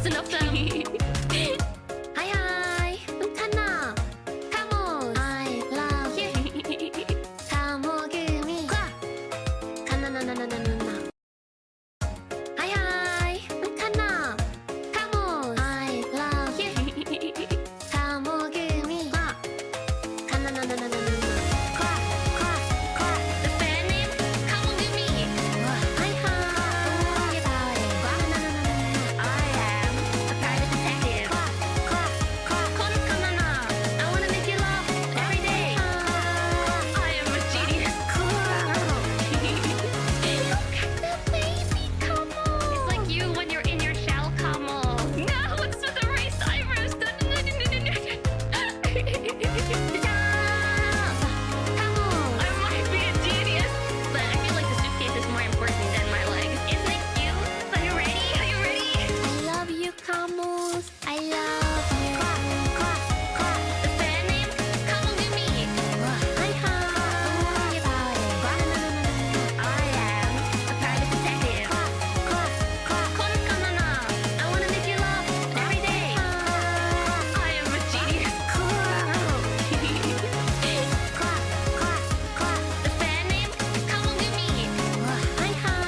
1,000 of them. Hi, hi. Kanna. Come on. I love you. Kamogumi. Kanna na na na na na. Hi, hi. Kanna. Come on. I love you. Kamogumi. Kanna na na na na na. The fan name? Kamogumi. Hi, hi. I am a private detective. Kanna. I wanna make you laugh every day. I am a genius. Look at the baby, come on. It's like you when you're in your shell, come on. No, it's with the raised eyebrows. Come on. I might be a genius, but I feel like the suitcase is more important than my legs. Isn't it cute? Are you ready? Are you ready? I love you, Camus. I love you. The fan name? Kamogumi. Hi, hi. I am a private detective. Kanna. I wanna make you laugh every day. I am a genius. The fan name? Kamogumi. Hi, hi.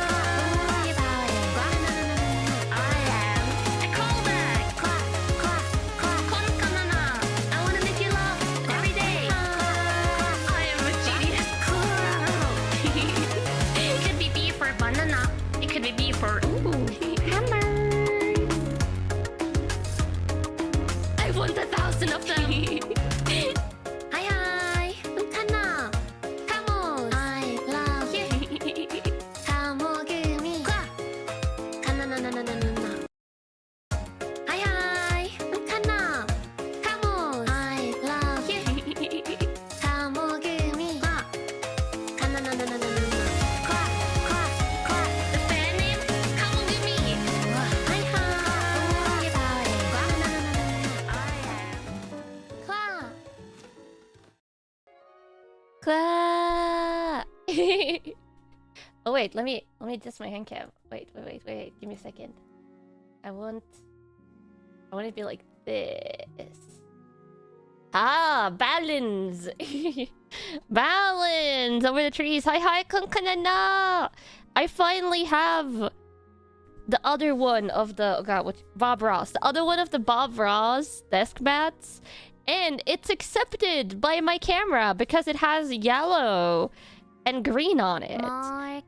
I am a callback. Kanna. I wanna make you laugh every day. I am a genius. It could be B for banana. It could be B for hammer. I want 1,000 of them. Hi, hi. Kanna. Come on. I love you. Kamogumi. Kanna na na na na na. Hi, hi. Kanna. Come on. I love you. Kamogumi. Kanna na na na na na. The fan name? Kamogumi. Hi, hi. I am. Oh wait, let me adjust my hand cam. Wait. Give me a second. I want it to be like this. Ah, balance. Balance over the trees. Hi, Kanna. I finally have the other one of the Bob Ross. The other one of the Bob Ross desk mats. And it's accepted by my camera because it has yellow and green on it.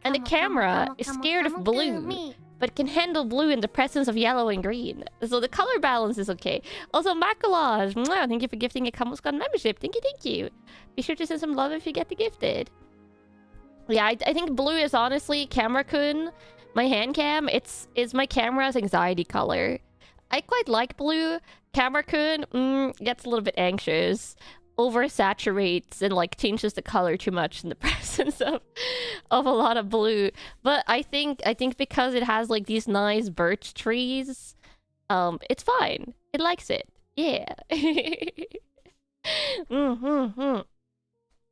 And the camera is scared of blue, but can handle blue in the presence of yellow and green. So the color balance is okay. Also, Maculage, thank you for gifting a Camuscon membership. Thank you. Be sure to send some love if you get the gifted. Yeah, I think blue is honestly Camera-kun. My hand cam, it's my camera's anxiety color. I quite like blue. Camera-kun gets a little bit anxious, oversaturates, and like changes the color too much in the presence of a lot of blue. But I think because it has like these nice birch trees, it's fine. It likes it. Yeah.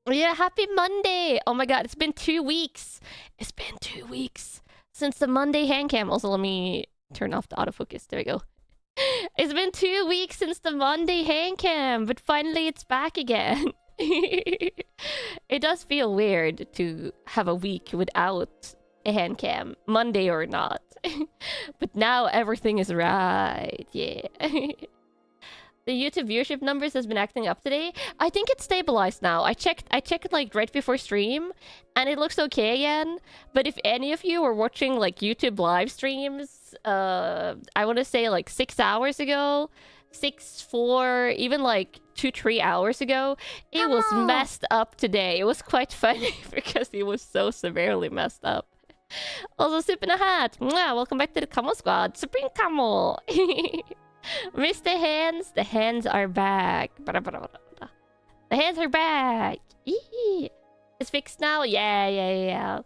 Yeah, happy Monday! Oh my god, it's been 2 weeks. It's been 2 weeks since the Monday hand cam. Also, let me turn off the autofocus. There we go. It's been 2 weeks since the Monday hand cam, but finally it's back again. It does feel weird to have a week without a hand cam, Monday or not. But now everything is right. Yeah. The YouTube viewership numbers has been acting up today. I think it's stabilized now. I checked like right before stream and it looks okay again. But if any of you were watching like YouTube live streams, I want to say like 6 hours ago, 6, 4, even like 2, 3 hours ago, it was messed up today. It was quite funny because it was so severely messed up. Also, Sip in a Hat. Mwah, welcome back to the Camo Squad. Supreme Camo. Miss the hands. The hands are back. The hands are back. It's fixed now. Yeah.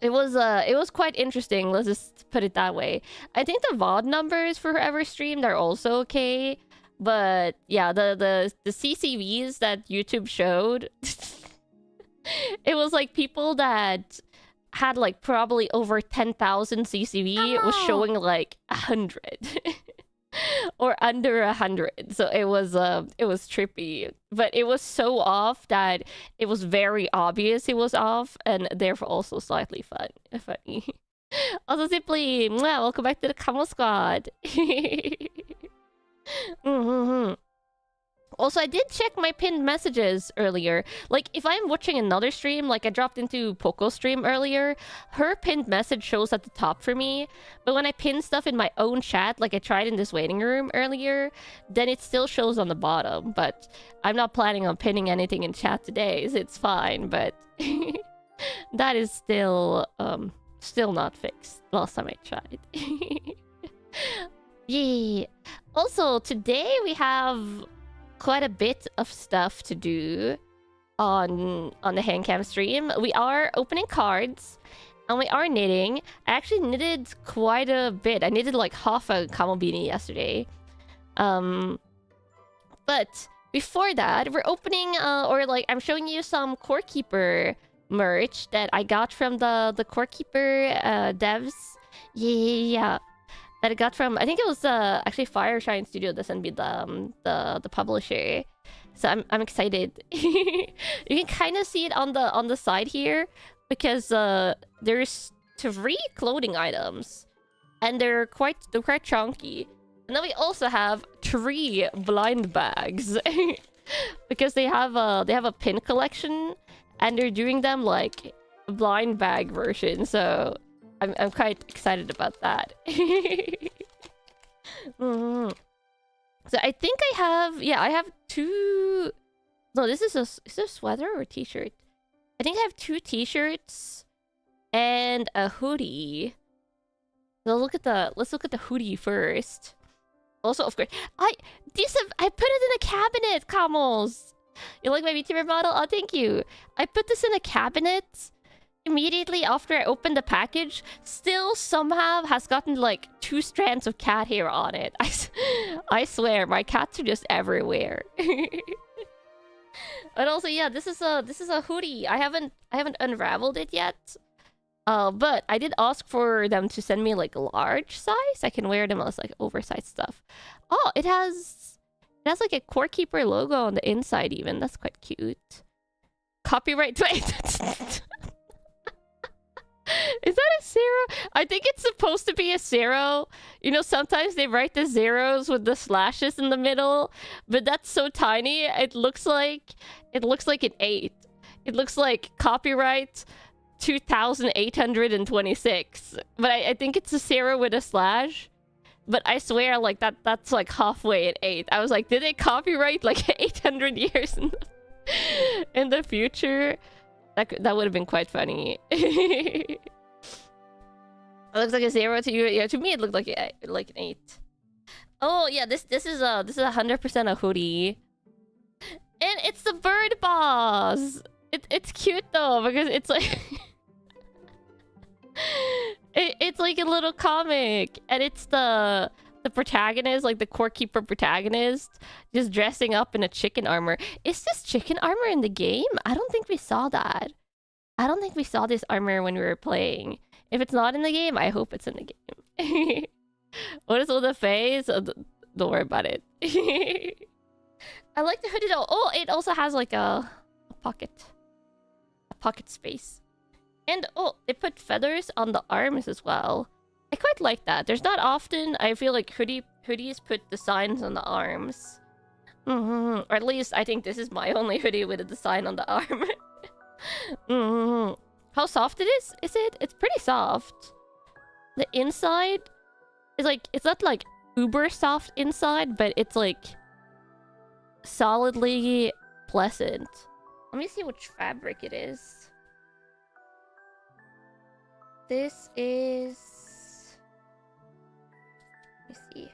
It was quite interesting. Let's just put it that way. I think the VOD numbers for whoever streamed are also okay, but yeah, the CCVs that YouTube showed, it was like people that had like probably over 10,000 CCV was showing like 100 or under 100. So it was trippy, but it was so off that it was very obvious it was off, and therefore also slightly funny. Also, simply, welcome back to the Camo Squad. Also, I did check my pinned messages earlier. Like, if I'm watching another stream, like I dropped into Poco's stream earlier, her pinned message shows at the top for me. But when I pin stuff in my own chat, like I tried in this waiting room earlier, then it still shows on the bottom. But I'm not planning on pinning anything in chat today, so it's fine. But that is still not fixed. Last time I tried. Yeah. Also, today we have quite a bit of stuff to do on the Handcam stream. We are opening cards and we are knitting. I actually knitted quite a bit. I knitted like half a camo beanie yesterday. But before that, we're opening I'm showing you some Core Keeper merch that I got from the Core Keeper devs. Yeah. That I got from, I think it was actually Fireshine Studio that sent me the publisher. So I'm excited. You can kind of see it on the side here because there's 3 clothing items and they're quite chunky. And then we also have 3 blind bags because they have a pin collection and they're doing them like blind bag version. So I'm quite excited about that. So I think I have 2. No, this is a sweater or a t-shirt? I think I have 2 t-shirts and a hoodie. So let's look at the hoodie first. Also, of course, I put it in a cabinet, Camos. You like my VTuber model? Oh, thank you. I put this in a cabinet immediately after I opened the package. Still somehow has gotten like 2 strands of cat hair on it. I swear, my cats are just everywhere. But also, yeah, this is a hoodie. I haven't unraveled it yet. But I did ask for them to send me like a large size. I can wear them as like oversized stuff. Oh, it has like a Core Keeper logo on the inside even. That's quite cute. Copyright. Wait. Is that a 0? I think it's supposed to be a 0. You know, sometimes they write the zeros with the slashes in the middle, but that's so tiny. It looks like an 8. It looks like copyright 2826. But I think it's a 0 with a slash. But I swear, like that's like halfway at 8. I was like, did they copyright like 800 years in the future? That would have been quite funny. It looks like a 0 to you. Yeah, to me it looked like an 8. Oh yeah, this is 100% a hoodie, and it's the bird boss. It's cute though because it's like it's like a little comic, and it's the protagonist, like the Core Keeper protagonist, just dressing up in a chicken armor. Is this chicken armor in the game? I don't think we saw that. I don't think we saw this armor when we were playing. If it's not in the game, I hope it's in the game. What is all the face? Oh, don't worry about it. I like the hoodie though. Oh, it also has like a pocket space. And oh, it put feathers on the arms as well. I quite like that. There's not often I feel like hoodies put designs on the arms. Or at least I think this is my only hoodie with a design on the arm. How soft it is it? It's pretty soft. The inside is like, it's not like uber soft inside, but it's like solidly pleasant. Let me see which fabric it is. This is... Let me see.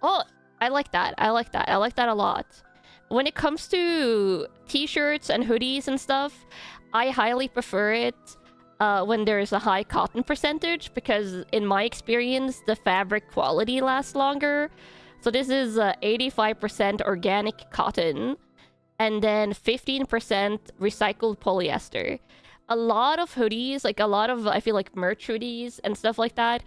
Oh, I like that. I like that a lot. When it comes to t-shirts and hoodies and stuff, I highly prefer it when there's a high cotton percentage, because in my experience, the fabric quality lasts longer. So this is 85% organic cotton and then 15% recycled polyester. a lot of hoodies, like a lot of, I feel like merch hoodies and stuff like that,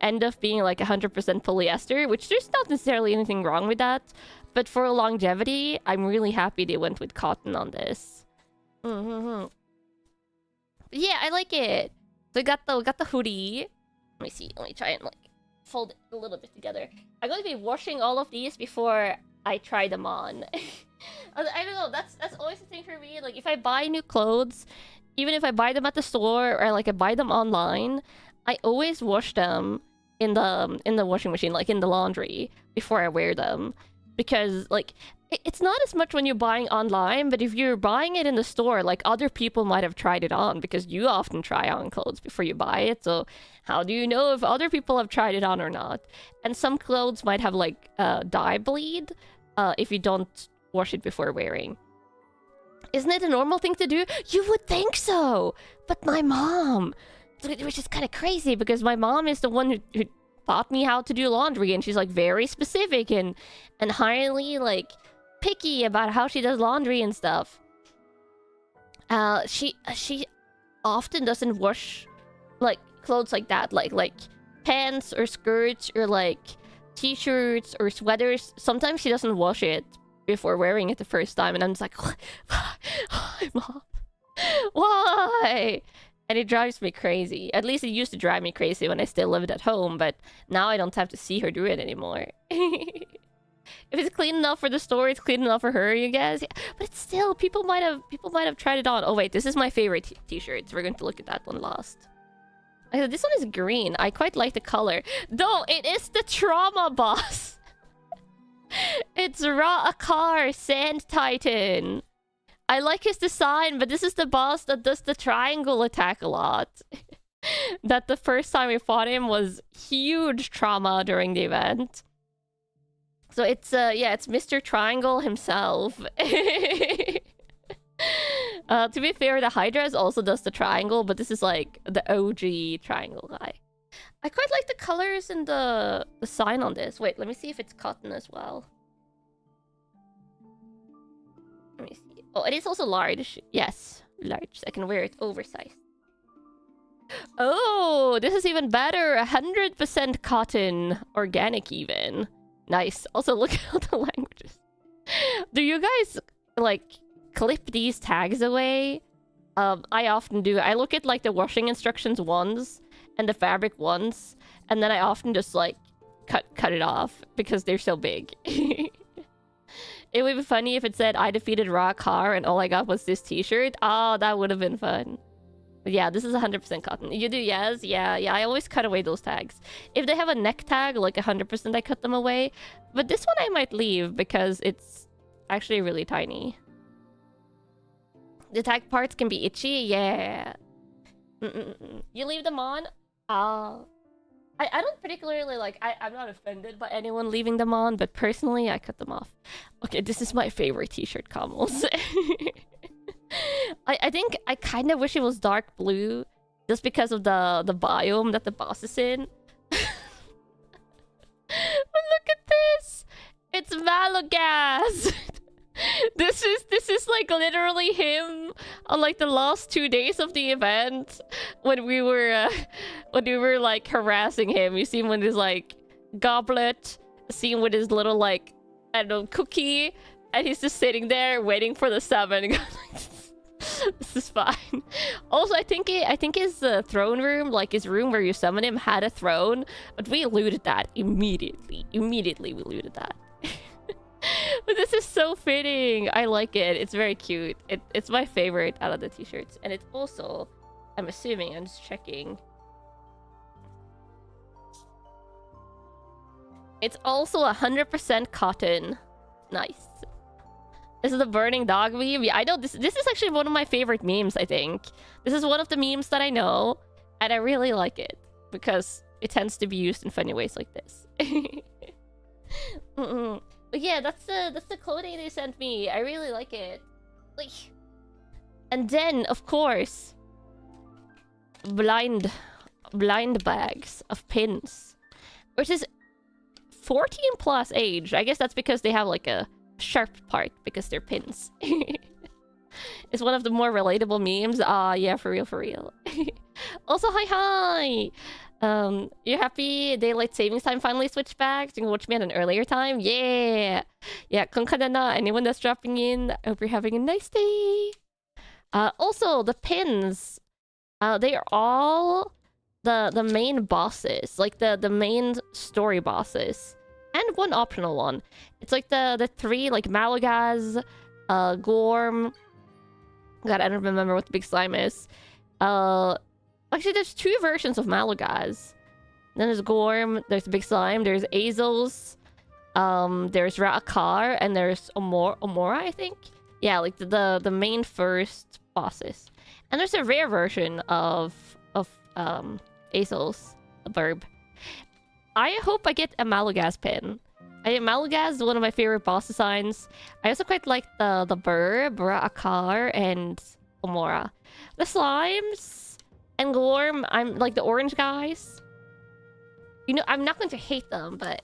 end up being like 100% polyester, which there's not necessarily anything wrong with that. But for longevity, I'm really happy they went with cotton on this. Yeah, I like it. So we got the hoodie. Let me see. Let me try and like fold it a little bit together. I'm going to be washing all of these before I try them on. I don't know. That's always the thing for me. Like if I buy new clothes, even if I buy them at the store or like I buy them online, I always wash them in the washing machine, like in the laundry, before I wear them. Because like it's not as much when you're buying online, but if you're buying it in the store, like other people might have tried it on, because you often try on clothes before you buy it. So how do you know if other people have tried it on or not? And some clothes might have like dye bleed if you don't wash it before wearing. Isn't it a normal thing to do? You would think so, but my mom, which is kind of crazy because my mom is the one who taught me how to do laundry, and she's like very specific and highly like picky about how she does laundry and stuff. She often doesn't wash like clothes like that, like pants or skirts or like t-shirts or sweaters. Sometimes she doesn't wash it before wearing it the first time, and I'm just like, why, Mom? Why? And it drives me crazy. At least it used to drive me crazy when I still lived at home, but now I don't have to see her do it anymore. If it's clean enough for the store, it's clean enough for her, you guys. Yeah. But it's still, people might have tried it on. Oh wait, this is my favorite t-shirt. So we're going to look at that one last. This one is green. I quite like the color. Though it is the trauma boss. It's Ra-Akar Sand Titan. I like his design, but this is the boss that does the triangle attack a lot. That the first time we fought him was huge trauma during the event. So it's it's Mr. Triangle himself. To be fair, the Hydra also does the triangle, but this is like the OG triangle guy. I quite like the colors and the sign on this. Wait, let me see if it's cotton as well. Let me see. Oh, it is also large. Yes, large. I can wear it oversized. Oh, this is even better. 100% cotton, organic even. Nice. Also, look at all the languages. Do you guys like clip these tags away? I often do. I look at like the washing instructions once and the fabric once, and then I often just like cut it off because they're so big. It would be funny if it said I defeated Ra-Akar and all I got was this t-shirt. Oh, that would have been fun. But yeah, this is 100% cotton. You do, yes? Yeah, I always cut away those tags. If they have a neck tag, like 100%, I cut them away. But this one I might leave because it's actually really tiny. The tag parts can be itchy? Yeah. You leave them on? I don't particularly like... I'm not offended by anyone leaving them on, but personally, I cut them off. Okay, this is my favorite t-shirt, Kamals. I think I kind of wish it was dark blue, just because of the biome that the boss is in. But look at this! It's Malagaz! This is like literally him on like the last 2 days of the event when we were like harassing him. You see him with his like goblet, see him with his little like, I don't know, cookie, and he's just sitting there waiting for the summon. This is fine. Also, I think his throne room, like his room where you summon him, had a throne, but we looted that immediately. Immediately we looted that. But this is so fitting. I like it. It's very cute. It's my favorite out of the t-shirts. And it's also, I'm assuming, I'm just checking. It's also 100% cotton. Nice. This is the burning dog meme. Yeah, I know this is actually one of my favorite memes, I think. This is one of the memes that I know, and I really like it because it tends to be used in funny ways like this. But yeah, that's the clothing they sent me. I really like it. Like, and then of course, blind bags of pins, which is 14 plus age. I guess that's because they have like a sharp part because they're pins. It It's one of the more relatable memes. Yeah, for real, for real. Also, hi. You happy daylight savings time finally switched back? So you can watch me at an earlier time? Yeah! Yeah, konkanana, anyone that's dropping in, I hope you're having a nice day. Also, the pins. They are all the main bosses. Like, the main story bosses. And one optional one. It's like the three, like, Malagaz, Gorm. God, I don't remember what the big slime is. Actually, there's two versions of Malagaz. Then there's Gorm, there's the big slime, there's Azos, there's Ra'akar, and there's Omora, I think? Yeah, like the main first bosses. And there's a rare version of Azos, a Burb. I hope I get a Malagaz pin. Malagaz is one of my favorite boss designs. I also quite like the Burb, Ra'akar, and Omora. The slimes and Gorm, I'm like the orange guys. You know, I'm not going to hate them, but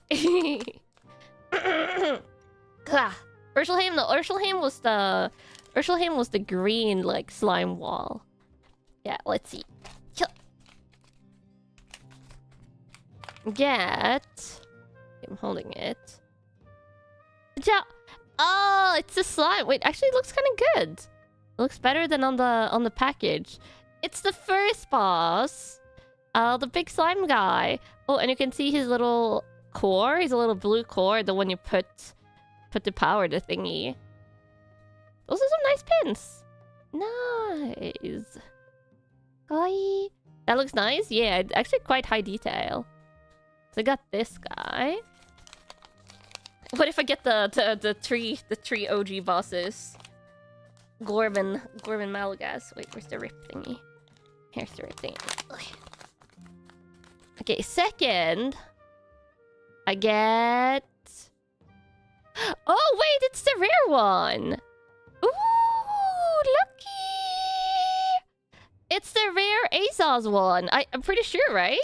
Urshelheim, no, Urshelheim was the green like slime wall. Yeah, let's see. Get. I'm holding it. Oh, it's a slime. Wait, actually, it looks kind of good. It looks better than on the package. It's the first boss. The big slime guy. Oh, and you can see his little core. He's a little blue core. The one you put to power the thingy. Those are some nice pins. Nice. Kawaii. That looks nice. Yeah, actually quite high detail. So I got this guy. What if I get the three OG bosses? Gorman Malagaz. Wait, where's the rip thingy? Here's the rip thingy. Okay, second, I get. Oh wait, it's the rare one. Ooh, lucky! It's the rare ASOS one. I'm pretty sure, right?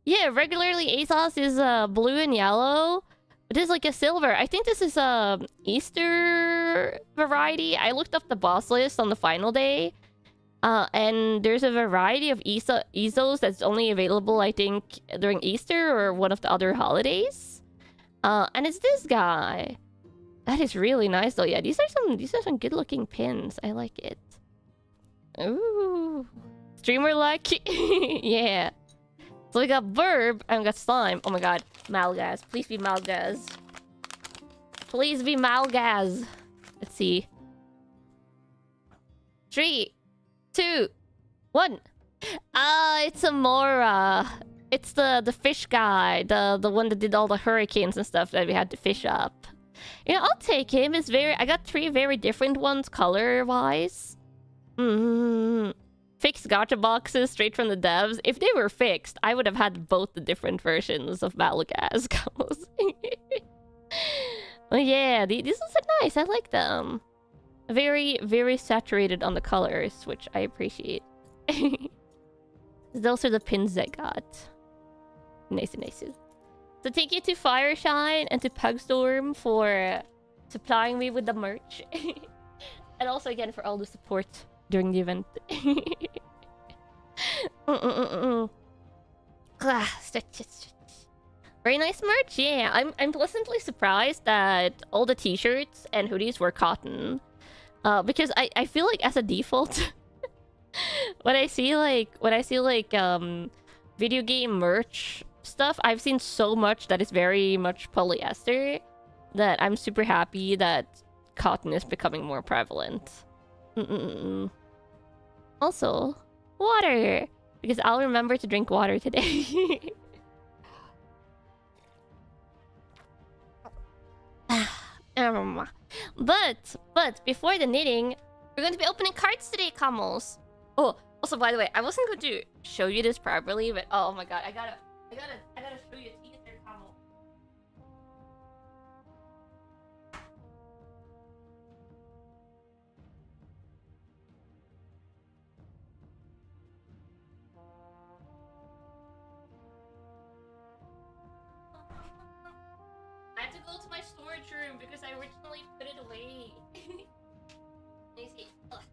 Yeah, regularly ASOS is blue and yellow. It is like a silver. I think this is a Easter variety. I looked up the boss list on the final day. And there's a variety of ESOs that's only available, I think, during Easter or one of the other holidays. And it's this guy. That is really nice, though. Yeah, these are some good-looking pins. I like it. Ooh, streamer luck. Yeah. So we got Burb and we got Slime. Oh my god, Malagaz. Please be Malagaz. Please be Malagaz. Let's see. 3, 2, 1. It's Amora. It's the fish guy, the one that did all the hurricanes and stuff that we had to fish up. You know, I'll take him. It's I got 3 very different ones color-wise. Fixed gacha boxes straight from the devs. If they were fixed, I would have had both the different versions of Malagaz. Oh yeah, these ones are nice. I like them. Very, very saturated on the colors, which I appreciate. Those are the pins I got. Nice. So thank you to Fireshine and to Pugstorm for supplying me with the merch. And also again for all the support during the event. Very nice merch, yeah. I'm pleasantly surprised that all the t-shirts and hoodies were cotton. Because I feel like as a default when I see video game merch stuff, I've seen so much that is very much polyester that I'm super happy that cotton is becoming more prevalent. Also, water! Because I'll remember to drink water today. But before the knitting, we're going to be opening cards today, Camels. Oh, also by the way, I wasn't going to show you this properly, but oh my god, I gotta show you a teaser, Camel. I had to go to my storage room because I originally put it away. Let me see. Ugh.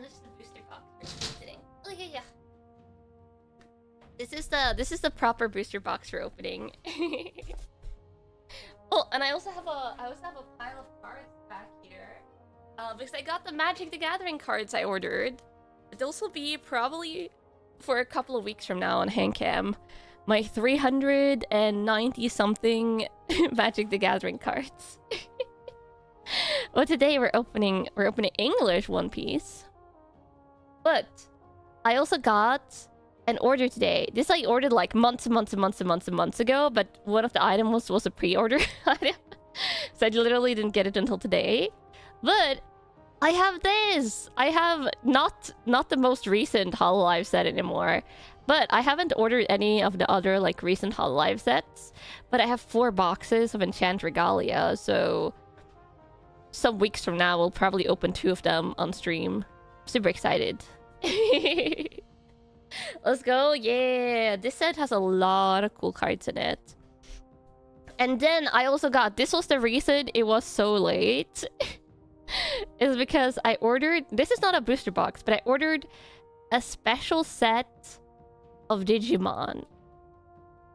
this is the booster box for today. Oh yeah, yeah. This is the proper booster box for opening. Oh, and I also have a pile of cards back here. Because I got the Magic the Gathering cards I ordered. Those will be probably for a couple of weeks from now on Handcam. My 390 something Magic the Gathering cards. Well, today we're opening English One Piece. But I also got an order today. This I ordered like months ago, but one of the items was a pre-order item. So I literally didn't get it until today. But I have this. I have not the most recent Hololive set anymore, but I haven't ordered any of the other like recent Hololive sets. But I have 4 boxes of Enchant Regalia, so some weeks from now we'll probably open 2 of them on stream. Super excited. Let's go. Yeah, this set has a lot of cool cards in it. And then I also got, this was the reason it was so late. Is because I ordered, this is not a booster box, but I ordered a special set of Digimon.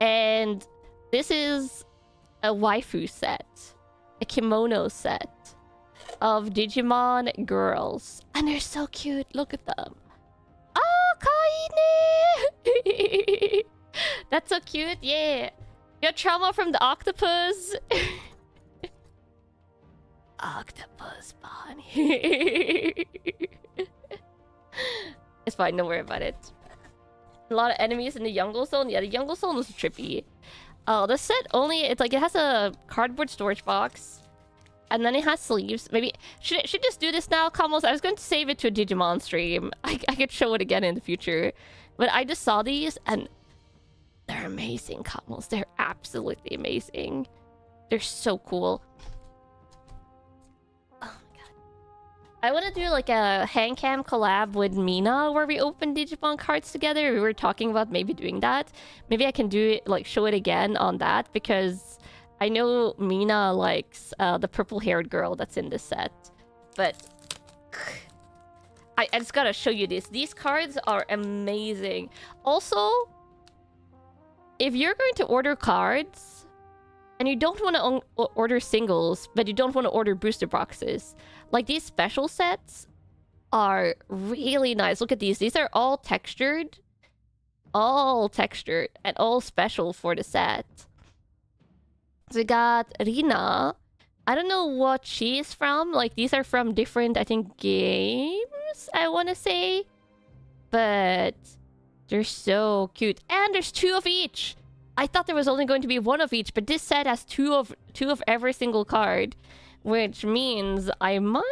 And this is a waifu set, a kimono set of Digimon girls. And they're so cute, look at them. Oh, kawaii! That's so cute, yeah. You got trauma from the octopus. Octopus Bonnie. It's fine, don't worry about it. A lot of enemies in the jungle zone. Yeah, the jungle zone was trippy. The set only, it's like it has a cardboard storage box. And then it has sleeves. Maybe should just do this now, Kamos? I was going to save it to a Digimon stream. I could show it again in the future. But I just saw these and they're amazing, Kamos. They're absolutely amazing. They're so cool. I want to do like a Handcam collab with Mina where we open Digimon cards together. We were talking about maybe doing that. Maybe I can do it, like show it again on that, because I know Mina likes the purple-haired girl that's in this set. But I just gotta show you this. These cards are amazing. Also, if you're going to order cards and you don't want to order singles, but you don't want to order booster boxes, like these special sets are really nice. Look at these. These are all textured. All textured and all special for the set. So we got Rina. I don't know what she's from. Like, these are from different, I think, games, I want to say. But they're so cute. And there's 2 of each. I thought there was only going to be 1 of each, but this set has 2 of every single card. Which means I might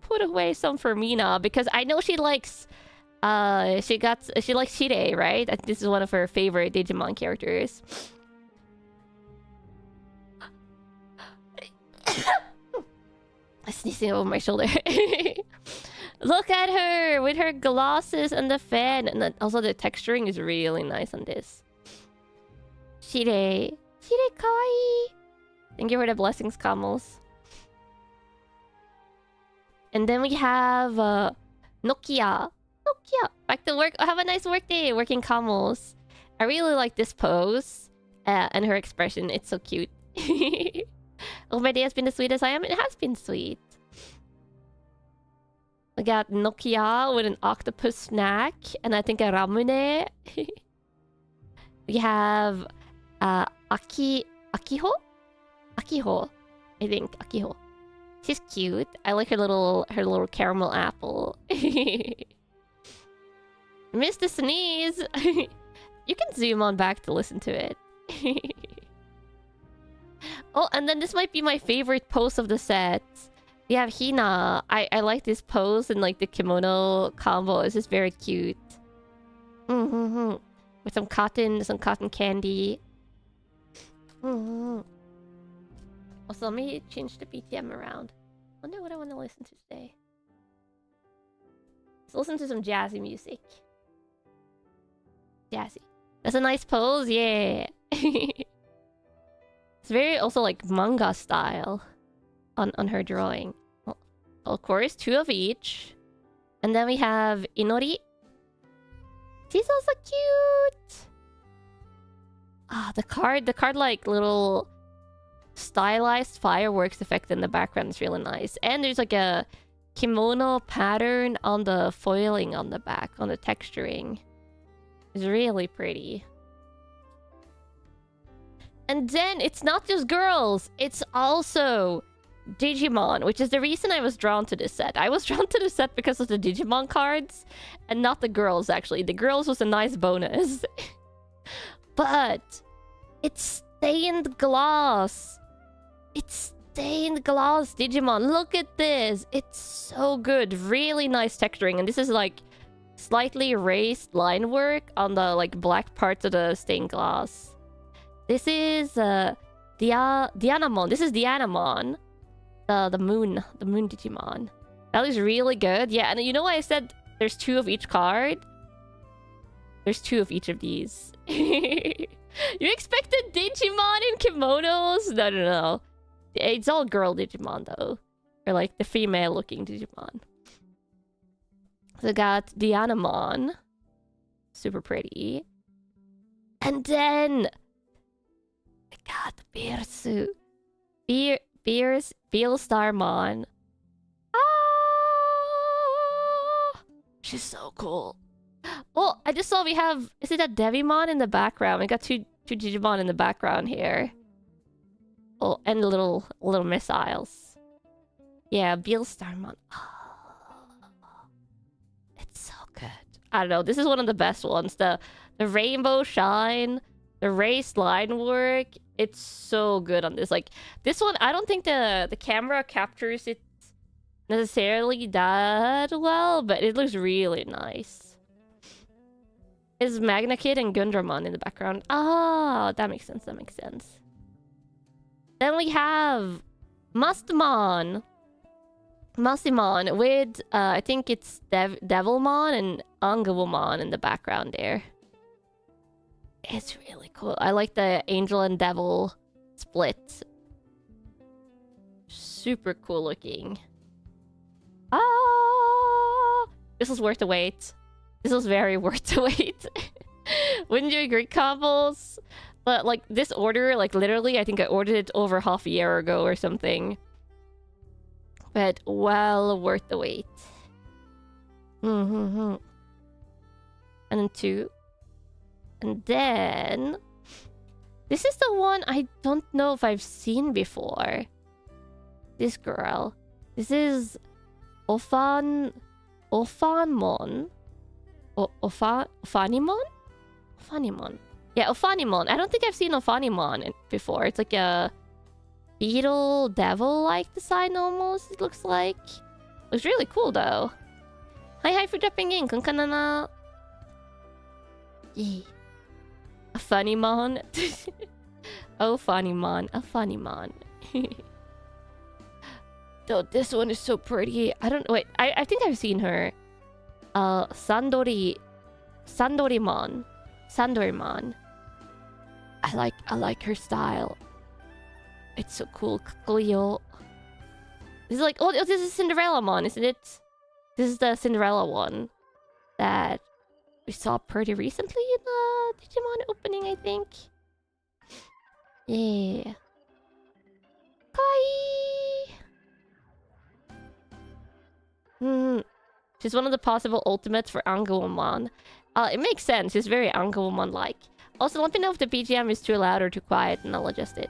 put away some for Mina, because I know she likes... she likes Shire, right? This is one of her favorite Digimon characters. Sneezing over my shoulder. Look at her with her glasses and the fan, and then also the texturing is really nice on this. Shire kawaii. Thank you for the blessings, Kamals. And then we have Nokia. Back to work. Have a nice work day, working Kamals. I really like this pose and her expression. It's so cute. Oh, my day has been as sweet as I am. It has been sweet. We got Nokia with an octopus snack, and I think a ramune. We have Akiho? Akiho. I think Akiho. She's cute. I like her little caramel apple. Missed the sneeze. You can zoom on back to listen to it. Oh, and then this might be my favorite pose of the set. We have Hina. I like this pose and like the kimono combo. It's just very cute. With some cotton candy. Also, let me change the BTM around. Wonder what I want to listen to today. Let's listen to some jazzy music. Jazzy. That's a nice pose, yeah. It's very also like manga style on her drawing. Well, of course, 2 of each. And then we have Inori. She's also cute. Ah, the card like little stylized fireworks effect in the background is really nice. And there's like a kimono pattern on the foiling on the back, on the texturing. It's really pretty. And then it's not just girls, it's also Digimon, which is the reason I was drawn to this set. I was drawn to this set because of the Digimon cards, and not the girls, actually. The girls was a nice bonus. But it's stained glass. It's stained glass Digimon. Look at this. It's so good. Really nice texturing. And this is like slightly raised line work on the like black parts of the stained glass. This is Dianamon. This is Dianamon. The moon Digimon. That looks really good. Yeah, and you know why I said there's 2 of each card? There's 2 of each of these. You expected Digimon in kimonos? No. It's all girl Digimon though. Or like the female looking Digimon. So I got Dianamon. Super pretty. And then I got Beersu. Beelstarmon. Ah! She's so cool. Oh, I just saw we have... Is it a Devimon in the background? We got two Digimon in the background here. Oh, and little missiles. Yeah, Beelstarmon. Oh, it's so good. I don't know. This is one of the best ones. The rainbow shine, the raised line work. It's so good on this. Like, this one, I don't think the camera captures it necessarily that well, but it looks really nice. Is Magna Kid and Gundramon in the background? Ah, that makes sense. That makes sense. Then we have Mastamon. Massimon with, I think it's Devilmon and Angawomon in the background there. It's really cool. I like the angel and devil split. Super cool looking. Ah! This was worth the wait. This was very worth the wait. Wouldn't you agree, combos? But like this order, like literally, I think I ordered it over half a year ago or something. But well worth the wait. And then 2. And then... This is the one I don't know if I've seen before. This girl. This is... Ophanimon? Ophanimon? Ophanimon. Yeah, Ophanimon. I don't think I've seen Ophanimon before. It's like a... beetle devil-like design almost, it looks like. Looks really cool though. Hi for dropping in, kung kana na. Yay. A funny mon. Oh, funny mon. A funny mon. Though this one is so pretty. I don't wait, I think I've seen her. Sandorimon. I like her style. It's so cool. Cleo. This is like... Oh, this is Cinderellamon, isn't it? This is the Cinderella one that we saw pretty recently in the Digimon opening, I think. Yeah. Kai! She's one of the possible ultimates for Angawomon. It makes sense. She's very Angawomon-like. Also, let me know if the BGM is too loud or too quiet, and I'll adjust it.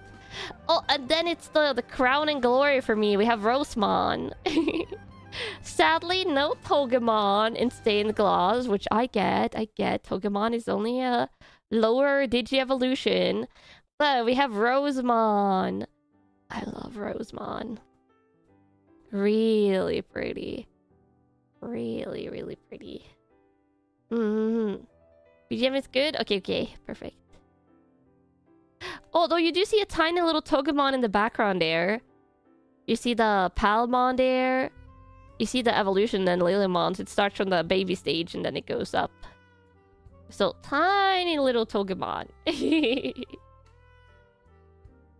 Oh, and then it's the crown and glory for me. We have Rosemon. Sadly, no Togemon in stained glass, which I get. Togemon is only a lower Digi-evolution. But we have Rosemon. I love Rosemon. Really pretty. Really, really pretty. BGM is good? Okay. Perfect. Although you do see a tiny little Togemon in the background there. You see the Palmon there. You see the evolution, then Lilymon. It starts from the baby stage and then it goes up. So, tiny little Togemon.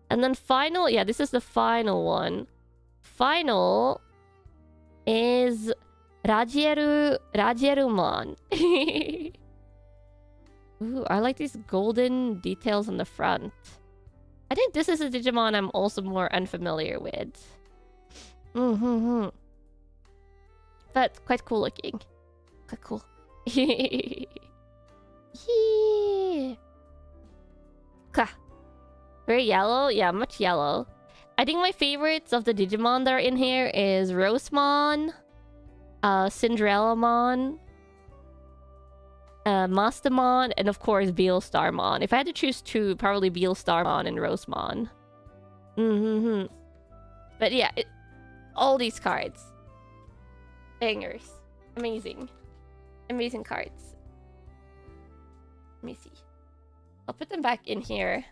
And then final... Yeah, this is the final one. Final is Ragierumon. Ooh, I like these golden details on the front. I think this is a Digimon I'm also more unfamiliar with. But quite cool looking. Quite cool. Yeah. Very yellow? Yeah, much yellow. I think my favorites of the Digimon that are in here is Rosemon, Cinderellamon, Mastamon, and of course Beelstarmon. If I had to choose two, probably Beelstarmon and Rosemon. But yeah, all these cards. Bangers. Amazing. Amazing cards. Let me see. I'll put them back in here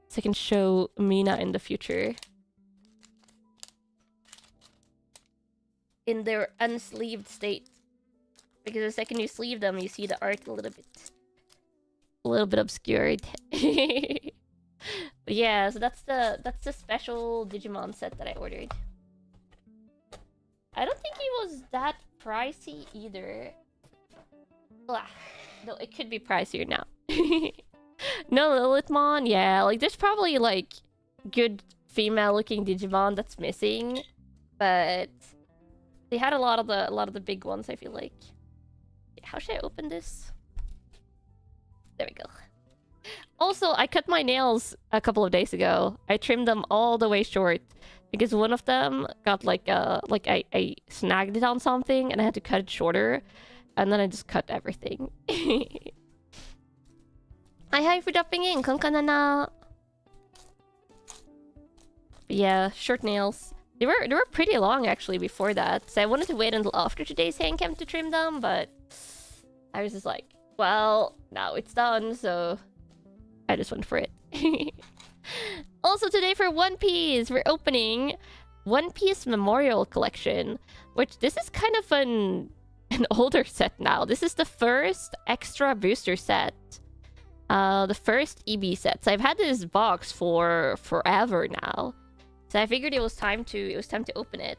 so I can show Mina in the future. In their unsleeved state. Because the second you sleeve them, you see the art a little bit obscured. But yeah, so that's the special Digimon set that I ordered. I don't think it was that pricey either. Ugh. No, it could be pricier now. No Lilithmon, yeah, like there's probably like good female looking Digimon that's missing, but they had a lot of the big ones, I feel like. How should I open this? There we go. Also, I cut my nails a couple of days ago. I trimmed them all the way short because one of them got like I snagged it on something and I had to cut it shorter, and then I just cut everything. Hi for dropping in, Kanna. Yeah, short nails. They were pretty long actually before that, so I wanted to wait until after today's handcam to trim them, but I was just like, well, now it's done, so I just went for it. Also today for One Piece, we're opening One Piece Memorial Collection, which this is kind of an older set now. This is the first extra booster set. The first EB set. So I've had this box for forever now. So I figured it was time to open it.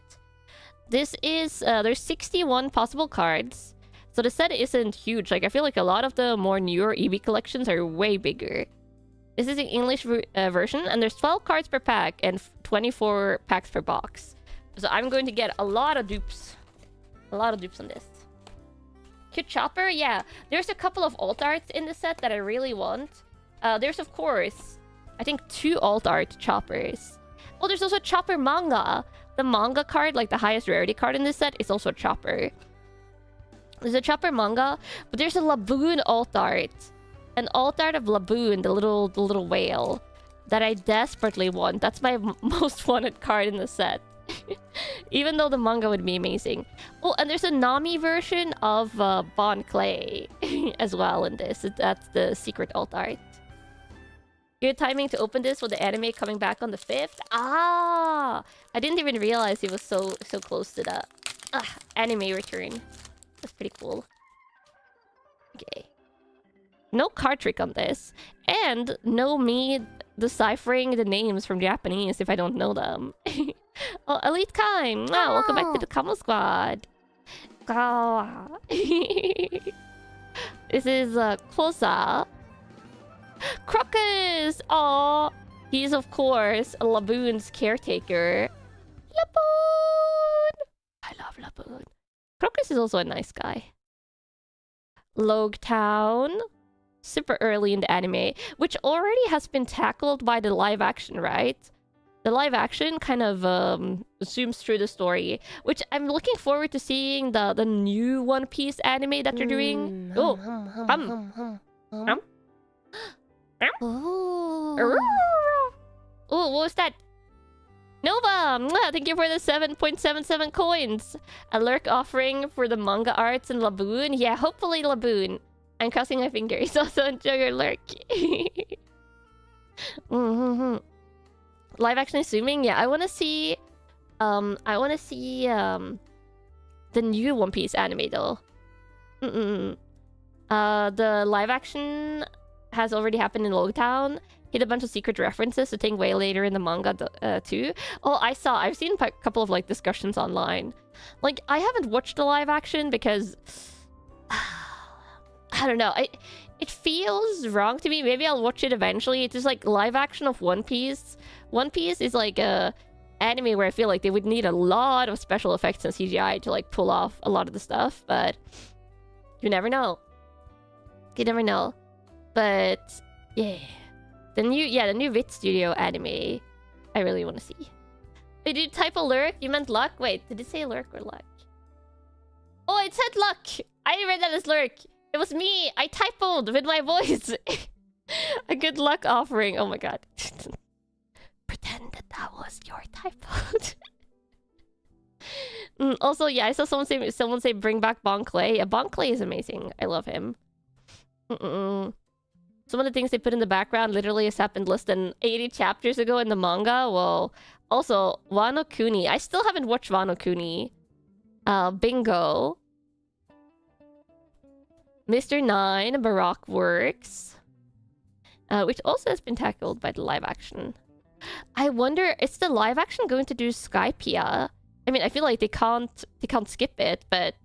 This is there's 61 possible cards. So the set isn't huge. Like I feel like a lot of the more newer EB collections are way bigger. This is the English version, and there's 12 cards per pack and 24 packs per box. So I'm going to get a lot of dupes. A lot of dupes on this. Cute Chopper, yeah. There's a couple of alt arts in the set that I really want. There's of course, I think 2 alt art Choppers. Oh, there's also a Chopper manga. The manga card, like the highest rarity card in this set, is also a Chopper. There's a Chopper manga, but there's a Laboon alt art. An alt art of Laboon, the little whale, that I desperately want. That's my most wanted card in the set. Even though the manga would be amazing. Oh, and there's a Nami version of Bon Clay as well in this. That's the secret alt art. Good timing to open this with the anime coming back on the 5th. Ah! I didn't even realize it was so close to the anime return. That's pretty cool. Okay. No card trick on this. And no me deciphering the names from Japanese if I don't know them. Oh, Elite Kai! Wow, welcome back to the Kamo Squad! This is Kosa. Crocus! Aww! He's of course Laboon's caretaker. Laboon! I love Laboon. Crocus is also a nice guy. Logue Town. Super early in the anime, which already has been tackled by the live action, right? The live action kind of zooms through the story, which I'm looking forward to seeing the new One Piece anime that they're doing. Oh, what was that? Nova, thank you for the 7.77 coins. A lurk offering for the manga arts and Laboon. Yeah, hopefully Laboon. I'm crossing my fingers. Also enjoy your lurk. Live action assuming, yeah. I want to see the new One Piece anime though. The live action has already happened in Logtown, hit a bunch of secret references to thing way later in the manga too. Oh, I've seen a couple of like discussions online. Like, I haven't watched the live action because I don't know. It feels wrong to me. Maybe I'll watch it eventually. It's just like live action of One Piece. One Piece is like a anime where I feel like they would need a lot of special effects and CGI to like pull off a lot of the stuff, but you never know. You never know. But yeah. The new Vit Studio anime I really want to see. Wait, did you type a lurk? You meant luck? Wait, did it say lurk or luck? Oh, it said luck! I read that as lurk. It was me! I typoed with my voice! A good luck offering. Oh my god. Pretend that was your typo. Also, yeah, I saw someone say bring back Bon Clay. Yeah, Bon Clay is amazing. I love him. Some of the things they put in the background literally has happened less than 80 chapters ago in the manga. Well, also, Wano Kuni. I still haven't watched Wano Kuni. Bingo. Mr. 9, Baroque Works. Which also has been tackled by the live action. I wonder, is the live action going to do Skypiea? I mean, I feel like they can't skip it, but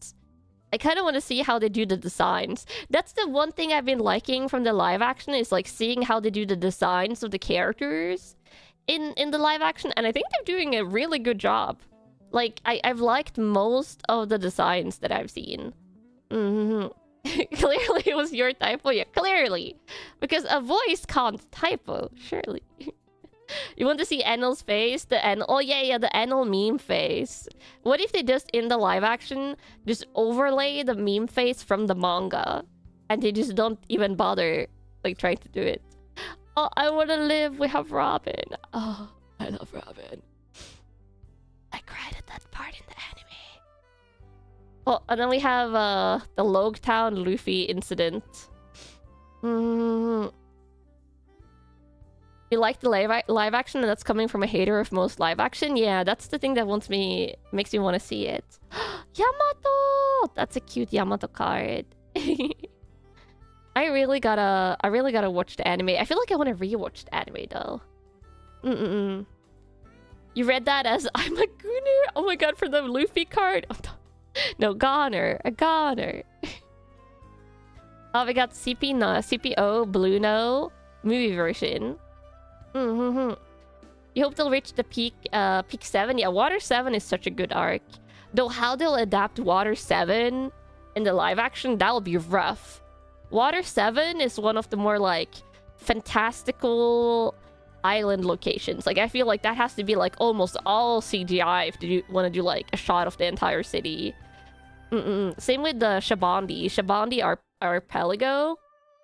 I kind of want to see how they do the designs. That's the one thing I've been liking from the live action, is like seeing how they do the designs of the characters in the live action, and I think they're doing a really good job. Like, I've liked most of the designs that I've seen. Clearly it was your typo. Yeah, clearly. Because a voice can't typo, surely. You want to see Enel's face? Oh yeah, the Enel meme face. What if they just, in the live action, just overlay the meme face from the manga? And they just don't even bother, like, trying to do it. Oh, I want to live. We have Robin. Oh, I love Robin. I cried at that part in the anime. Oh, and then we have the Logtown Luffy incident. You like the live action, and that's coming from a hater of most live action? Yeah, that's the thing that makes me want to see it. Yamato! That's a cute Yamato card. I really gotta watch the anime. I feel like I want to rewatch the anime though. You read that as I'm a gooner? Oh my god, for the Luffy card? No, goner. A goner. Oh, we got CPO Blueno movie version. You hope they'll reach the peak 7. Yeah, Water 7 is such a good arc. Though how they'll adapt Water 7 in the live action, that'll be rough. Water 7 is one of the more, like, fantastical island locations. Like, I feel like that has to be, like, almost all CGI if you want to do, like, a shot of the entire city. Same with the Shabandi Archipelago.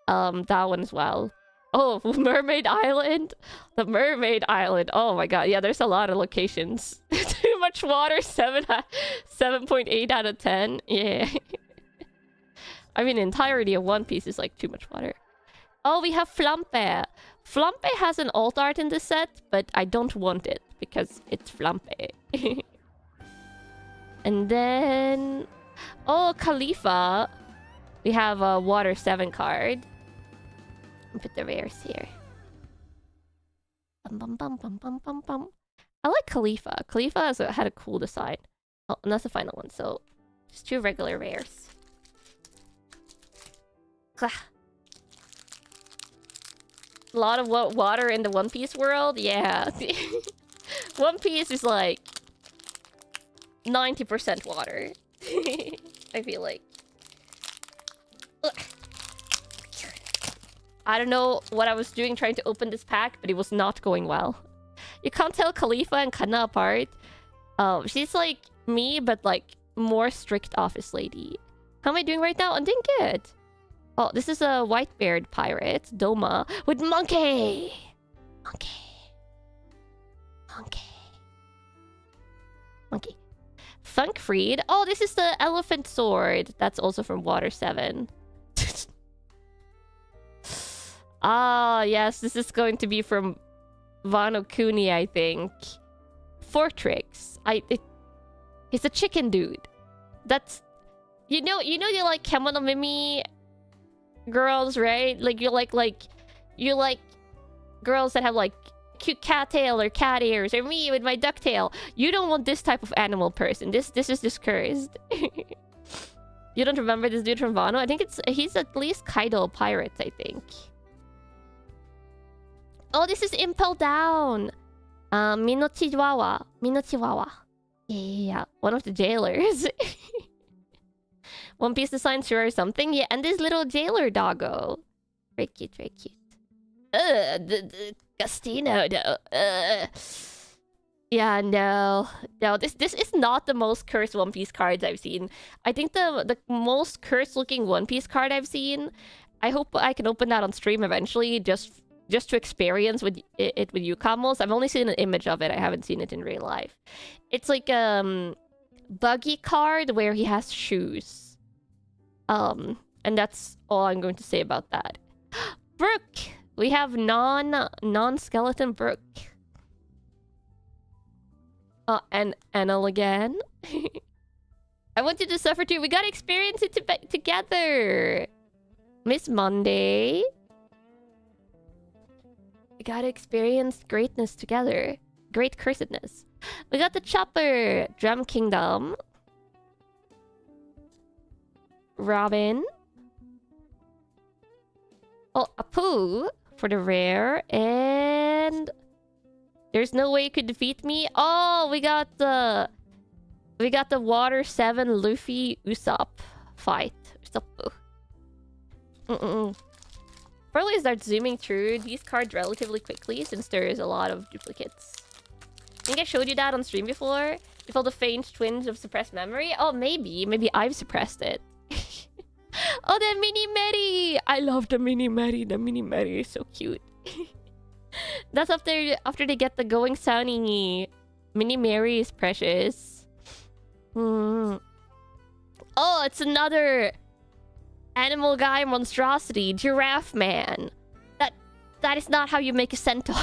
That one as well. Oh, Mermaid Island? The Mermaid Island. Oh my god. Yeah, there's a lot of locations. Too much water. 7.8 out of 10. Yeah. I mean, the entirety of One Piece is like too much water. Oh, we have Flampe. Flampe has an alt art in this set, but I don't want it because it's Flampe. And then... oh, Khalifa. We have a Water 7 card. Put the rares here. I like Khalifa. Khalifa had a cool design. Oh, and that's the final one. So, just 2 regular rares. A lot of water in the One Piece world? Yeah. One Piece is like 90% water. I feel like. Ugh. I don't know what I was doing trying to open this pack, but it was not going well. You can't tell Khalifa and Kanna apart. She's like me, but like more strict office lady. How am I doing right now? I'm doing good. Oh, this is a white-beard pirate, Doma, with monkey. Monkey. Funkfried. Oh, this is the elephant sword. That's also from Water 7. Ah, yes, this is going to be from Wano Kuni, I think. Fortrix. He's a chicken dude. That's... You know you like Kemono Mimi girls, right? Like, you like girls that have like cute cat tail or cat ears, or me with my duck tail. You don't want this type of animal person. This is just cursed. You don't remember this dude from Wano? I think he's at least Kaido Pirates, I think. Oh, this is Impel Down. Minochihuahua. Yeah, one of the jailers. One Piece design sure or something. Yeah, and this little jailer doggo. Very cute, very cute. Gastino though. Yeah, no, this is not the most cursed One Piece cards I've seen. I think the most cursed looking One Piece card I've seen. I hope I can open that on stream eventually, just to experience with it with you, Kamos. I've only seen an image of it. I haven't seen it in real life. It's like buggy card where he has shoes. And that's all I'm going to say about that. Brook, we have non-skeleton Brook. And Enel again. I want you to suffer too. We gotta experience it together. Miss Monday. We gotta experience greatness together. Great cursedness. We got the Chopper. Drum Kingdom. Robin. Oh, Apu for the rare. And... there's no way you could defeat me. Oh, we got the Water 7 Luffy Usopp fight. Usopp. Probably start zooming through these cards relatively quickly since there is a lot of duplicates. I think I showed you that on stream before. You felt a faint twinge of suppressed memory. Oh, maybe I've suppressed it. Oh, the Mini Mary! I love the Mini Mary. The Mini Mary is so cute. That's after they get the Going Sunny. Mini Mary is precious. Oh, it's another animal guy monstrosity. Giraffe Man. That is not how you make a centaur.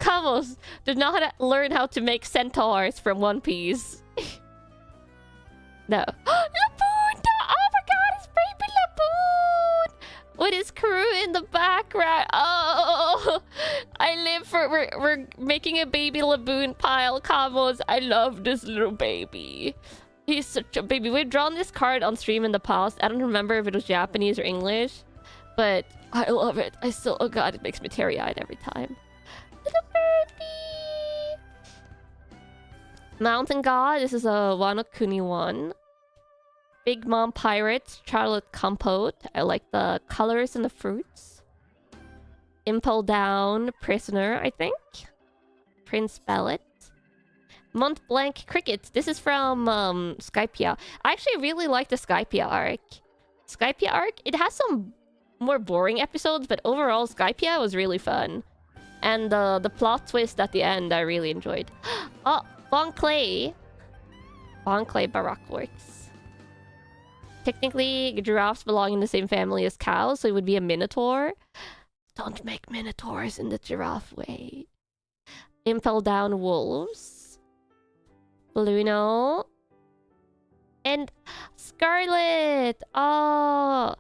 Kamos did not learn how to make centaurs from One Piece. No. Lapoon! Oh my god, it's baby Lapoon! With his crew in the background. Oh, I live for... We're making a baby Laboon pile, Kamos. I love this little baby. He's such a baby. We've drawn this card on stream in the past. I don't remember if it was Japanese or English. But I love it. I still... oh god, it makes me teary-eyed every time. Little baby! Mountain God. This is a Wano Kuni one. Big Mom Pirates, Charlotte Compote. I like the colors and the fruits. Impel Down, Prisoner, I think. Prince Bellet. Mont Blanc Cricket. This is from Skypia. I actually really like the Skypia arc. Skypia arc, it has some more boring episodes, but overall Skypia was really fun. And the plot twist at the end I really enjoyed. Oh, Bon Clay. Bon Clay Baroque Works. Technically, giraffes belong in the same family as cows, so it would be a minotaur. Don't make minotaurs in the giraffe way. Impel Down Wolves. Bluno. And Scarlet! Oh!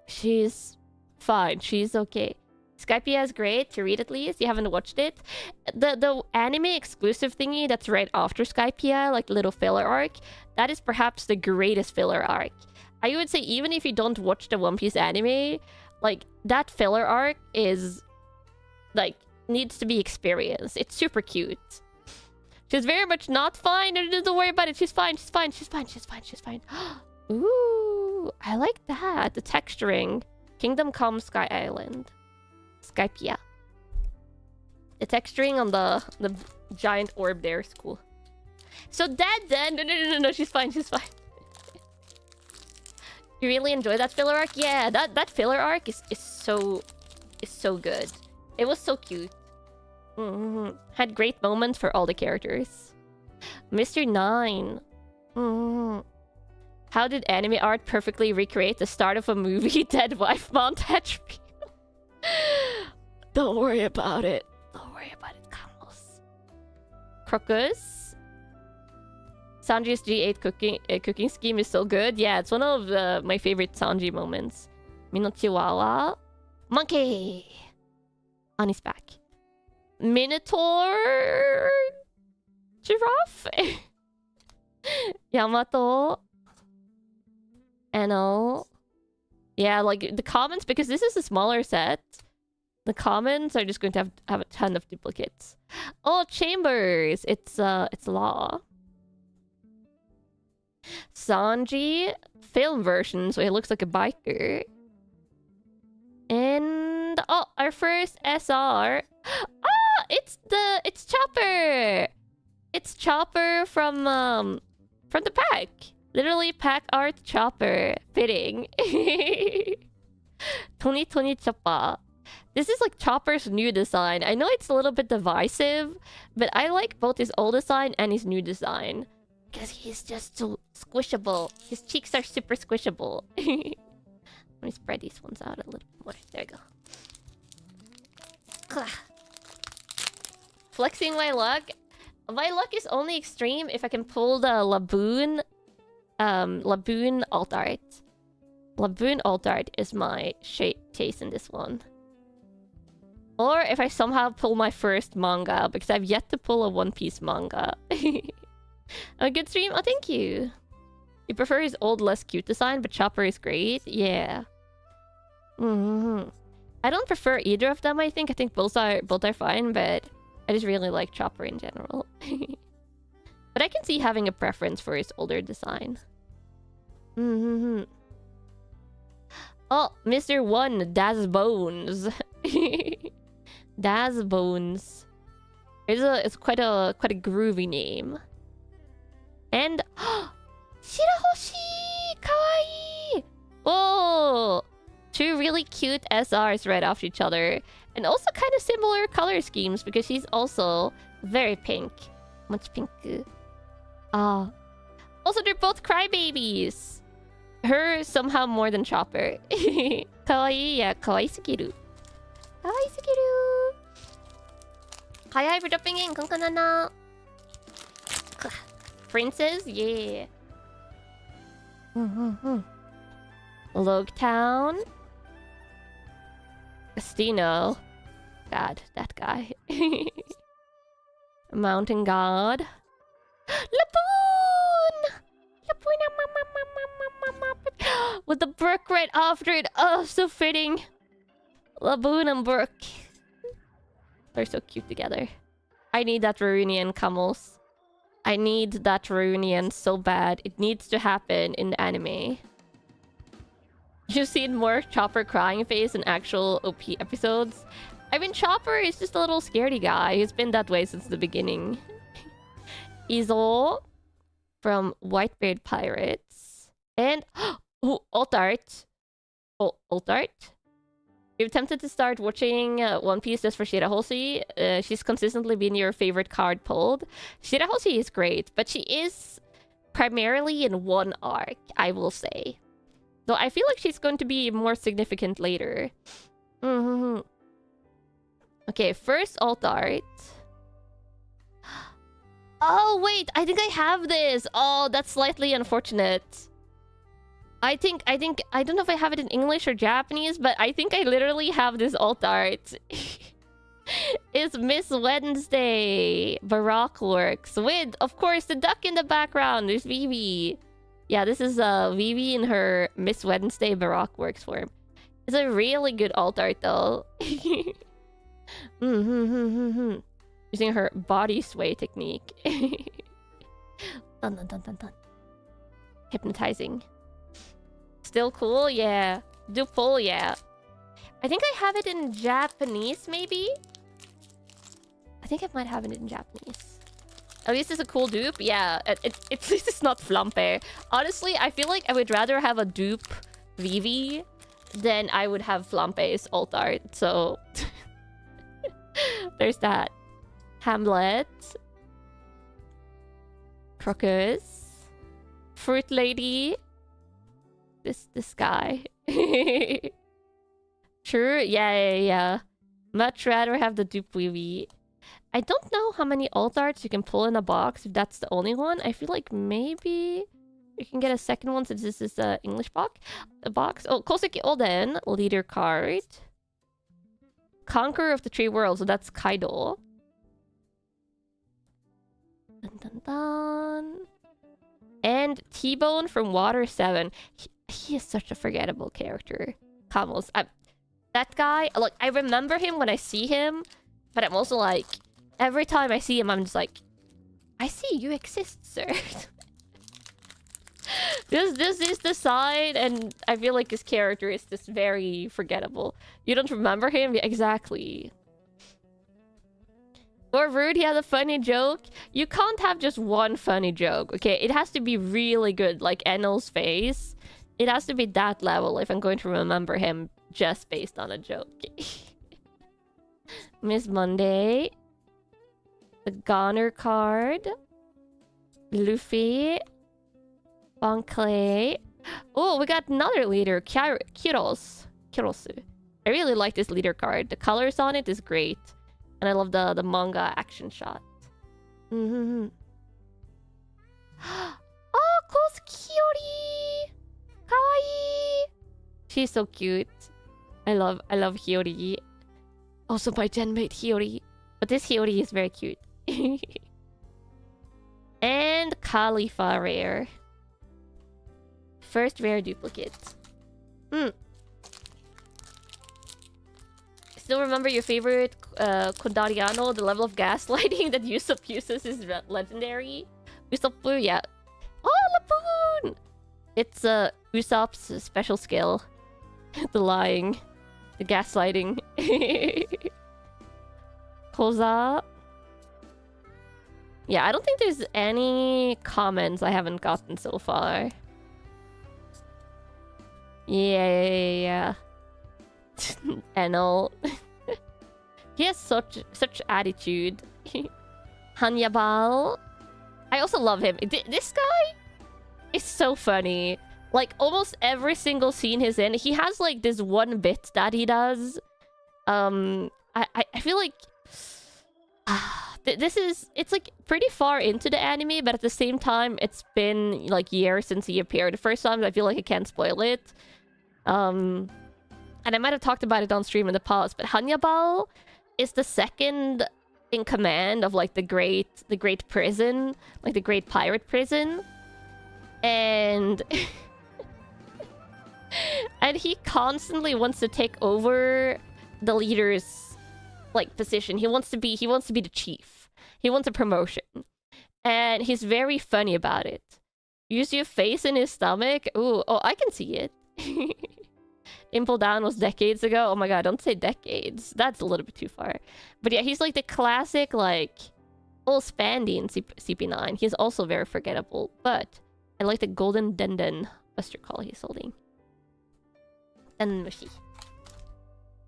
She's fine. She's okay. Skypia is great to read at least. You haven't watched it. The anime exclusive thingy that's right after Skypia, like little filler arc, that is perhaps the greatest filler arc. I would say even if you don't watch the One Piece anime, like that filler arc is like needs to be experienced. It's super cute. She's very much not fine. Don't worry about it. She's fine. She's fine. She's fine. She's fine. She's fine. Ooh, I like that. The texturing. Kingdom Come Sky Island. Skypia. The texturing on the giant orb there is cool. So dead then. No, she's fine. She's fine. You really enjoy that filler arc? Yeah, that filler arc is so good. It was so cute. Had great moments for all the characters. Mr. 9. How did anime art perfectly recreate the start of a movie? Dead wife montage. Don't worry about it. Don't worry about it, Carlos. Crocus. Sanji's G8 cooking scheme is so good. Yeah, it's one of my favorite Sanji moments. Minochihuahua. Monkey. On his back. Minotaur... Giraffe? Yamato... Ano... Yeah, like, the commons, because this is a smaller set, the commons are just going to have a ton of duplicates. Oh, Chambers! It's Law. Sanji, film version, so he looks like a biker. And oh, our first SR. Ah, it's Chopper. It's Chopper from the pack. Literally pack art Chopper. Fitting. 2020 Chopper. This is like Chopper's new design. I know it's a little bit divisive, but I like both his old design and his new design. Because he's just so squishable. His cheeks are super squishable. Let me spread these ones out a little more. There we go. Flexing my luck. My luck is only extreme if I can pull the Laboon alt art. Laboon alt art is my taste in this one. Or if I somehow pull my first manga, because I've yet to pull a One Piece manga. A good stream? Oh, thank you. You prefer his old, less cute design, but Chopper is great? Yeah. I don't prefer either of them, I think. I think both are fine, but I just really like Chopper in general. But I can see having a preference for his older design. Oh, Mr. One, Daz Bones. Daz Bones. It's quite a groovy name. And Shirahoshi! Kawaii! Oh! Two really cute SRs right after each other. And also kind of similar color schemes because she's also very pink. Much pink. Also, they're both crybabies. Her somehow more than Chopper. Kawaii, yeah, kawaii sugiru. Kawaii sugiru. Hi for dropping in. Konkanana. Princess, yeah. Logtown. Castino. God, that guy. Mountain God. Lapoon! With the Brook right after it. Oh, so fitting. Laboon and Brook. They're so cute together. I need that reunion, Camels. I need that reunion so bad. It needs to happen in the anime. You've seen more Chopper crying face in actual OP episodes. I mean, Chopper is just a little scaredy guy. He's been that way since the beginning. Izo from Whitebeard Pirates. And... oh, alt art. Oh, alt art? You've attempted to start watching One Piece just for Shirahoshi. She's consistently been your favorite card pulled. Shirahoshi is great, but she is primarily in one arc, I will say. Though I feel like she's going to be more significant later. Okay, first alt art. Oh, wait, I think I have this. Oh, that's slightly unfortunate. I don't know if I have it in English or Japanese, but I think I literally have this alt art. It's Miss Wednesday Baroque Works with, of course, the duck in the background. There's Vivi. Yeah, this is Vivi in her Miss Wednesday Baroque Works form. It's a really good alt art, though. Using her body sway technique. Dun dun dun dun dun. Hypnotizing. Still cool? Yeah. Do pull, yeah. I think I have it in Japanese, maybe? I think I might have it in Japanese. At least it's a cool dupe. Yeah, at least it's not Flampe. Honestly, I feel like I would rather have a dupe Vivi than I would have Flampe's alt art. So, there's that. Hamlet. Crocus. Fruit Lady. This guy. True, yeah. Much rather have the dupe Vivi. I don't know how many alt arts you can pull in a box if that's the only one. I feel like maybe you can get a second one since this is the English box. Oh, Koseki Oden, leader card. Conqueror of the Three Worlds, so that's Kaido. Dun, dun, dun. And T-Bone from Water 7. He is such a forgettable character. Camels. That guy, like, I remember him when I see him, but I'm also like, every time I see him, I'm just like, I see you exist, sir. This is the side, and I feel like his character is just very forgettable. You don't remember him? Yeah, exactly. Or rude, he has a funny joke. You can't have just one funny joke, okay? It has to be really good, like Enel's face. It has to be that level if I'm going to remember him just based on a joke. Miss Monday. The Goner card. Luffy. Bon Clay. Oh, we got another leader. Kirosu. I really like this leader card. The colors on it is great. And I love the manga action shot. Oh, close Hiyori! Kawaii! She's so cute. I love Hiyori. Also my genmate Hiyori. But this Hiyori is very cute. And Khalifa rare. First rare duplicate. Still remember your favorite Kondariano? The level of gaslighting that Usopp uses is legendary. Usopp Blue, yeah. Oh, Lapoon! It's Usopp's special skill. The lying. The gaslighting. Koza. Yeah, I don't think there's any comments I haven't gotten so far. Yeah. Enel. He has such attitude. Hanyabal. I also love him. This guy is so funny. Like, almost every single scene he's in, he has, like, this one bit that he does. I feel like... It's, like, pretty far into the anime, but at the same time, it's been, like, years since he appeared. The first time, I feel like I can't spoil it. And I might have talked about it on stream in the past, but Hanyabal is the second in command of, like, the great prison, like, the great pirate prison. And... and he constantly wants to take over the leader's, like, position. He wants to be the chief. He wants a promotion. And he's very funny about it. You see a face in his stomach? Ooh, oh, I can see it. Impel Down was decades ago. Oh my god, don't say decades. That's a little bit too far. But yeah, he's like the classic, like, old Spandy in CP9. He's also very forgettable. But I like the golden denden buster call he's holding. And mushy.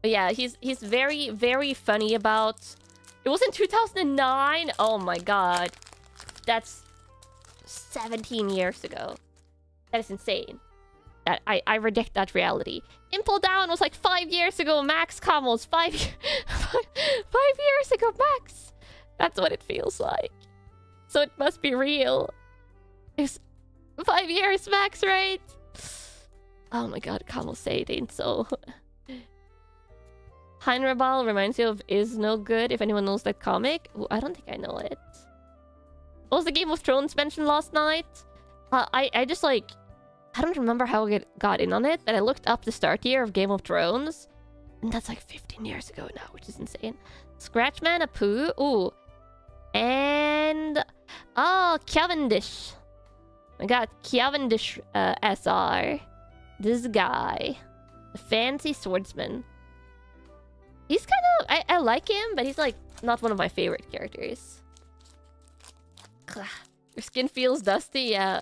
But yeah, he's very, very funny about... It was in 2009? Oh my god. That's 17 years ago. That is insane. That I reject that reality. Impel Down was like 5 years ago, max. Camels, 5 years ago, max. That's what it feels like. So it must be real. It's 5 years max, right? Oh my god, Camels say it ain't so. Heinrabal reminds you of Is No Good, if anyone knows that comic. Ooh, I don't think I know it. What was the Game of Thrones mentioned last night? I just like... I don't remember how I got in on it, but I looked up the start year of Game of Thrones. And that's like 15 years ago now, which is insane. Scratchman, Apu. Ooh. And... Oh, Cavendish. I got Cavendish SR. This guy. The fancy swordsman. He's kind of... I like him, but he's like not one of my favorite characters. Your skin feels dusty, yeah.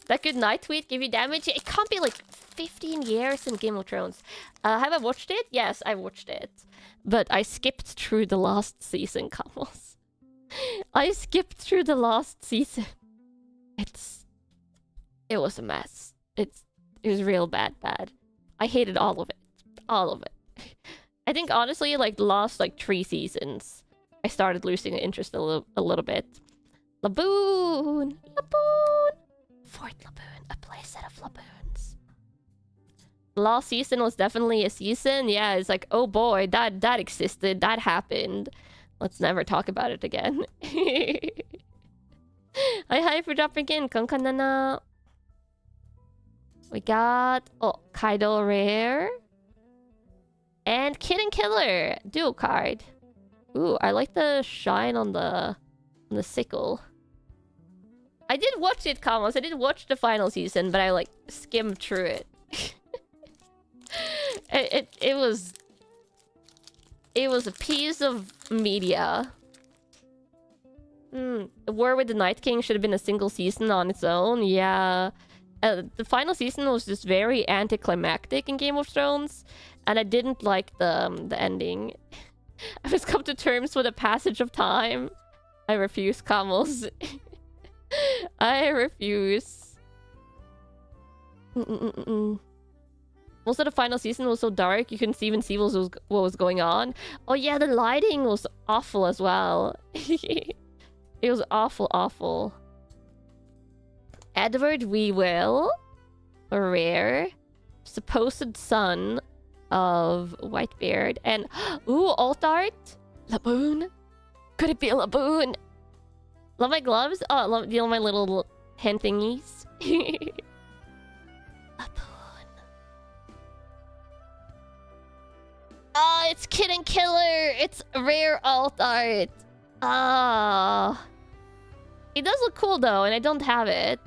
That good night tweet give you damage? It can't be like 15 years in Game of Thrones. Have I watched it? Yes, I watched it. But I skipped through the last season, Camels. I skipped through the last season. It was a mess. It was real bad. I hated all of it. All of it. I think honestly, like the last like 3 seasons, I started losing interest a little bit. Laboon! Laboon! Fort Laboon, a playset of Laboons. Last season was definitely a season. Yeah, it's like, oh boy, that existed, that happened. Let's never talk about it again. Hi for dropping in, Kanna. We got Kaido rare and Kid and Killer dual card. Ooh, I like the shine on the sickle. I did watch it, Kamos. I did watch the final season, but I like skimmed through it. it was a piece of media. War with the Night King should have been a single season on its own. Yeah. The final season was just very anticlimactic in Game of Thrones, and I didn't like the ending. I must come to terms with the passage of time. I refuse, Kamos. I refuse. Most of the final season was so dark you couldn't even see what was going on. Oh yeah, the lighting was awful as well. It was awful. Edward Weevil, a rare, supposed son of Whitebeard, and ooh, alt art, Laboon. Could it be a Laboon? Love my gloves. Oh, love my little hand thingies. Laboon. Ah, it's Kid and Killer. It's rare alt art. Ah. It does look cool though, and I don't have it.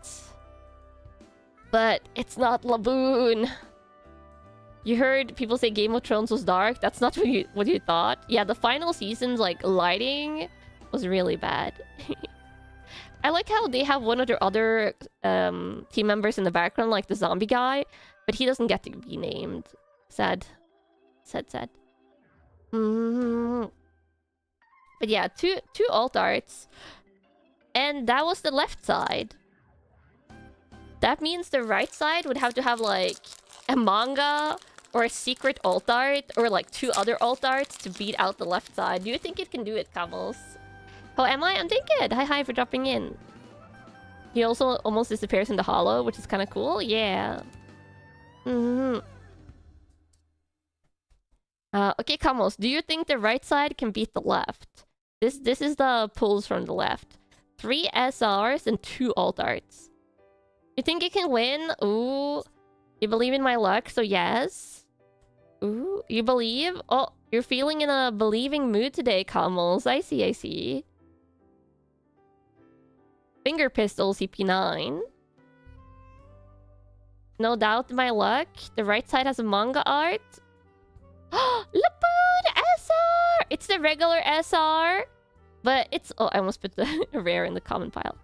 But it's not Laboon. You heard people say Game of Thrones was dark? That's not what you thought? Yeah, the final season's like lighting was really bad. I like how they have one of their other team members in the background, like the zombie guy, but he doesn't get to be named. Sad. But yeah, two alt arts. And that was the left side. That means the right side would have to have like a manga or a secret alt art or like 2 other alt arts to beat out the left side. Do you think it can do it, Camels? Oh, am I? I'm doing good. Hi for dropping in. He also almost disappears in the hollow, which is kind of cool. Yeah. Okay, Camels. Do you think the right side can beat the left? This is the pulls from the left. 3 SRs and 2 alt arts. You think it can win? Ooh. You believe in my luck, so yes. Ooh, you believe? Oh, you're feeling in a believing mood today, Camels. I see. Finger pistol, CP9. No doubt in my luck. The right side has a manga art. Laboon SR! It's the regular SR. But it's... Oh, I almost put the rare in the common pile.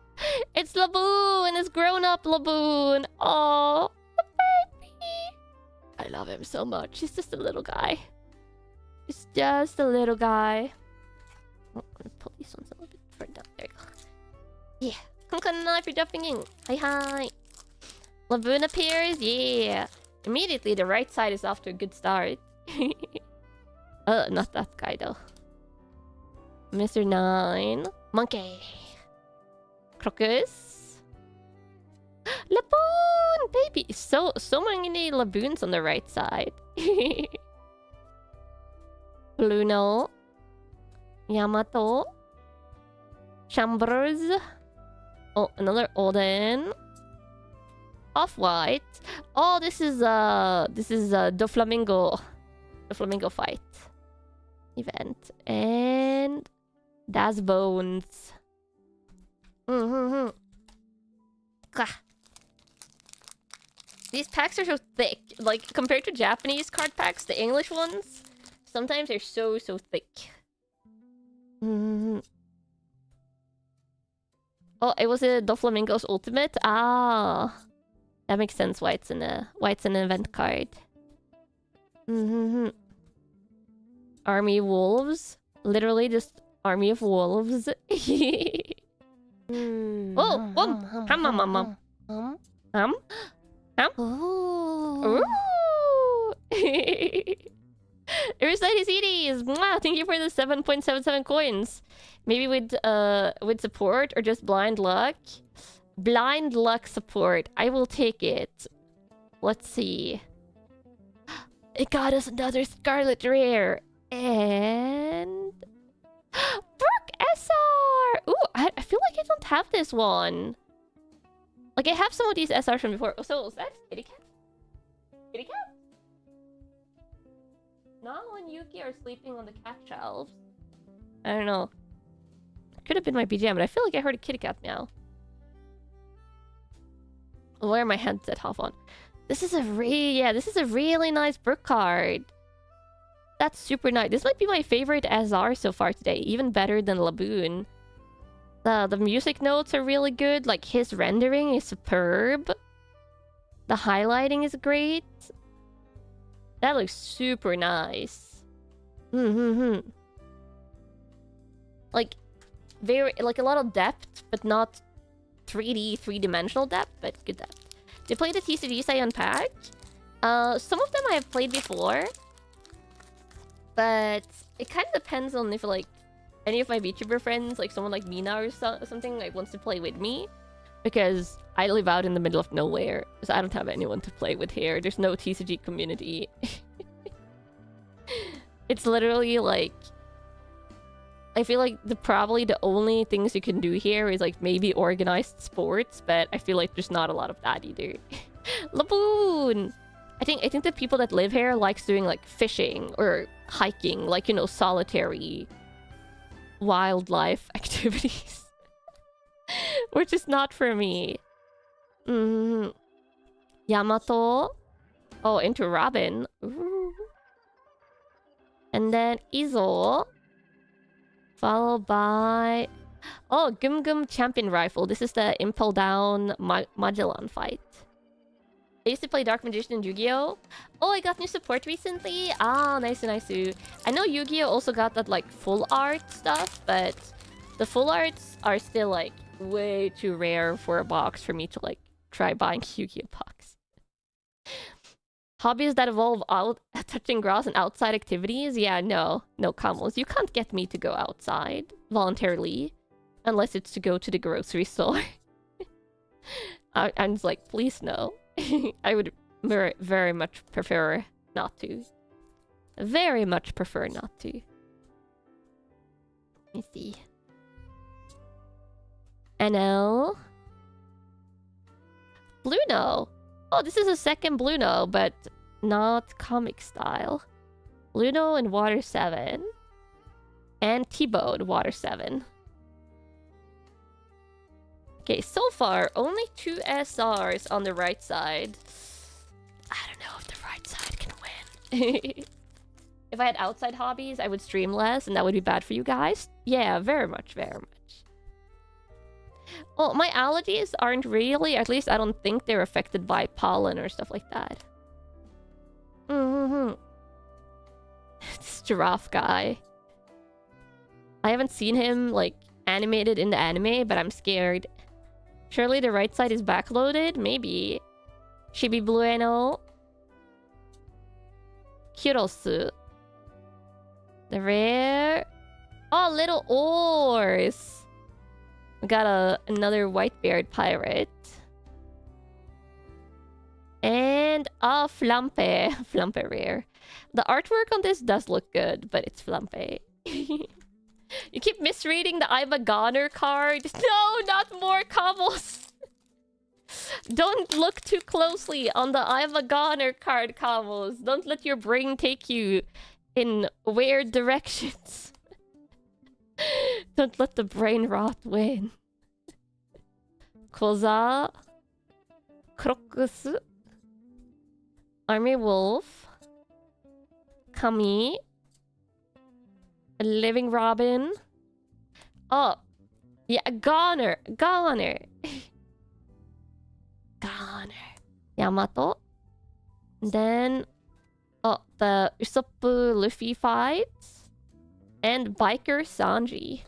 It's Laboon! It's grown-up Laboon! Oh, the baby! I love him so much. He's just a little guy. He's just a little guy. Oh, I'm gonna pull these ones a little bit further down. There you go. Yeah. Kanna if you're jumping in. Hi. Laboon appears. Yeah. Immediately, the right side is off to a good start. Not that guy, though. Mr. 9. Monkey. Crocus. Laboon! Baby! So many Laboons on the right side. Bluno. Yamato. Chambers. Oh, another Odin. Off-white. Oh, this is the Flamingo fight event. And Das Bones. These packs are so thick. Like, compared to Japanese card packs, the English ones, sometimes they're so thick. Oh, it was a Doflamingo's ultimate? Ah. That makes sense why it's an event card. Army of wolves. Literally just army of wolves. Oh, Ooh. Irisides, wow, thank you for the 7.77 coins. Maybe with support or just blind luck. Blind luck support. I will take it. Let's see. It got us another Scarlet Rare. And... Brook SR! Ooh, I feel like I don't have this one. Like, I have some of these SRs from before. Oh, so, is that Kitty Cat? Kitty Cat? Not when Yuki are sleeping on the cat shelves. I don't know. Could have been my BGM, but I feel like I heard a kitty cat meow. I'll wear my headset half on. This is a really nice Brook card. That's super nice. This might be my favorite SR so far today, even better than Laboon. The music notes are really good. Like, his rendering is superb. The highlighting is great. That looks super nice. Like, like a lot of depth, but not 3D, three-dimensional depth, but good depth. They play the TCGs I unpack. Some of them I have played before. But it kind of depends on if, like, any of my VTuber friends, like someone like Mina or something, like, wants to play with me. Because I live out in the middle of nowhere. So I don't have anyone to play with here. There's no TCG community. It's literally, like... I feel like probably the only things you can do here is, like, maybe organized sports. But I feel like there's not a lot of that either. Laboon! I think the people that live here likes doing, like, fishing or hiking, like, you know, solitary wildlife activities. Which is not for me. Yamato. Oh, into Robin. Ooh. And then Izo. Followed by... Oh, Gum Gum Champion Rifle. This is the Impel Down Magellan fight. I used to play Dark Magician in Yu-Gi-Oh! Oh, I got new support recently? Ah, nice. I know Yu-Gi-Oh! Also got that, like, full art stuff, but the full arts are still, like, way too rare for a box for me to, like, try buying Yu-Gi-Oh! Box. Hobbies that involve touching grass and outside activities? Yeah, no, Kamals. You can't get me to go outside voluntarily unless it's to go to the grocery store. I'm just like, please no. I would very much prefer not to. Very much prefer not to. Let me see. NL. Bluno. Oh, this is a second Bluno, but not comic style. Bluno and Water 7. And T-Bone Water 7. Okay, so far, only 2 SRs on the right side. I don't know if the right side can win. If I had outside hobbies, I would stream less, and that would be bad for you guys. Yeah, very much. Well, my allergies aren't really, at least I don't think they're affected by pollen or stuff like that. This giraffe guy. I haven't seen him, like, animated in the anime, but I'm scared. Surely the right side is backloaded? Maybe. Shibi Blueno. Kurosu. The rare. Oh, little oars. We got another white-beard pirate. And a Flampe. Flampe rare. The artwork on this does look good, but it's Flampe. You keep misreading the I'm a Goner card. No, not more Kamals. Don't look too closely on the I'm a Goner card, Kamals. Don't let your brain take you in weird directions. Don't let the brain rot win. Koza. Crocus. Army Wolf. Kami. Living Robin. Oh. Yeah, Goner. Goner. Yamato. Then... Oh, the Usopp Luffy fights. And Biker Sanji.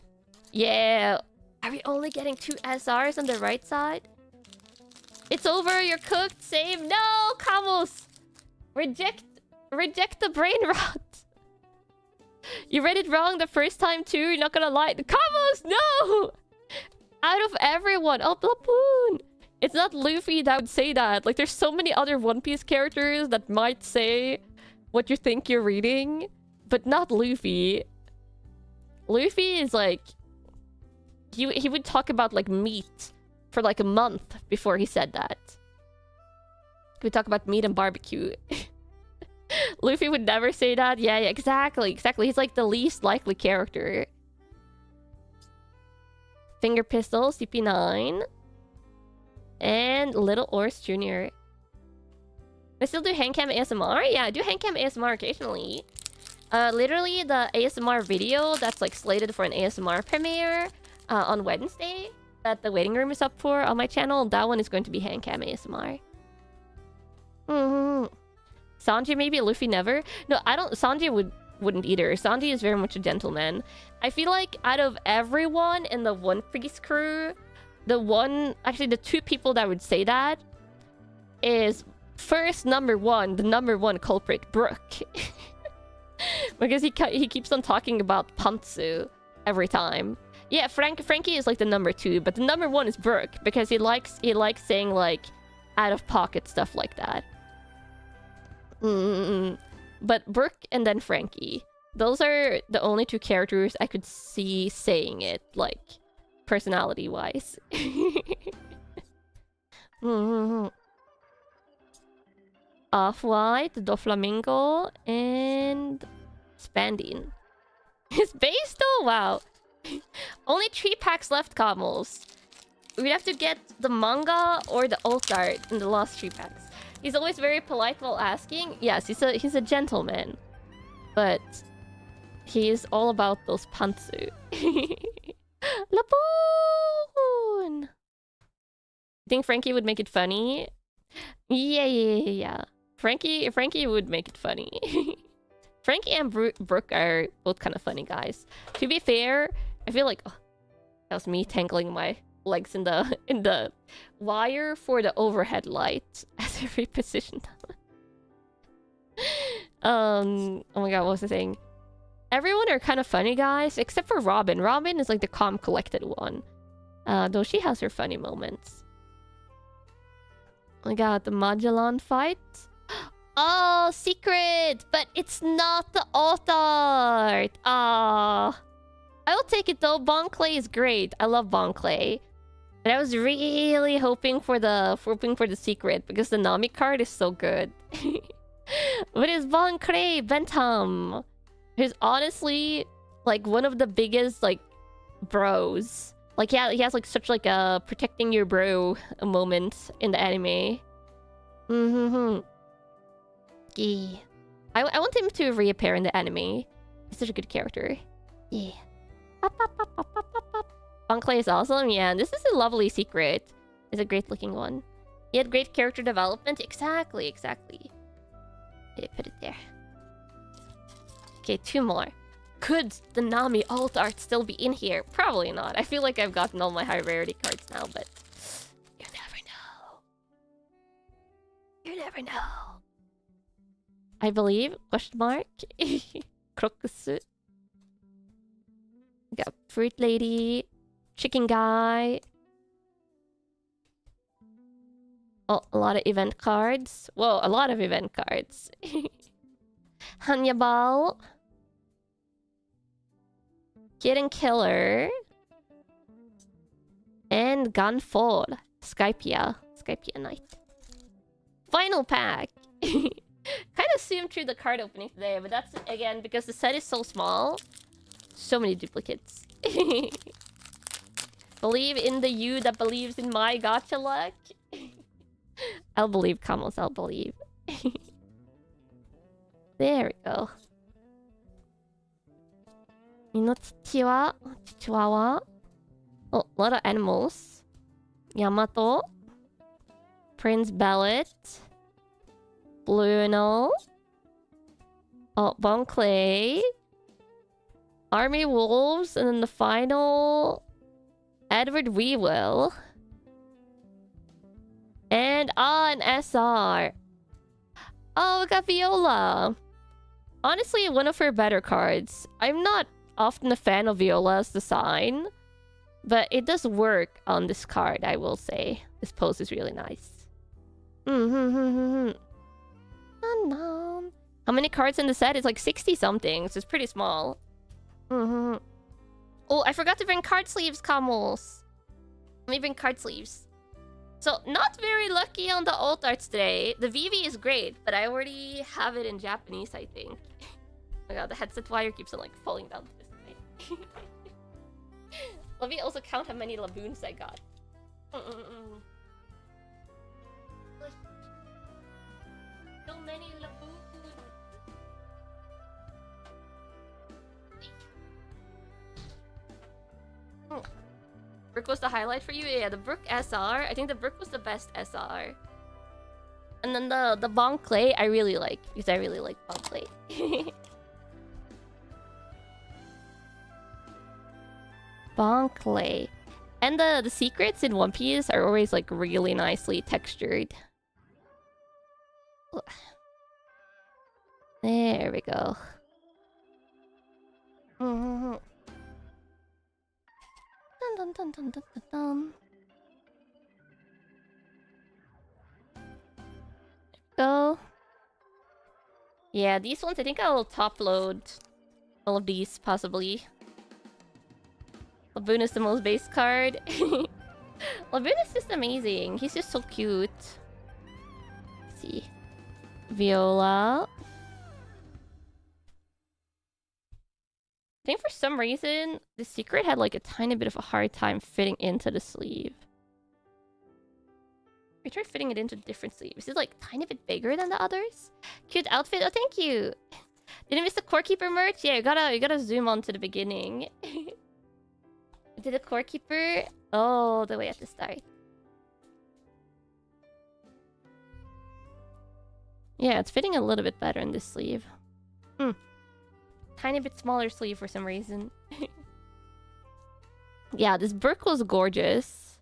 Yeah. Are we only getting 2 SRs on the right side? It's over. You're cooked. Save. No, Kamals. Reject the brain rot. You read it wrong the first time too. You're not gonna lie. Kamals, no. Out of everyone. Oh, Lapoon. It's not Luffy that would say that. Like, there's so many other One Piece characters that might say what you think you're reading, but not Luffy. Luffy is like... He would talk about, like, meat for, like, a month before he said that. He would talk about meat and barbecue. Luffy would never say that. Yeah, exactly. He's, like, the least likely character. Finger Pistol, CP9. And Little Ors Jr. I still do Handcam ASMR? Yeah, I do Handcam ASMR occasionally. Literally, the ASMR video that's, like, slated for an ASMR premiere on Wednesday that the waiting room is up for on my channel, that one is going to be Handcam ASMR. Sanji maybe, Luffy never? No, I don't... Sanji wouldn't either. Sanji is very much a gentleman. I feel like out of everyone in the One Piece crew, the two people that would say that is first the number one culprit, Brook. Because he keeps on talking about Pantsu every time. Yeah, Frankie is like the number 2, but the number 1 is Brook because he likes saying like out of pocket stuff like that. But Brook and then Frankie. Those are the only 2 characters I could see saying it, like, personality-wise. Off-White, Doflamingo, and Spandine. His base though? Wow. Only 3 packs left, Camels. We have to get the manga or the alt art in the last 3 packs. He's always very polite while asking. Yes, he's a gentleman. But he's all about those pantsu. Lapoon! You think Frankie would make it funny? Yeah. Frankie would make it funny. Frankie and Brook are both kind of funny guys. To be fair, I feel like... Oh, that was me tangling my legs in the wire for the overhead light as I repositioned them. Oh my god, what was I saying? Everyone are kind of funny guys, except for Robin. Robin is like the calm, collected one. Though she has her funny moments. Oh my god, the Magellan fight. Oh, secret! But it's not the alt art! Ah. I will take it though. Bon Clay is great. I love Bon Clay. But I was really hoping for the secret because the Nami card is so good. But it's Bon Clay Bentham. He's honestly like one of the biggest like bros. Like yeah, he has like such like a protecting your bro moment in the anime. Yeah. I want him to reappear in the anime. He's such a good character. Yeah. Bon Clay is awesome. Yeah, this is a lovely secret. It's a great looking one. He had great character development. Exactly. Okay, put it there. Okay, 2 more. Could the Nami alt art still be in here? Probably not. I feel like I've gotten all my high rarity cards now, but you never know. I believe, question mark. Crocus. Got Fruit Lady, Chicken Guy. Oh, a lot of event cards. Whoa, a lot of event cards. Hannibal. Kid Killer. And Gunfall. Skypia Knight. Final pack. Kind of zoomed through the card opening today, but that's again because the set is so small. So many duplicates. Believe in the you that believes in my gacha luck. I'll believe, Kamos, I'll believe. There we go. Inochichi wa Chihuahua. Oh, a lot of animals. Yamato. Prince Bellet. Bruno. Oh, Bon Clay. Army Wolves, and then the final... Edward Weevil. And an SR. Oh, we got Viola. Honestly, one of her better cards. I'm not often a fan of Viola's design, but it does work on this card, I will say. This pose is really nice. How many cards in the set? It's like 60 something, so it's pretty small. Mm-hmm. Oh, I forgot to bring card sleeves, Camels. Let me bring card sleeves. So, not very lucky on the alt arts today. The VV is great, but I already have it in Japanese, I think. Oh my god, the headset wire keeps on like falling down to this side. Let me also count how many laboons I got. So many laboons. Brook was the highlight for you? Yeah, the Brook SR. I think the Brook was the best SR. And then the Bon Clay I really like, because I really like Bon Clay. Bon Clay. And the secrets in One Piece are always like really nicely textured. There we go. Dun, dun, dun, dun, dun, dun, dun. Go. Yeah, these ones I think I'll top load all of these possibly. Laboon is the most base card. Laboon is just amazing. He's just so cute. Let's see. Viola. I think for some reason, the secret had like a tiny bit of a hard time fitting into the sleeve. We tried fitting it into different sleeves. Is it like a tiny bit bigger than the others? Cute outfit. Oh, thank you. Did I miss the Core Keeper merch? Yeah, you gotta zoom on to the beginning. Did the Core Keeper? Oh, the way at the start. Yeah, it's fitting a little bit better in this sleeve. Tiny bit smaller sleeve for some reason. Yeah, this Brook was gorgeous.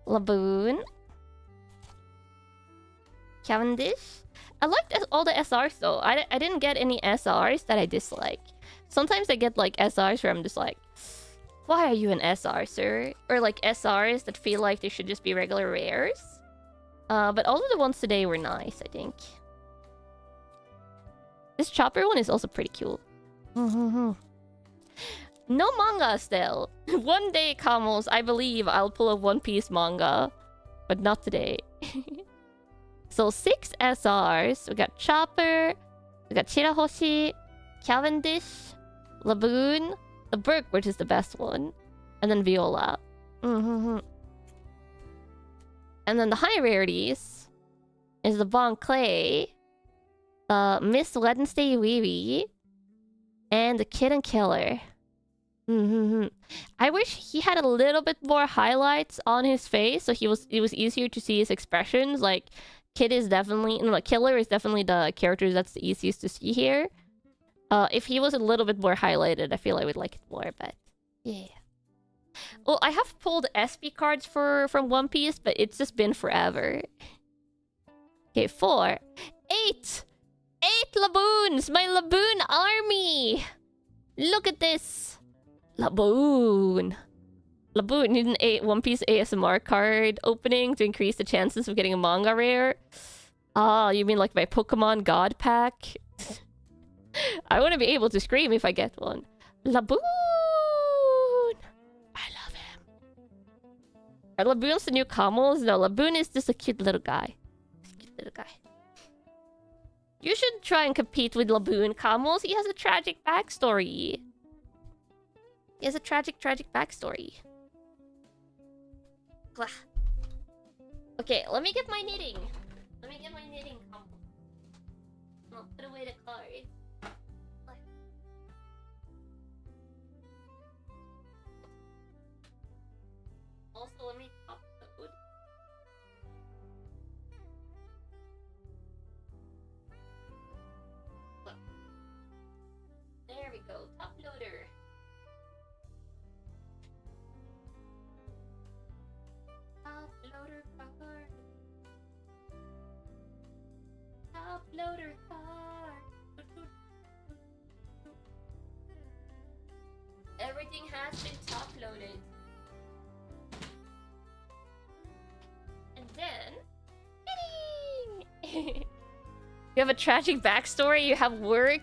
Laboon. Cavendish. I liked all the SRs though. I didn't get any SRs that I dislike. Sometimes I get like SRs where I'm just like, why are you an SR, sir? Or like SRs that feel like they should just be regular rares. But all of the ones today were nice, I think. This Chopper one is also pretty cool. No manga still. One day, Camels, I believe I'll pull a One Piece manga. But not today. So 6 SRs. We got Chopper. We got Chirahoshi. Cavendish. Laboon. The Brook, which is the best one. And then Viola. And then the high rarities is the Bon Clay. Miss Wednesday Weary. And the Kid Killer. I wish he had a little bit more highlights on his face, so it was easier to see his expressions. Like, Kid is definitely... No, Killer is definitely the character that's the easiest to see here. If he was a little bit more highlighted, I feel I would like it more, but... Yeah. Well, I have pulled SP cards from One Piece, but it's just been forever. Okay, 4. 8! 8 Laboons! My Laboon army! Look at this! Laboon! Laboon, need an One Piece ASMR card opening to increase the chances of getting a manga rare. Ah, you mean like my Pokemon God Pack? I want to be able to scream if I get one. Laboon! I love him. Are Laboons the new Camels? No, Laboon is just a cute little guy. Cute little guy. You should try and compete with Laboon, Camels. He has a tragic backstory. He has a tragic backstory. Okay, let me get my knitting. Let me get my knitting, Camels. I'll put away the cards. Also, let me top load. There we go, top loader. Top loader card. Top loader card. Everything has been top loaded. You have a tragic backstory. You have work.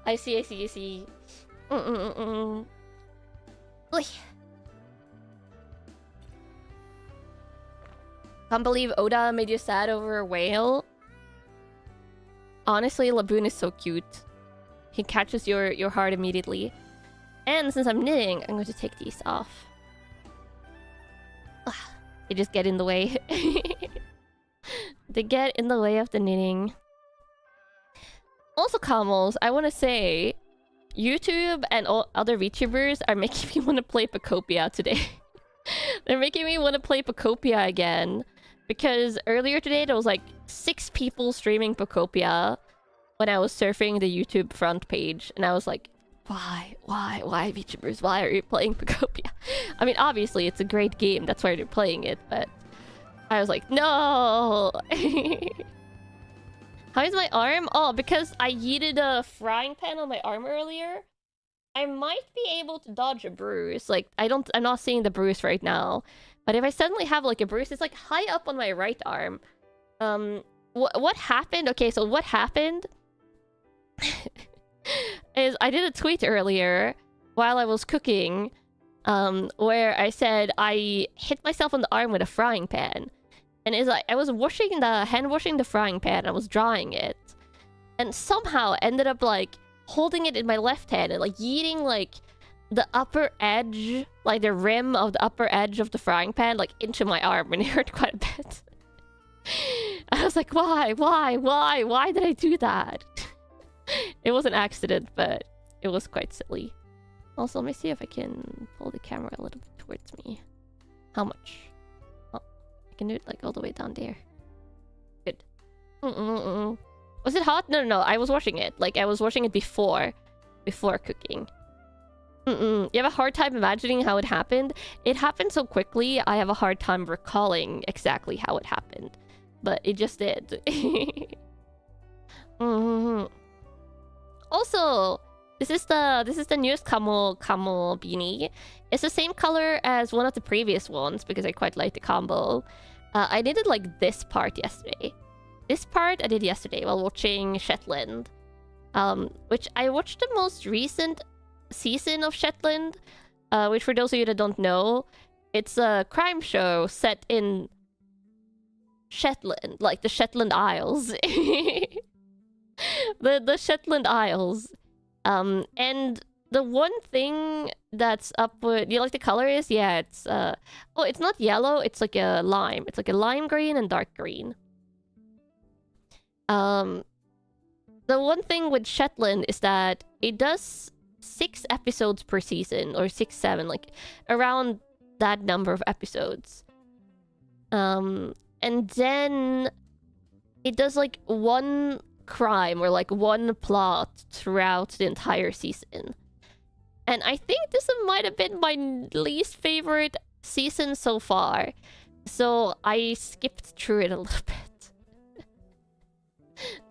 I see. I see. I see. Oy. Can't believe Oda made you sad over a whale. Honestly, Laboon is so cute. He catches your heart immediately. And since I'm knitting, I'm going to take these off. Ugh, they just get in the way. They get in the way of the knitting. Also, Camels, I want to say, YouTube and all other VTubers are making me want to play Pacopia today. They're making me want to play Pacopia again. Because earlier today, there was like 6 people streaming Pacopia when I was surfing the YouTube front page. And I was like, why VTubers? Why are you playing Pacopia? I mean, obviously, it's a great game. That's why they're playing it. But I was like, no! How is my arm? Oh, because I yeeted a frying pan on my arm earlier. I might be able to dodge a bruise. Like, I'm not seeing the bruise right now. But if I suddenly have like a bruise, it's like high up on my right arm. What happened? Okay, so what happened is I did a tweet earlier while I was cooking, where I said I hit myself on the arm with a frying pan. And it's like I was hand washing the frying pan. I was drying it, and somehow ended up like holding it in my left hand and like yeeting like the upper edge, like the rim of the upper edge of the frying pan, like into my arm, and it hurt quite a bit. I was like, why did I do that? It was an accident, but it was quite silly. Also, let me see if I can pull the camera a little bit towards me. How much? I can do it like all the way down there. Good. Was it hot? No, I was washing it. Like I was washing it before cooking. You have a hard time imagining how it happened. It happened so quickly. I have a hard time recalling exactly how it happened, but it just did. Also, this is the newest Camel beanie. It's the same color as one of the previous ones because I quite like the combo. I did it like this part yesterday. This part I did yesterday while watching Shetland. Which I watched the most recent season of Shetland. Which for those of you that don't know, it's a crime show set in Shetland, like the Shetland Isles. the Shetland Isles. And the one thing that's up with... Do you like the color is? Yeah, it's... Oh, it's not yellow. It's like a lime. It's like a lime green and dark green. The one thing with Shetland is that it does 6 episodes per season. Or 6, 7. Like, around that number of episodes. And then... It does like one crime or like one plot throughout the entire season. And I think this might have been my least favorite season so far. So I skipped through it a little bit.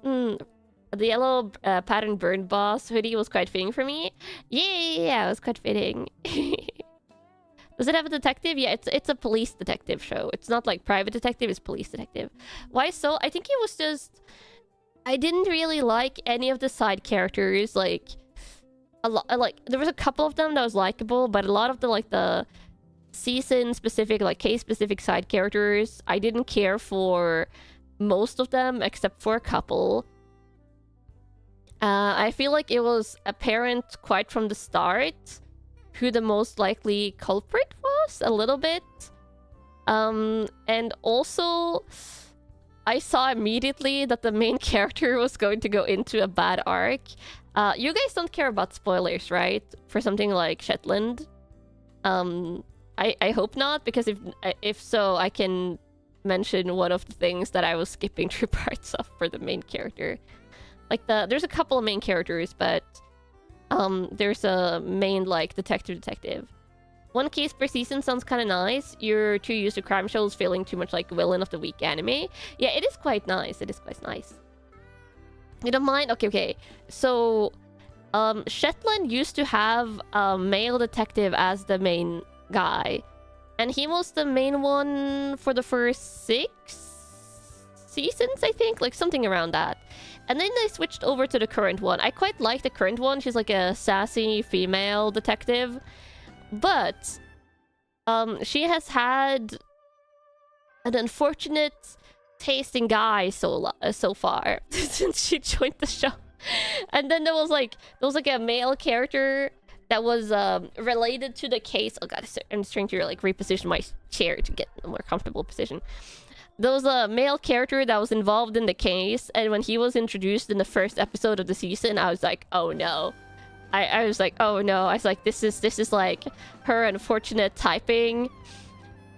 The yellow pattern burn boss hoodie was quite fitting for me. Yeah, it was quite fitting. Does it have a detective? Yeah, it's a police detective show. It's not like private detective, it's police detective. Why so? I think it was just... I didn't really like any of the side characters. Like, there was a couple of them that was likable, but a lot of the season-specific, like case-specific side characters, I didn't care for most of them except for a couple. I feel like it was apparent quite from the start who the most likely culprit was, a little bit. And also, I saw immediately that the main character was going to go into a bad arc. You guys don't care about spoilers, right? For something like Shetland? I hope not, because if so, I can mention one of the things that I was skipping through parts of for the main character. Like, there's a couple of main characters, but there's a main, like, detective. 1 case per season sounds kind of nice. You're too used to crime shows feeling too much like Villain of the Week anime. Yeah, it is quite nice. It is quite nice. You don't mind? Okay. So, Shetland used to have a male detective as the main guy. And he was the main one for the first 6 seasons, I think, like something around that. And then they switched over to the current one. I quite like the current one. She's like a sassy female detective, but she has had an unfortunate taste in guys so far since she joined the show. And then there was like a male character that was related to the case. Oh god, I'm just trying to like reposition my chair to get a more comfortable position. There was a male character that was involved in the case, and when he was introduced in the first episode of the season, I was like, oh no. I was like, oh no. I was like, this is like her unfortunate typing,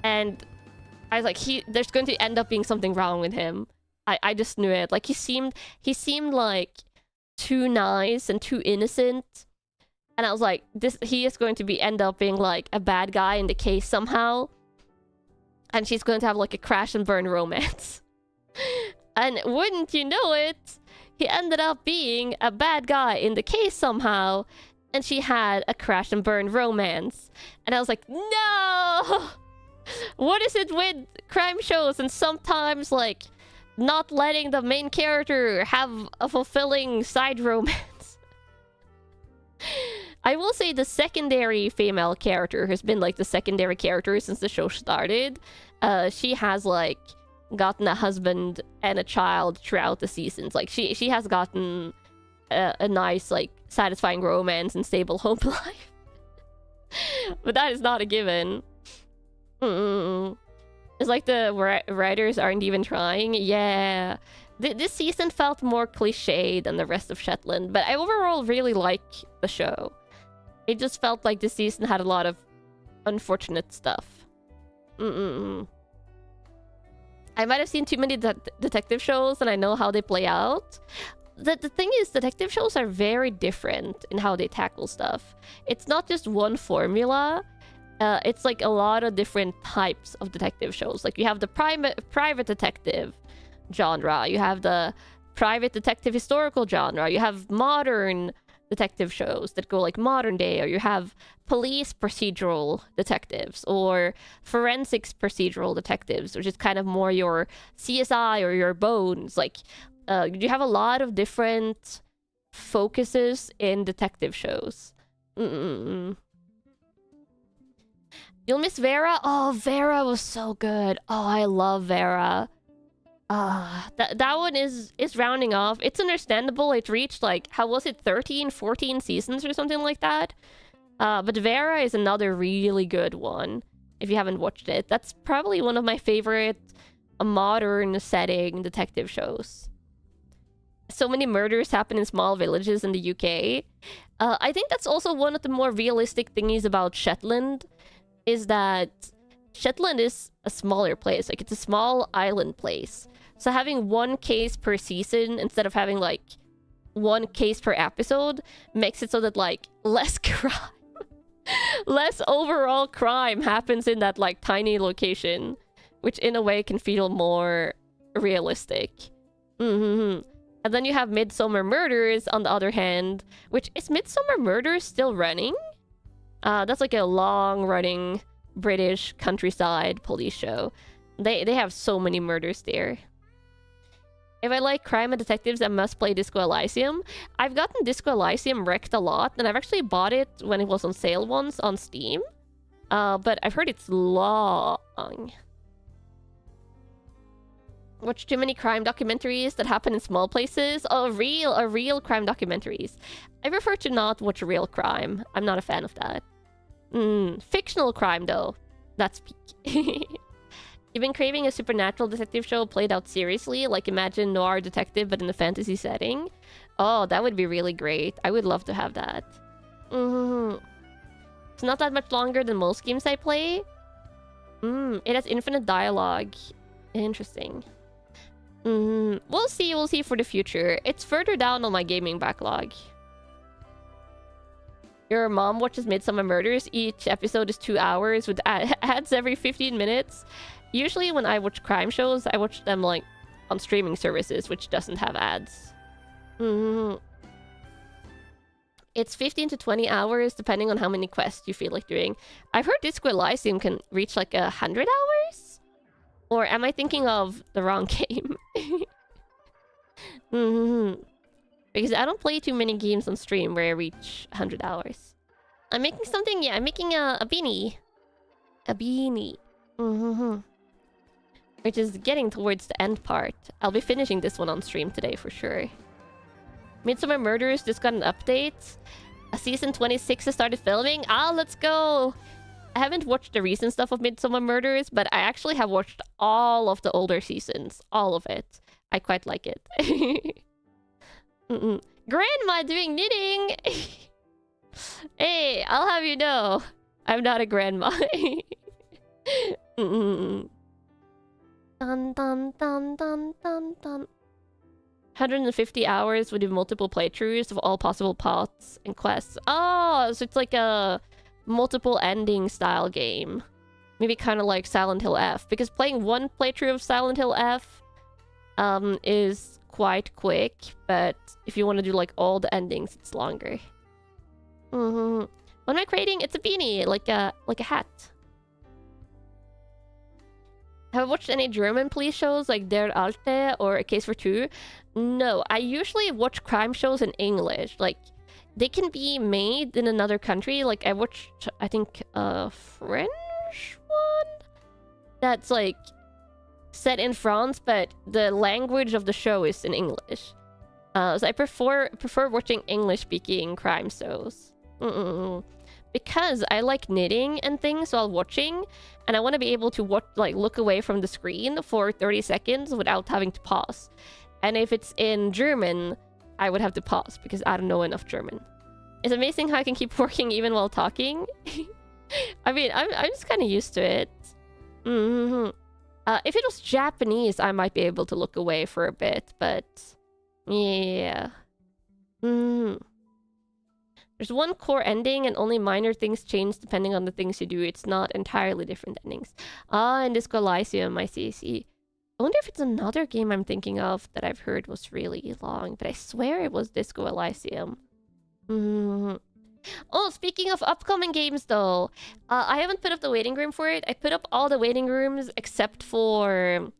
and I was like, there's going to end up being something wrong with him. I just knew it. Like he seemed like too nice and too innocent, and I was like, he is going to end up being like a bad guy in the case somehow. And she's going to have like a crash and burn romance. And wouldn't you know it, he ended up being a bad guy in the case somehow. And she had a crash and burn romance. And I was like, no! What is it with crime shows and sometimes like not letting the main character have a fulfilling side romance? I will say the secondary female character has been like the secondary character since the show started. She has like gotten a husband and a child throughout the seasons. Like she has gotten a nice like satisfying romance and stable home life. But that is not a given. It's like the writers aren't even trying. Yeah. This season felt more cliche than the rest of Shetland, but I overall really like the show. It just felt like this season had a lot of unfortunate stuff. I might have seen too many detective shows, and I know how they play out. The thing is, detective shows are very different in how they tackle stuff. It's not just one formula. It's like a lot of different types of detective shows. Like you have the private detective genre. You have the private detective historical genre. You have modern detective shows that go like modern day, or you have police procedural detectives or forensics procedural detectives, which is kind of more your CSI or your Bones. Like you have a lot of different focuses in detective shows. You'll miss Vera? Oh, Vera was so good. Oh, I love Vera. That one is rounding off. It's understandable. It reached like, how was it, 13, 14 seasons or something like that? But Vera is another really good one, if you haven't watched it. That's probably one of my favorite modern setting detective shows. So many murders happen in small villages in the UK. I think that's also one of the more realistic thingies about Shetland, is that Shetland is a smaller place. Like, it's a small island place. So having one case per season instead of having like one case per episode makes it so that like less crime, less overall crime happens in that like tiny location, which in a way can feel more realistic. And then you have Midsummer Murders on the other hand, which is Midsummer Murders still running? That's like a long-running British countryside police show. They have so many murders there. If I like crime and detectives, I must play Disco Elysium. I've gotten Disco Elysium wrecked a lot, and I've actually bought it when it was on sale once on Steam. But I've heard it's long. Watch too many crime documentaries that happen in small places. Oh, real crime documentaries. I prefer to not watch real crime. I'm not a fan of that. Fictional crime, though. That's peak. You've been craving a supernatural detective show played out seriously? Like, imagine noir detective, but in a fantasy setting? Oh, that would be really great. I would love to have that. It's not that much longer than most games I play. It has infinite dialogue. Interesting. We'll see for the future. It's further down on my gaming backlog. Your mom watches Midsummer Murders. Each episode is 2 hours with ads every 15 minutes. Usually when I watch crime shows, I watch them like on streaming services, which doesn't have ads. It's 15 to 20 hours, depending on how many quests you feel like doing. I've heard Disco Elysium can reach like 100 hours? Or am I thinking of the wrong game? Because I don't play too many games on stream where I reach 100 hours. I'm making something, yeah, I'm making a beanie. A beanie. Which is getting towards the end part. I'll be finishing this one on stream today for sure. Midsummer Murders just got an update. Season 26 has started filming. Ah, let's go! I haven't watched the recent stuff of Midsummer Murders, but I actually have watched all of the older seasons. All of it. I quite like it. Grandma doing knitting! Hey, I'll have you know, I'm not a grandma. Dun dun dun dun dun dun. 150 hours with multiple playthroughs of all possible paths and quests. Oh, so it's like a multiple ending style game. Maybe kind of like Silent Hill F. Because playing one playthrough of Silent Hill F is quite quick. But if you want to do like all the endings, it's longer. What am I creating? It's a beanie, like a hat. Have I watched any German police shows like Der Alte or A Case for Two? No, I usually watch crime shows in English. Like, they can be made in another country. Like, I watched, I think, a French one that's like set in France, but the language of the show is in English. So I prefer watching English-speaking crime shows. Because I like knitting and things while watching, and I want to be able to watch, like, look away from the screen for 30 seconds without having to pause. And if it's in German, I would have to pause because I don't know enough German. It's amazing how I can keep working even while talking. I mean, I'm just kind of used to it. If it was Japanese, I might be able to look away for a bit, but yeah. There's one core ending and only minor things change depending on the things you do. It's not entirely different endings. Ah, and Disco Elysium, I see. I wonder if it's another game I'm thinking of that I've heard was really long, but I swear it was Disco Elysium. Oh, speaking of upcoming games though, I haven't put up the waiting room for it. I put up all the waiting rooms except for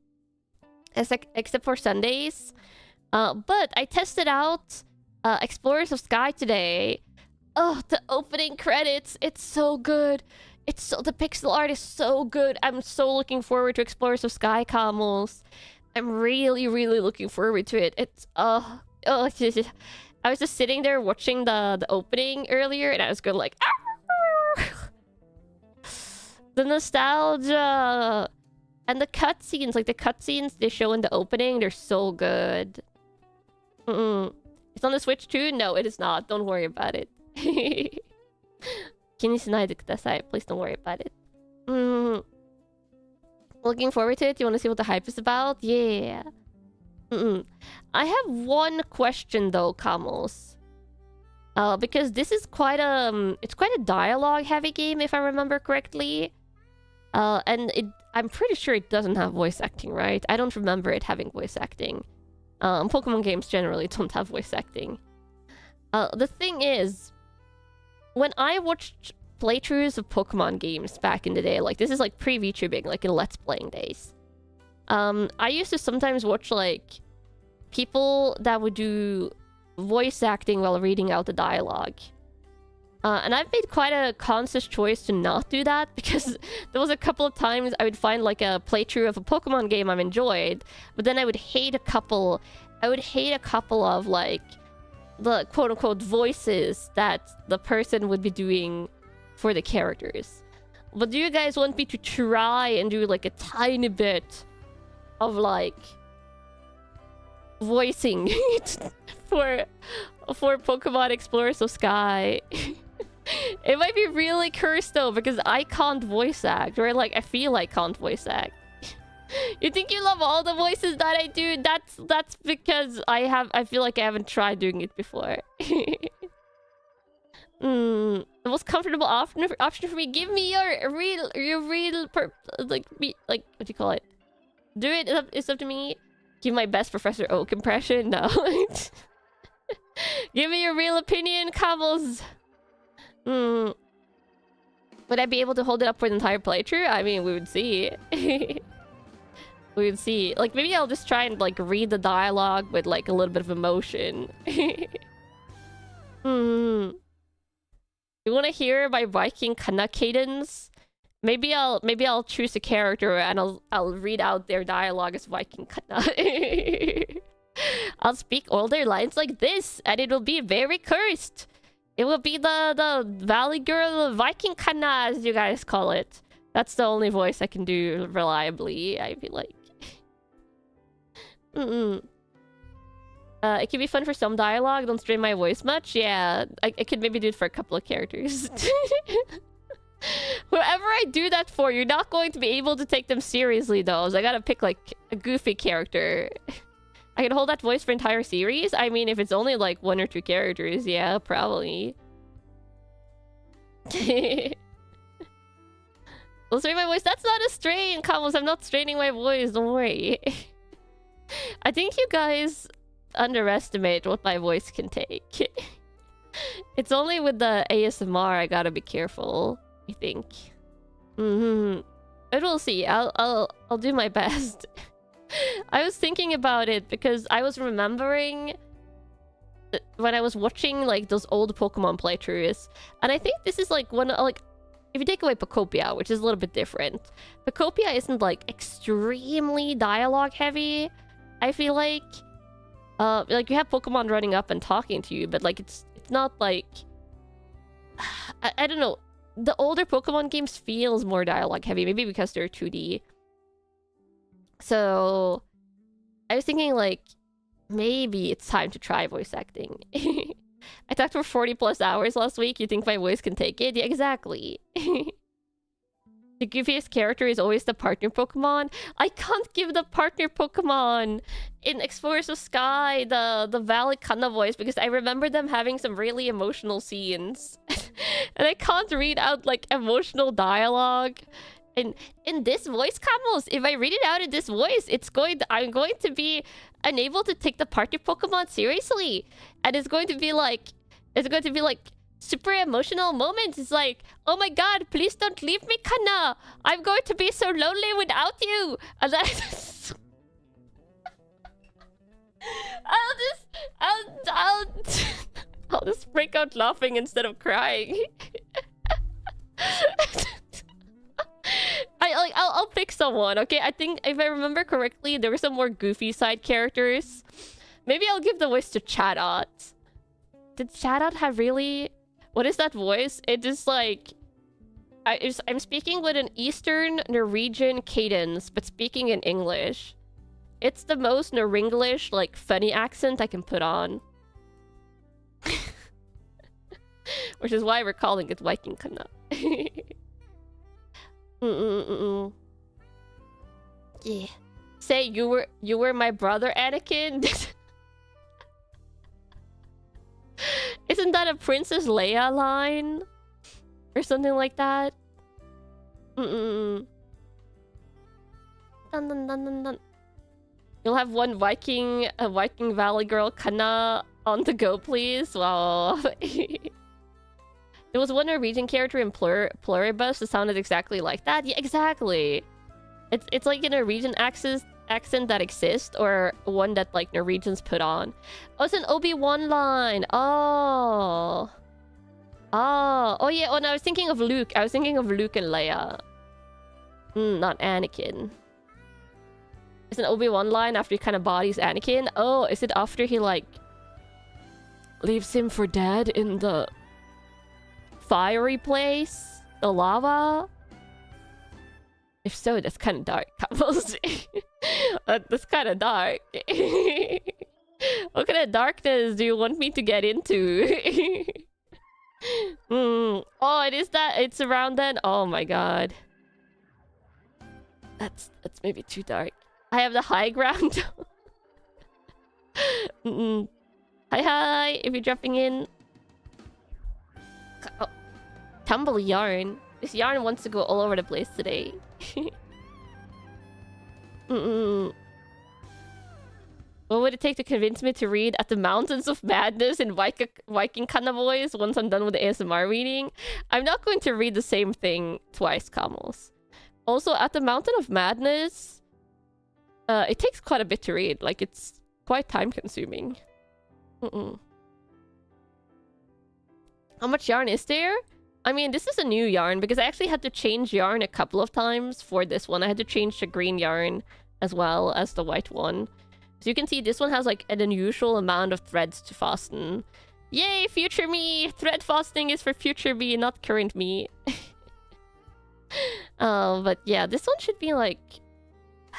Sundays. But I tested out Explorers of Sky today. Oh, the opening credits, it's so good. The pixel art is so good. I'm so looking forward to Explorers of Sky, Camels. I'm really, really looking forward to it. It's I was just sitting there watching the opening earlier, and I was going like, the nostalgia and the cutscenes, like the cutscenes they show in the opening, they're so good. It's on the Switch too? No, it is not. Don't worry about it. 気にしないでください. Please don't worry about it. Looking forward to it? You want to see what the hype is about? Yeah. I have one question though, Camels. Because this is quite a dialogue heavy game if I remember correctly. And I'm pretty sure it doesn't have voice acting, right? I don't remember it having voice acting. Pokemon games generally don't have voice acting. The thing is, when I watched playthroughs of Pokemon games back in the day, like this is like pre-VTubing, like in Let's Playing days, I used to sometimes watch like people that would do voice acting while reading out the dialogue. And I've made quite a conscious choice to not do that because there was a couple of times I would find like a playthrough of a Pokemon game I've enjoyed, but then I would hate a couple of like the quote-unquote voices that the person would be doing for the characters. But do you guys want me to try and do like a tiny bit of like voicing for Pokemon Explorers of Sky? It might be really cursed though because I can't voice act, or like I feel I can't voice act. You think you love all the voices that I do? That's because I feel like I haven't tried doing it before. The most comfortable option for me. Give me your real like what do you call it? Do it. It's up to me. Give my best Professor Oak impression. No. Give me your real opinion, Cobbles. Would I be able to hold it up for the entire playthrough? I mean, we would see. We'll see. Like, maybe I'll just try and, like, read the dialogue with, like, a little bit of emotion. Hmm. You want to hear my Viking Kanna cadence? Maybe I'll choose a character and I'll read out their dialogue as Viking Kanna. I'll speak all their lines like this, and it will be very cursed. It will be the Valley Girl Viking Kanna, as you guys call it. That's the only voice I can do reliably, I feel like. It can be fun for some dialogue. Don't strain my voice much. Yeah, I could maybe do it for a couple of characters. Whoever I do that for, you're not going to be able to take them seriously, though. So I gotta pick, like, a goofy character. I can hold that voice for entire series? I mean, if it's only, like, 1 or 2 characters, yeah, probably. Don't strain my voice. That's not a strain, Combos. I'm not straining my voice. Don't worry. I think you guys underestimate what my voice can take. It's only with the ASMR I gotta be careful, I think. But we'll see. I'll do my best. I was thinking about it because I was remembering when I was watching, like, those old Pokemon playthroughs, and I think this is like one, like, if you take away Pokopia, which is a little bit different, Pokopia isn't, like, extremely dialogue heavy. I feel like you have Pokemon running up and talking to you, but, like, it's not like I don't know. The older Pokemon games feels more dialogue heavy, maybe because they're 2D. So I was thinking, like, maybe it's time to try voice acting. I talked for 40+ hours last week. You think my voice can take it? Yeah, exactly. The goofiest character is always the partner Pokemon. I can't give the partner Pokemon in Explorers of Sky the valid Kanna voice because I remember them having some really emotional scenes. And I can't read out, like, emotional dialogue. And in this voice, Camels, if I read it out in this voice, I'm going to be unable to take the partner Pokemon seriously. And it's going to be like super emotional moments. It's like, oh my god, please don't leave me, Kanna. I'm going to be so lonely without you. And then I'll just break out laughing instead of crying. I'll pick someone, okay? I think if I remember correctly, there were some more goofy side characters. Maybe I'll give the voice to Chatot. Did Chatot have really... What is that voice? It is like... I'm speaking with an Eastern Norwegian cadence, but speaking in English. It's the most Norwenglish, like, funny accent I can put on. Which is why we're calling it Viking Kanna. Yeah. Say you were my brother, Anakin. Isn't that a Princess Leia line? Or something like that? Dun, dun, dun, dun, dun. You'll have one Viking Valley Girl Kanna on the go, please. Wow. There was one Norwegian character in Pluribus that sounded exactly like that. Yeah, exactly. It's like a Norwegian accent that exists, or one that, like, Norwegians put on. Oh, it's an Obi-Wan line. Oh, yeah. Oh, no, I was thinking of Luke. I was thinking of Luke and Leia. Not Anakin. It's an Obi-Wan line after he kind of bodies Anakin. Oh, is it after he, like, leaves him for dead in the fiery place? The lava? If so, that's kind of dark, couples. That's kind of dark. What kind of darkness do you want me to get into? Oh, it is that. It's around then. Oh my god. That's maybe too dark. I have the high ground. Hi. If you're dropping in. Oh. Tumble yarn. This yarn wants to go all over the place today. What would it take to convince me to read At the Mountains of Madness in Viking Kanna voice once I'm done with the ASMR reading? I'm not going to read the same thing twice, Camels. Also, At the Mountain of Madness... It takes quite a bit to read. Like, it's quite time-consuming. How much yarn is there? I mean, this is a new yarn because I actually had to change yarn a couple of times for this one. I had to change the green yarn as well as the white one. So you can see this one has like an unusual amount of threads to fasten. Yay, future me! Thread fastening is for future me, not current me. But yeah, this one should be like...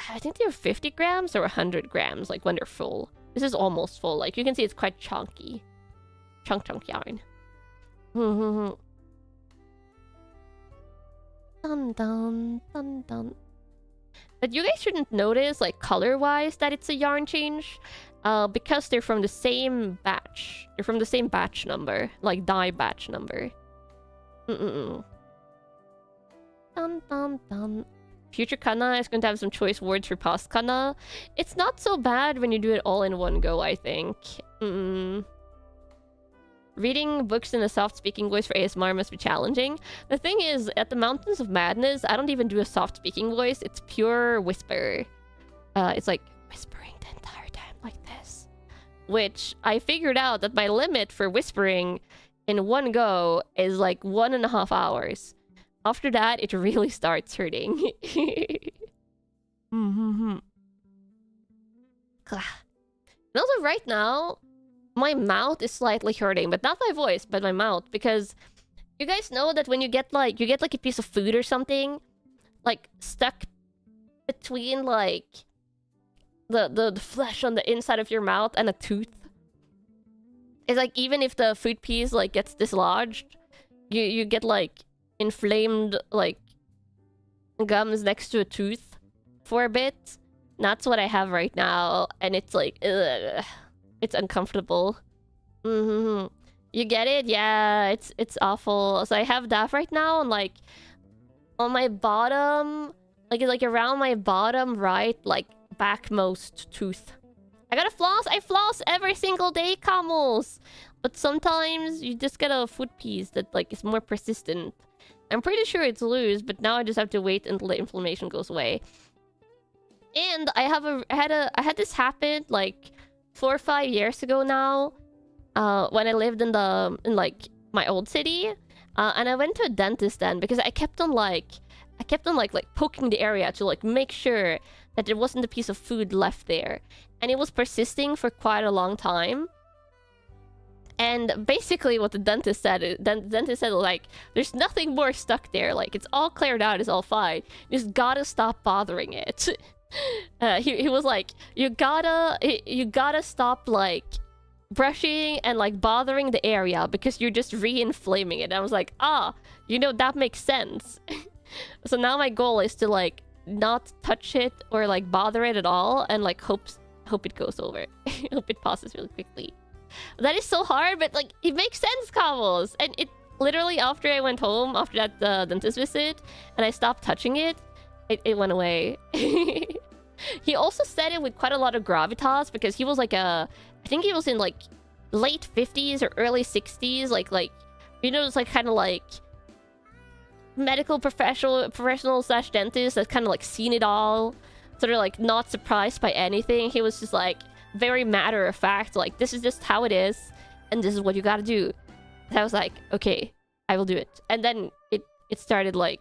I think they're 50 grams or 100 grams, like when they're full. This is almost full. Like, you can see it's quite chunky. Chunk yarn. Dun dun dun dun. But you guys shouldn't notice, like, color-wise that it's a yarn change. Because they're from the same batch. They're from the same batch number. Like, dye batch number. Dun dun dun. Future Kanna is going to have some choice words for past Kanna. It's not so bad when you do it all in one go, I think. Reading books in a soft-speaking voice for ASMR must be challenging. The thing is, at the Mountains of Madness, I don't even do a soft-speaking voice. It's pure whisper. It's like whispering the entire time like this. Which I figured out that my limit for whispering in one go is like 1.5 hours. After that, it really starts hurting. And also right now, my mouth is slightly hurting, but not my voice, but my mouth, because you guys know that when you get like a piece of food or something, like stuck between like the flesh on the inside of your mouth and a tooth. It's like even if the food piece like gets dislodged, you get like inflamed like gums next to a tooth for a bit. That's what I have right now, and it's like ugh. It's uncomfortable. You get it? Yeah, it's awful. So I have that right now, and like on my bottom, like around my bottom right, like backmost tooth. I gotta floss. I floss every single day, camels. But sometimes you just get a foot piece that like is more persistent. I'm pretty sure it's loose, but now I just have to wait until the inflammation goes away. And I had this happen like 4 or 5 years ago now, when I lived in like my old city, and I went to a dentist then because I kept on like poking the area to like make sure that there wasn't a piece of food left there, and it was persisting for quite a long time. And basically what the dentist said, like, there's nothing more stuck there, like it's all cleared out, it's all fine, you just gotta stop bothering it. He was like, you gotta stop like brushing and like bothering the area because you're just re-inflaming it. And I was like, you know, that makes sense. So now my goal is to like not touch it or like bother it at all, and like hope it goes over. Hope it passes really quickly. That is so hard, but like it makes sense, Cavos. And it literally, after I went home after that dentist visit and I stopped touching it, it went away. He also said it with quite a lot of gravitas because he was like I think he was in like late 50s or early 60s, like you know, it's like kind of like medical professional slash dentist that's kind of like seen it all, so they're like not surprised by anything. He was just like very matter of fact, like this is just how it is and this is what you gotta do. And I was like, okay, I will do it. And then it started like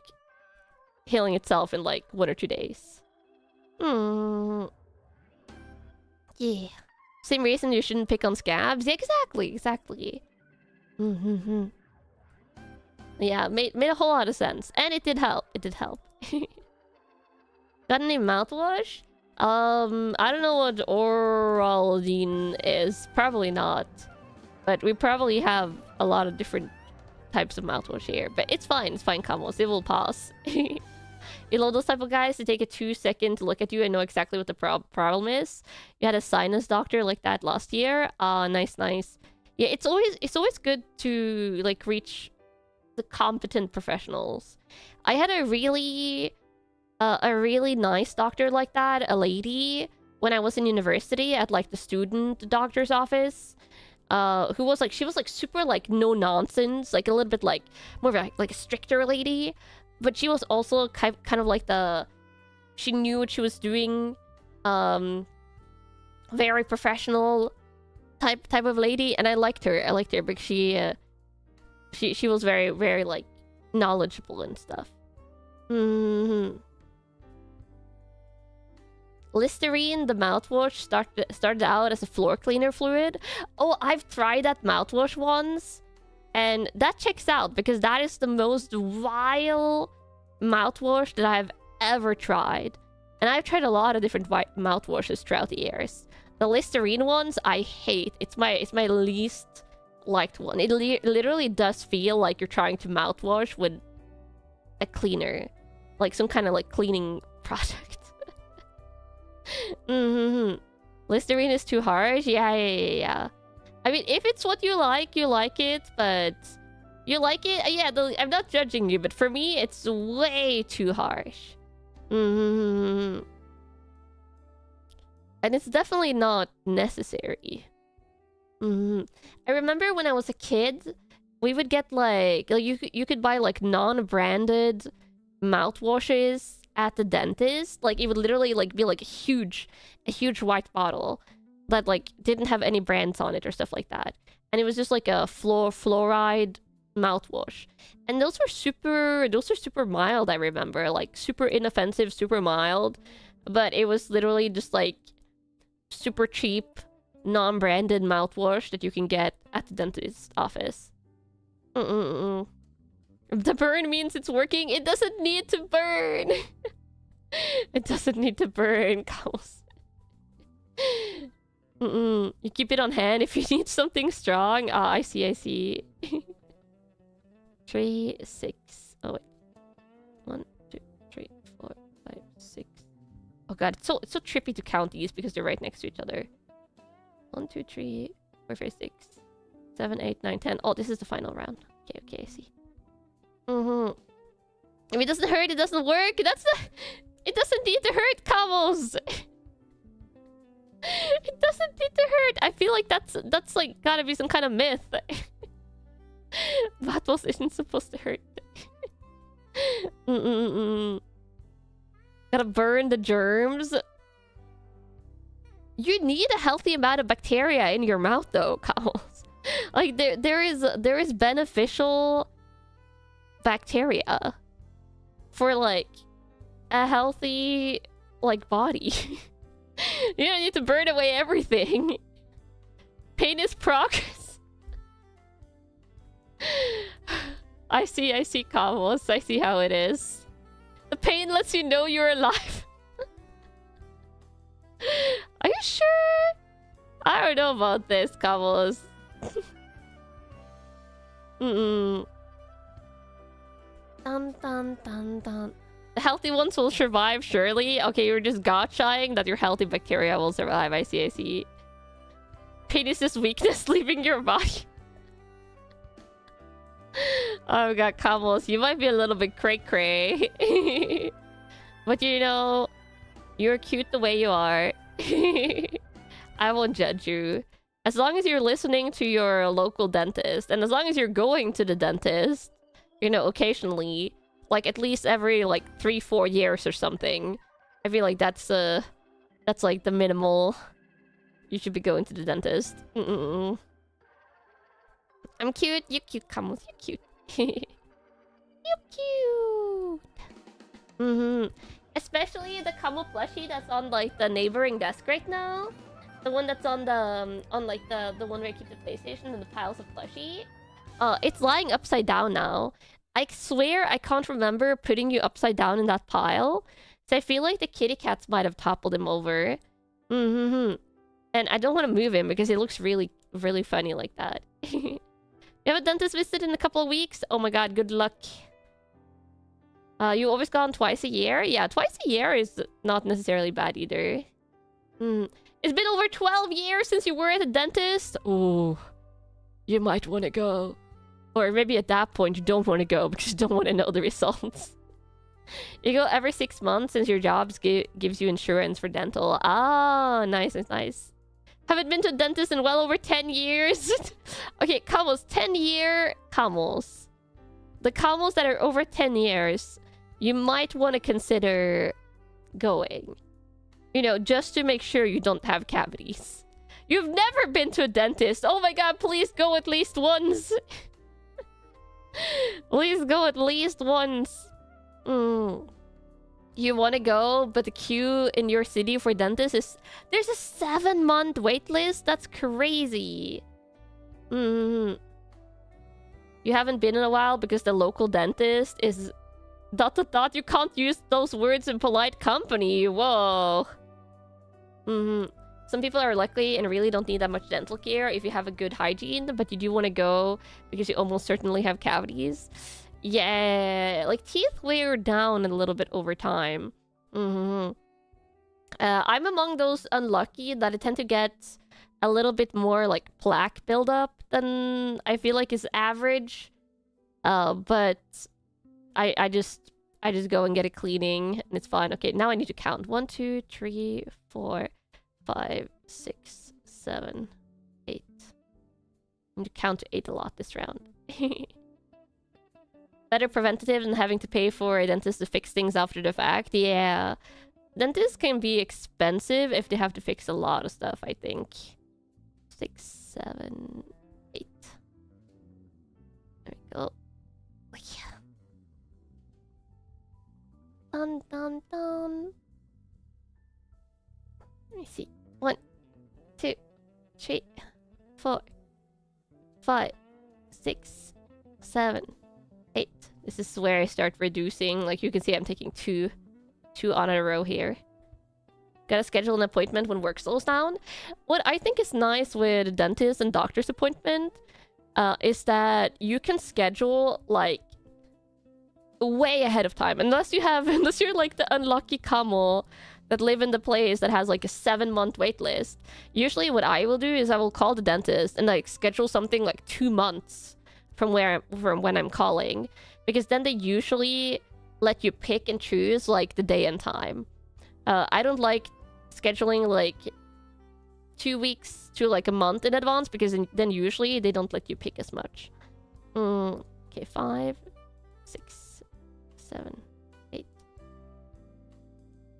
healing itself in like 1 or 2 days. Yeah. Same reason you shouldn't pick on scabs. Yeah, exactly. Yeah, made a whole lot of sense. And it did help. Got any mouthwash? I don't know what Oraldine is. Probably not. But we probably have a lot of different types of mouthwash here. But it's fine, Kamos. It will pass. You know those type of guys to take a 2 second to look at you and know exactly what the problem is. You had a sinus doctor like that last year. Nice. Yeah, it's always good to like reach the competent professionals. I had a really nice doctor like that, a lady, when I was in university at like the student doctor's office. Who was like, she was like super like no nonsense, like a little bit like more of like a stricter lady. But she was also kind of like she knew what she was doing. very professional type of lady, and I liked her. I liked her because she was very, very like knowledgeable and stuff. Listerine, the mouthwash, started out as a floor cleaner fluid. Oh, I've tried that mouthwash once, and that checks out because that is the most vile mouthwash that I've ever tried. And I've tried a lot of different mouthwashes throughout the years. The Listerine ones, I hate. It's my least liked one. It literally does feel like you're trying to mouthwash with a cleaner, like some kind of like cleaning product. Listerine is too harsh. Yeah. I mean, if it's what you like it, but you like it. Yeah, I'm not judging you, but for me, it's way too harsh. And it's definitely not necessary. I remember when I was a kid, we would get like you could buy like non-branded mouthwashes at the dentist. Like it would literally like be like a huge white bottle that like didn't have any brands on it or stuff like that, and it was just like a fluoride mouthwash, and those are super mild. I remember, like super inoffensive, super mild, but it was literally just like super cheap non-branded mouthwash that you can get at the dentist's office. The burn means it's working. It doesn't need to burn. It doesn't need to burn, cows. You keep it on hand if you need something strong. Ah, I see. 3, 6. Oh wait. 1, 2, 3, 4, 5, 6. Oh god, it's so trippy to count these because they're right next to each other. 1, 2, 3, 4, 5, 6, 7, 8, 9, 10. Oh, this is the final round. Okay, I see. If it doesn't hurt, it doesn't work. It doesn't need to hurt, Camels. It doesn't need to hurt. I feel like that's like gotta be some kind of myth. Battles isn't supposed to hurt. Gotta burn the germs. You need a healthy amount of bacteria in your mouth, though, Camels. Like there is beneficial bacteria for like a healthy like body. You don't need to burn away everything. Pain is progress. I see, Camels. I see how it is. The pain lets you know you're alive. Are you sure? I don't know about this, Camels. Dun. The healthy ones will survive, surely. Okay, you're just gotchaing that your healthy bacteria will survive. I see. Pain is just weakness leaving your body. Oh god, Camels, you might be a little bit cray. But you know, you're cute the way you are. I won't judge you. As long as you're listening to your local dentist, and as long as you're going to the dentist, you know, occasionally, like at least every like 3-4 years or something, I feel like that's like the minimal. You should be going to the dentist. I'm cute. You cute, Camels. You cute. You cute. Especially the Camel plushie that's on like the neighboring desk right now. The one that's on the the one where I keep the PlayStation and the piles of plushie. It's lying upside down now. I swear I can't remember putting you upside down in that pile. So I feel like the kitty cats might have toppled him over. And I don't want to move him because he looks really, really funny like that. You have a dentist visit in a couple of weeks? Oh my god, good luck. You always gone twice a year? Yeah, twice a year is not necessarily bad either. It's been over 12 years since you were at the dentist. Oh, you might want to go. Or maybe at that point you don't want to go because you don't want to know the results. You go every 6 months since your job gives you insurance for dental. Ah, nice. Haven't been to a dentist in well over 10 years. Okay, Camels, 10-year Camels. The Camels that are over 10 years, you might want to consider going. You know, just to make sure you don't have cavities. You've never been to a dentist. Oh my god, please go at least once. Please go at least once. You want to go, but the queue in your city for dentists is... There's a 7-month wait list? That's crazy. You haven't been in a while because the local dentist is... ... You can't use those words in polite company. Whoa. Some people are lucky and really don't need that much dental care if you have a good hygiene, but you do want to go because you almost certainly have cavities. Yeah, like teeth wear down a little bit over time. I'm among those unlucky that I tend to get a little bit more like plaque buildup than I feel like is average. But I just go and get a cleaning and it's fine. Okay, now I need to count. 1, 2, 3, 4, 5, 6, 7, 8. I need to count to 8 a lot this round. Better preventative than having to pay for a dentist to fix things after the fact. Yeah. Dentists can be expensive if they have to fix a lot of stuff, I think. 6, 7, 8. There we go. Yeah. Dun, dun, dun. Let me see. 1, 2, 3, 4, 5, 6, 7, 8. This is where I start reducing. Like you can see, I'm taking two on a row here. Gotta schedule an appointment when work slows down. What I think is nice with a dentist and doctor's appointment is that you can schedule like way ahead of time. Unless you're like the unlucky camel that live in the place that has like a 7-month wait list. Usually what I will do is I will call the dentist and like schedule something like 2 months from when I'm calling, because then they usually let you pick and choose like the day and time. I don't like scheduling like 2 weeks to like a month in advance, because then usually they don't let you pick as much. Okay, 5, 6, 7, 8.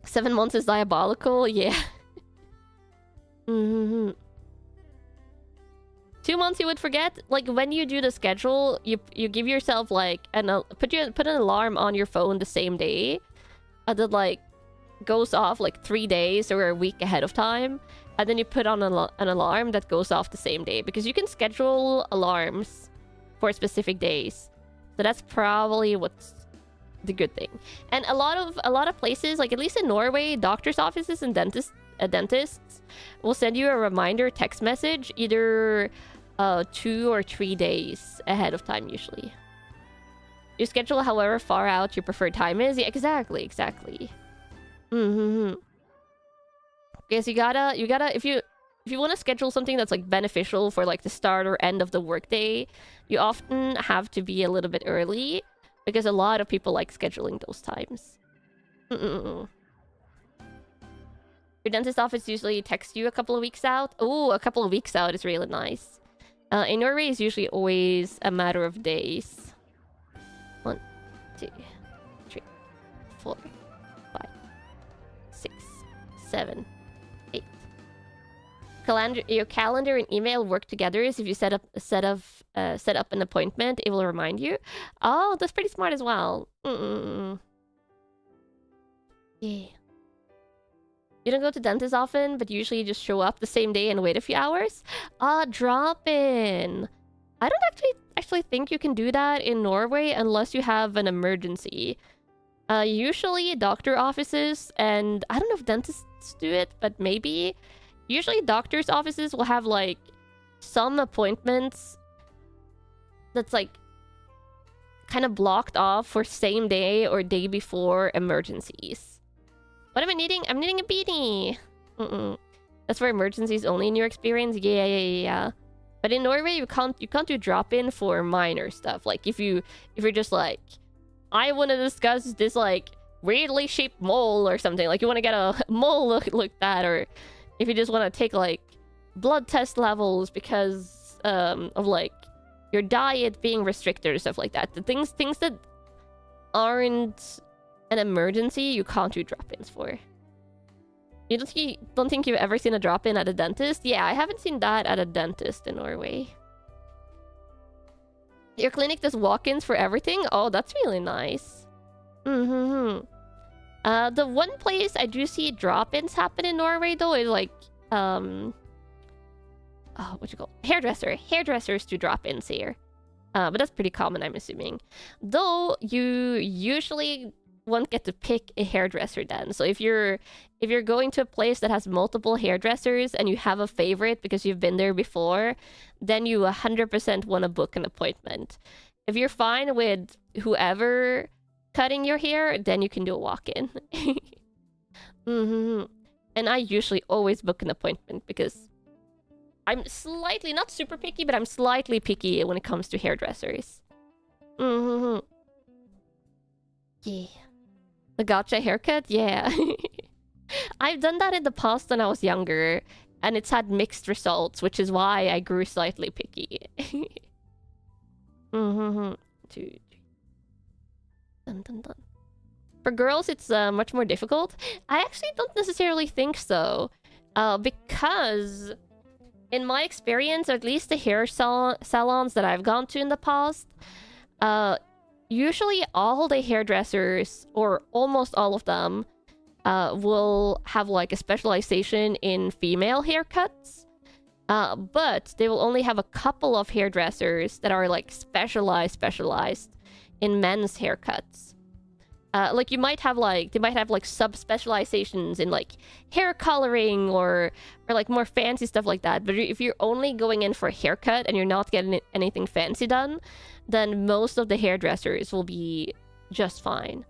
7 months is diabolical, yeah. 2 months you would forget. Like when you do the schedule, you give yourself like put an alarm on your phone the same day that like goes off like 3 days or a week ahead of time, and then you put on an alarm that goes off the same day, because you can schedule alarms for specific days. So that's probably what's the good thing. And a lot of places, like at least in Norway, doctor's offices and dentists will send you a reminder text message either 2 or 3 days ahead of time usually. You schedule however far out your preferred time is. Yeah, exactly. Okay, so you gotta if you want to schedule something that's like beneficial for like the start or end of the workday, you often have to be a little bit early, because a lot of people like scheduling those times. Your dentist office usually texts you a couple of weeks out. Oh, a couple of weeks out is really nice. In Norway, it's usually always a matter of days. 1, 2, 3, 4, 5, 6, 7, 8. Your calendar and email work together. Is if you set up an appointment, it will remind you. Oh, that's pretty smart as well. Yeah. You don't go to dentist often, but usually you just show up the same day and wait a few hours? Drop in. I don't actually think you can do that in Norway unless you have an emergency. Usually doctor offices, and I don't know if dentists do it, but maybe. Usually doctor's offices will have like some appointments that's like kind of blocked off for same day or day before emergencies. What am I needing? I'm needing a beanie. That's for emergencies only in your experience? Yeah. But in Norway, you can't do drop-in for minor stuff. Like if you're just like, I want to discuss this like weirdly shaped mole or something. Like you want to get a mole looked at, or if you just want to take like blood test levels because of like your diet being restricted or stuff like that. The things that aren't an emergency, you can't do drop-ins for. You don't think you've ever seen a drop-in at a dentist? Yeah, I haven't seen that at a dentist in Norway. Your clinic does walk-ins for everything? Oh, that's really nice. The one place I do see drop-ins happen in Norway, though, is like, oh, what you call hairdressers do drop-ins here. But that's pretty common, I'm assuming. Though you usually won't get to pick a hairdresser then. So if you're going to a place that has multiple hairdressers and you have a favorite because you've been there before, then you 100% want to book an appointment. If you're fine with whoever cutting your hair, then you can do a walk-in. And I usually always book an appointment because I'm slightly, not super picky, but I'm slightly picky when it comes to hairdressers. Yeah. The gotcha haircut? Yeah. I've done that in the past when I was younger, and it's had mixed results, which is why I grew slightly picky. 2, 3. Dun, dun, dun. For girls, it's much more difficult. I actually don't necessarily think so. Because in my experience, or at least the hair salons that I've gone to in the past, usually all the hairdressers, or almost all of them, will have like a specialization in female haircuts. But they will only have a couple of hairdressers that are like specialized in men's haircuts. Like they might have like sub-specializations in like hair coloring or like more fancy stuff like that. But if you're only going in for a haircut and you're not getting anything fancy done, then most of the hairdressers will be just fine.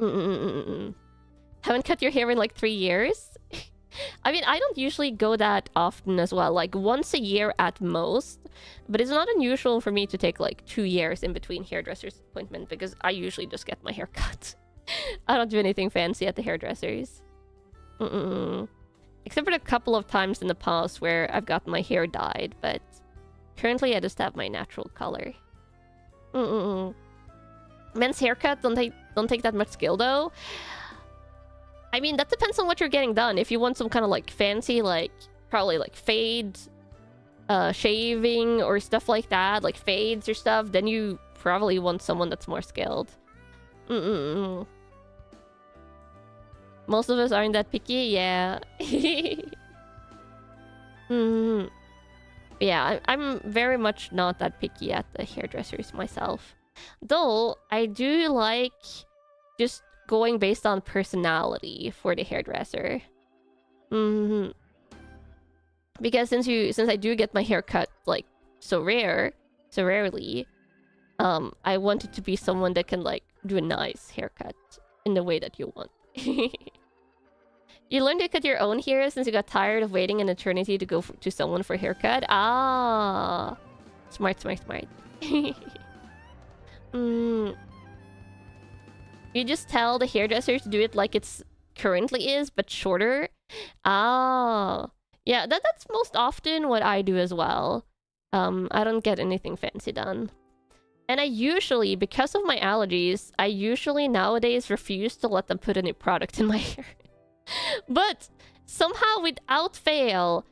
Haven't cut your hair in like 3 years? I mean, I don't usually go that often as well, like once a year at most. But it's not unusual for me to take like 2 years in between hairdresser's appointment because I usually just get my hair cut. I don't do anything fancy at the hairdressers. Except for a couple of times in the past where I've gotten my hair dyed, but currently I just have my natural color. Men's haircut don't take that much skill though. I mean, that depends on what you're getting done. If you want some kind of like fancy, like probably like fade shaving or stuff like that, like fades or stuff, then you probably want someone that's more skilled. Most of us aren't that picky, yeah. Yeah, I'm very much not that picky at the hairdressers myself. Though, I do like just going based on personality for the hairdresser. Because since I do get my hair cut like so rarely, I want it to be someone that can like do a nice haircut in the way that you want. You learned to cut your own hair since you got tired of waiting an eternity to go to someone for a haircut? Ah, smart. You just tell the hairdresser to do it like it's currently is, but shorter. Ah, yeah, that's most often what I do as well. I don't get anything fancy done. And I usually, because of my allergies, I usually nowadays refuse to let them put any product in my hair. But somehow, without fail,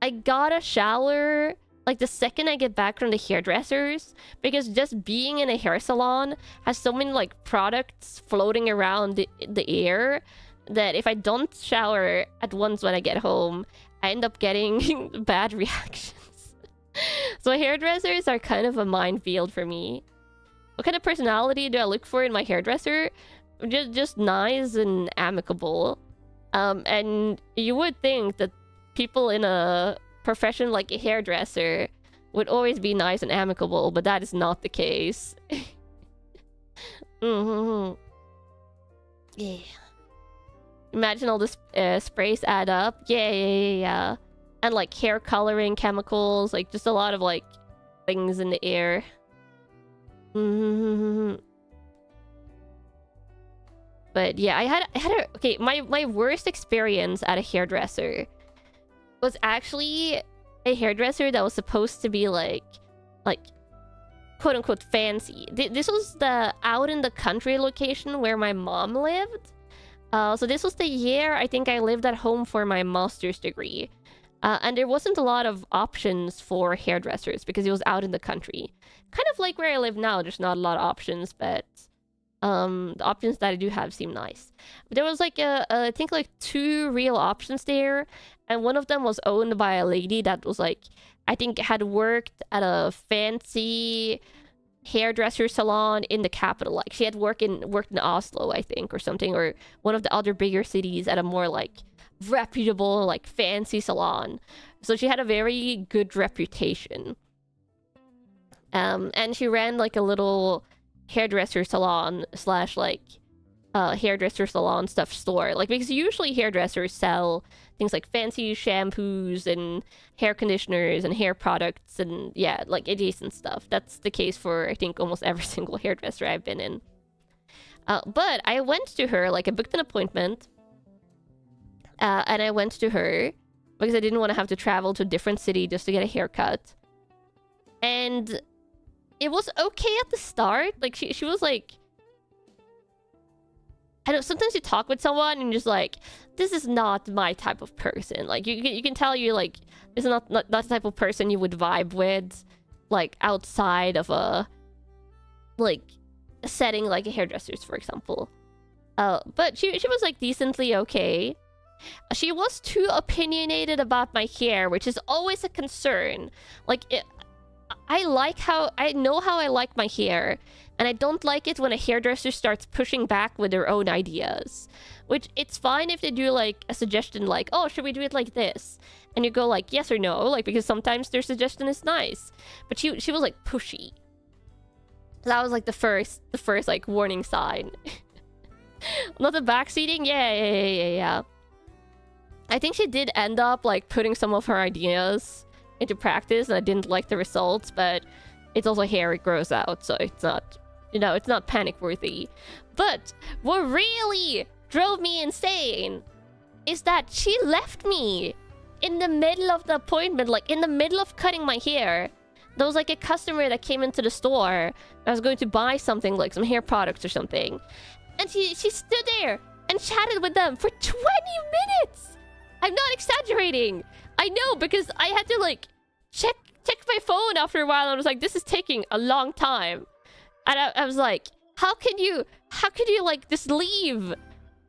I gotta shower like the second I get back from the hairdressers, because just being in a hair salon has so many like products floating around the air that if I don't shower at once when I get home, I end up getting bad reactions. So hairdressers are kind of a minefield for me. What kind of personality do I look for in my hairdresser? Just nice and amicable. And you would think that people in a profession like a hairdresser would always be nice and amicable, but that is not the case. Yeah. Imagine all the sprays add up. Yeah. And like hair coloring chemicals, like just a lot of like things in the air. But yeah, I had a okay, my worst experience at a hairdresser was actually a hairdresser that was supposed to be like quote unquote fancy. This was the out in the country location where my mom lived. So this was the year I think I lived at home for my master's degree. And there wasn't a lot of options for hairdressers because it was out in the country. Kind of like where I live now, there's not a lot of options, but the options that I do have seem nice. But there was like I think like 2 real options there, and one of them was owned by a lady that was like, I think had worked at a fancy hairdresser salon in the capital. Like she had worked in Oslo, I think, or something, or one of the other bigger cities at a more like reputable, like fancy salon. So she had a very good reputation. And she ran like a little hairdresser salon slash like hairdresser salon stuff store. Like, because usually hairdressers sell things like fancy shampoos and hair conditioners and hair products and yeah, like adjacent stuff. That's the case for I think almost every single hairdresser I've been in. But I went to her, like I booked an appointment, and I went to her because I didn't want to have to travel to a different city just to get a haircut. And it was okay at the start. Like she was like, I know sometimes you talk with someone and you're just like, this is not my type of person. Like you can tell you like this is not the type of person you would vibe with, like outside of a like a setting like a hairdresser's, for example. But she was like decently okay. She was too opinionated about my hair, which is always a concern. Like I know how I like my hair, and I don't like it when a hairdresser starts pushing back with their own ideas. Which, it's fine if they do like a suggestion like, oh, should we do it like this? And you go like yes or no, like, because sometimes their suggestion is nice. But she was like pushy. That was like the first like warning sign. Not the backseating? Yeah. I think she did end up like putting some of her ideas into practice, and I didn't like the results, but it's also hair, it grows out, so it's not, you know, it's not panic worthy. But what really drove me insane is that she left me in the middle of the appointment, like in the middle of cutting my hair. There was like a customer that came into the store. I was going to buy something, like some hair products or something, and she stood there and chatted with them for 20 minutes. I'm not exaggerating. I know, because I had to like check my phone after a while, and I was like, this is taking a long time. And I was like, how can you like just leave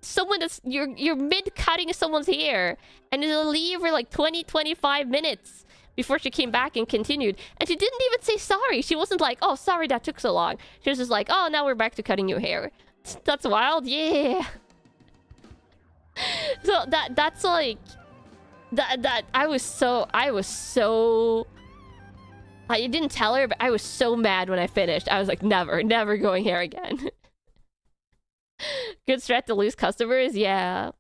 someone that's you're mid cutting someone's hair and you'll leave for like 20-25 minutes before she came back and continued. And she didn't even say sorry. She wasn't like, oh, sorry that took so long. She was just like, oh, now we're back to cutting your hair. That's wild. Yeah. So that's like that I was so I didn't tell her, but I was so mad when I finished. I was like, never going here again. Good strat to lose customers. Yeah,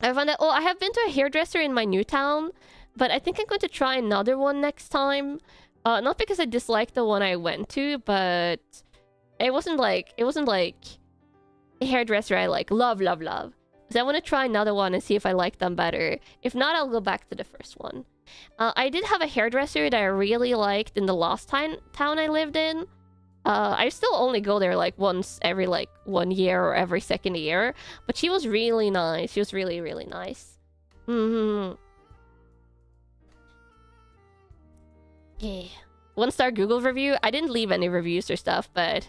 I found that. Oh, I have been to a hairdresser in my new town, but I think I'm going to try another one next time. Not because I disliked the one I went to, but it wasn't like a hairdresser I like love. So I want to try another one and see if I like them better. If not, I'll go back to the first one. I did have a hairdresser that I really liked in the last town I lived in. I still only go there like once every like 1 year or every second year. But she was really nice. She was really, really nice. Yeah. 1-star Google review. I didn't leave any reviews or stuff, but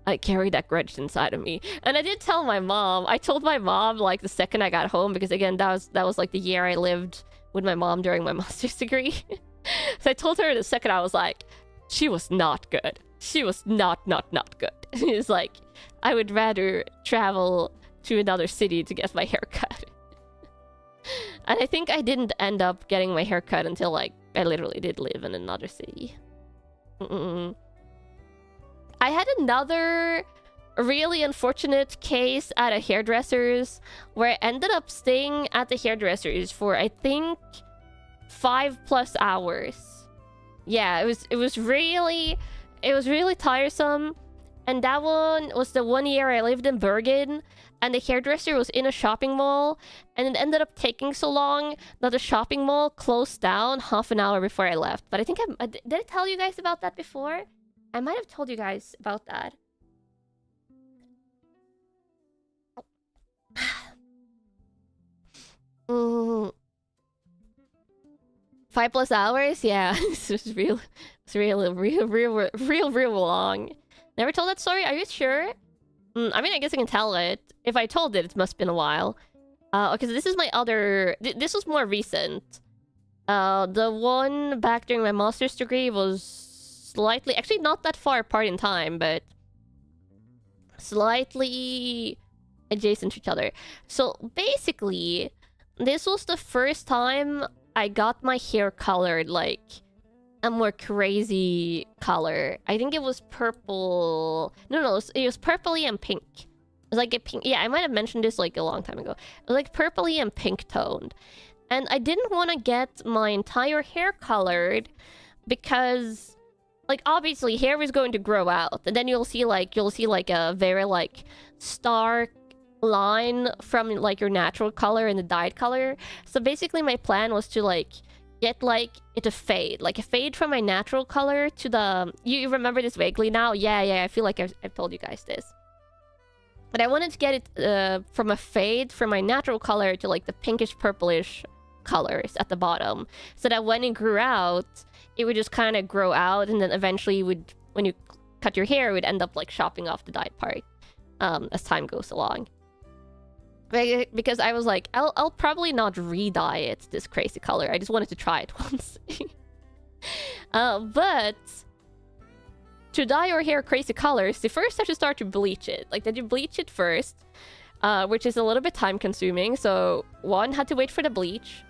I carry that grudge inside of me. And I did tell my mom. I told my mom like the second I got home, because again, that was like the year I lived with my mom during my master's degree. So I told her the second I was like, she was not good. She was not good. It's like, I would rather travel to another city to get my hair cut. And I think I didn't end up getting my hair cut until like I literally did live in another city. I had another really unfortunate case at a hairdresser's where I ended up staying at the hairdresser's for I think 5+ hours. Yeah, it was really tiresome. And that one was the 1 year I lived in Bergen, and the hairdresser was in a shopping mall, and it ended up taking so long that the shopping mall closed down half an hour before I left. But I think did I tell you guys about that before? I might have told you guys about that. 5+ hours? Yeah, it's real long. Never told that story? Are you sure? I mean, I guess I can tell it. If I told it, it must have been a while. Okay, so this is my other... This was more recent. The one back during my master's degree was slightly... Actually, not that far apart in time, but... slightly adjacent to each other. So, basically, this was the first time I got my hair colored, like, a more crazy color. I think it was purple... No, it was purpley and pink. It was like a pink... Yeah, I might have mentioned this, like, a long time ago. It was, like, purpley and pink toned. And I didn't want to get my entire hair colored because, like, obviously, hair is going to grow out. And then you'll see, like, a very, like, stark line from, like, your natural color and the dyed color. So basically, my plan was to, like, get, like, it to fade. Like, a fade from my natural color to the... You remember this vaguely now? Yeah, I feel like I've told you guys this. But I wanted to get it from a fade from my natural color to, like, the pinkish purplish colors at the bottom. So that when it grew out, it would just kind of grow out, and then eventually when you cut your hair, it would end up, like, chopping off the dyed part as time goes along. Because I was like, I'll probably not re-dye it this crazy color. I just wanted to try it once. But to dye your hair crazy colors, you first have to start to bleach it. Like, then you bleach it first, which is a little bit time consuming. So one, had to wait for the bleach.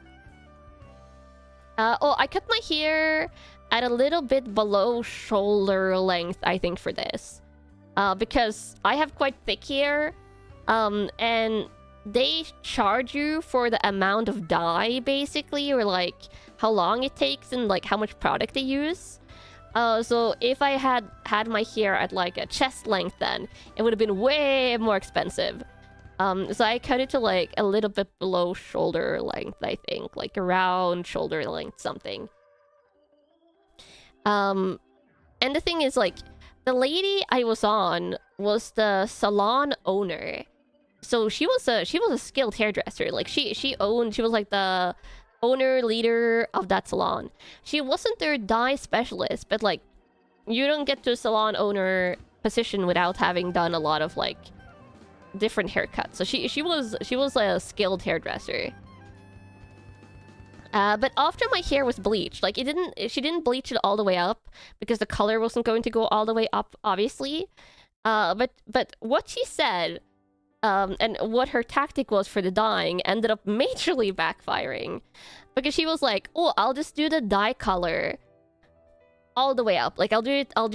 I cut my hair at a little bit below shoulder length, I think, for this. Because I have quite thick hair. And they charge you for the amount of dye, basically, or, like, how long it takes and, like, how much product they use. So if I had my hair at, like, a chest length, then it would have been way more expensive. So I cut it to, like, a little bit below shoulder length, I think. Like, around shoulder length something. And the thing is, like, the lady I was on was the salon owner. So she was a skilled hairdresser. Like, she was, like, the owner, leader of that salon. She wasn't their dye specialist, but, like, you don't get to a salon owner position without having done a lot of, like, different haircuts. So she was a skilled hairdresser. But after my hair was bleached, like, she didn't bleach it all the way up because the color wasn't going to go all the way up, obviously. But what she said, and what her tactic was for the dyeing ended up majorly backfiring. Because she was like, oh, I'll just do the dye color all the way up. Like, I'll do it all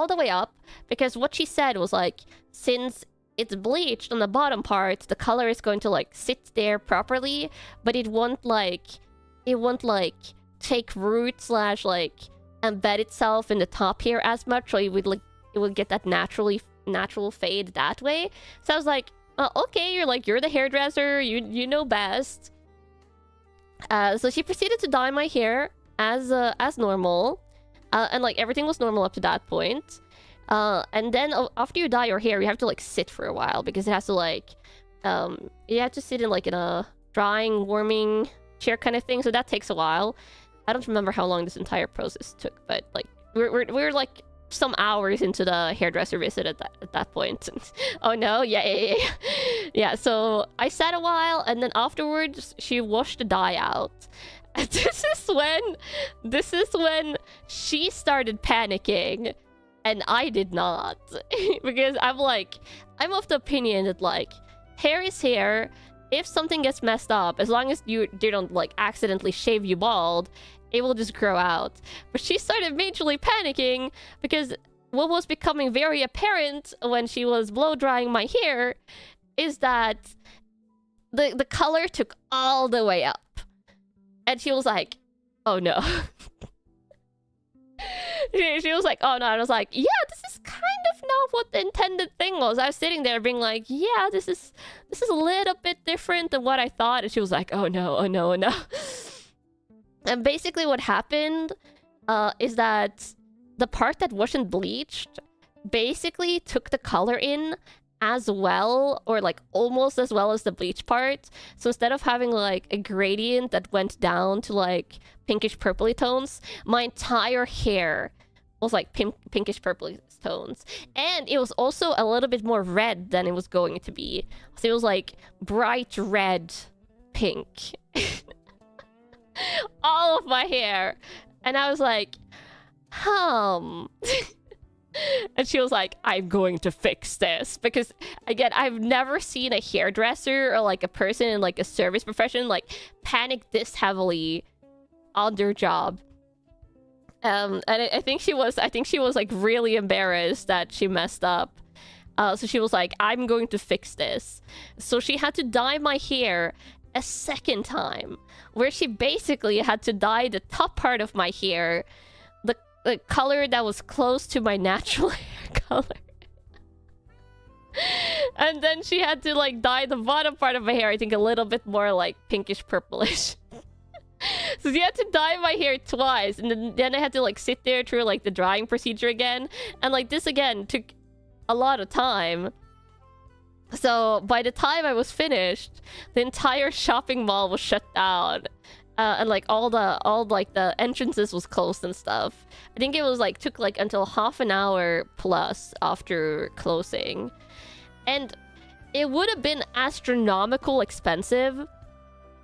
the way up. Because what she said was, like, since it's bleached on the bottom part, the color is going to, like, sit there properly, but it won't take root / like, embed itself in the top here as much, so it would get that natural fade that way. So I was like, okay, you're the hairdresser, you know best. So she proceeded to dye my hair as normal, and, like, everything was normal up to that point. And then after you dye your hair, you have to, like, sit for a while because it has to, like, you have to sit in, like, in a drying, warming chair kind of thing. So that takes a while. I don't remember how long this entire process took, but, like, we're like some hours into the hairdresser visit at that point. Oh no, yeah. So I sat a while, and then afterwards she washed the dye out. And this is when she started panicking, and I did not. Because I'm of the opinion that, like, hair is hair. If something gets messed up, as long as you don't, like, accidentally shave you bald, it will just grow out. But she started majorly panicking because what was becoming very apparent when she was blow drying my hair is that the color took all the way up. And she was like, oh no. She was like, oh no. And I was like, yeah, this is kind of not what the intended thing was. I was sitting there being like, yeah, this is a little bit different than what I thought. And she was like, oh no. And basically what happened is that the part that wasn't bleached basically took the color in as well, or like almost as well as the bleach part. So instead of having like a gradient that went down to like pinkish purpley tones, my entire hair was like pinkish purpley tones. And it was also a little bit more red than it was going to be. So it was like bright red pink. All of my hair. And I was like, and she was like, I'm going to fix this. Because, again, I've never seen a hairdresser or, like, a person in, like, a service profession, like, panic this heavily on their job. And I think she was, like, really embarrassed that she messed up. So she was like, I'm going to fix this. So she had to dye my hair a second time, where she basically had to dye the top part of my hair the color that was close to my natural hair color. And then she had to like dye the bottom part of my hair, I think a little bit more like pinkish purplish. So she had to dye my hair twice, and then I had to like sit there through like the drying procedure again, and like this again took a lot of time. So by the time I was finished, the entire shopping mall was shut down. And like all the entrances was closed and stuff. I think it was like took like until half an hour plus after closing. And it would have been astronomical expensive.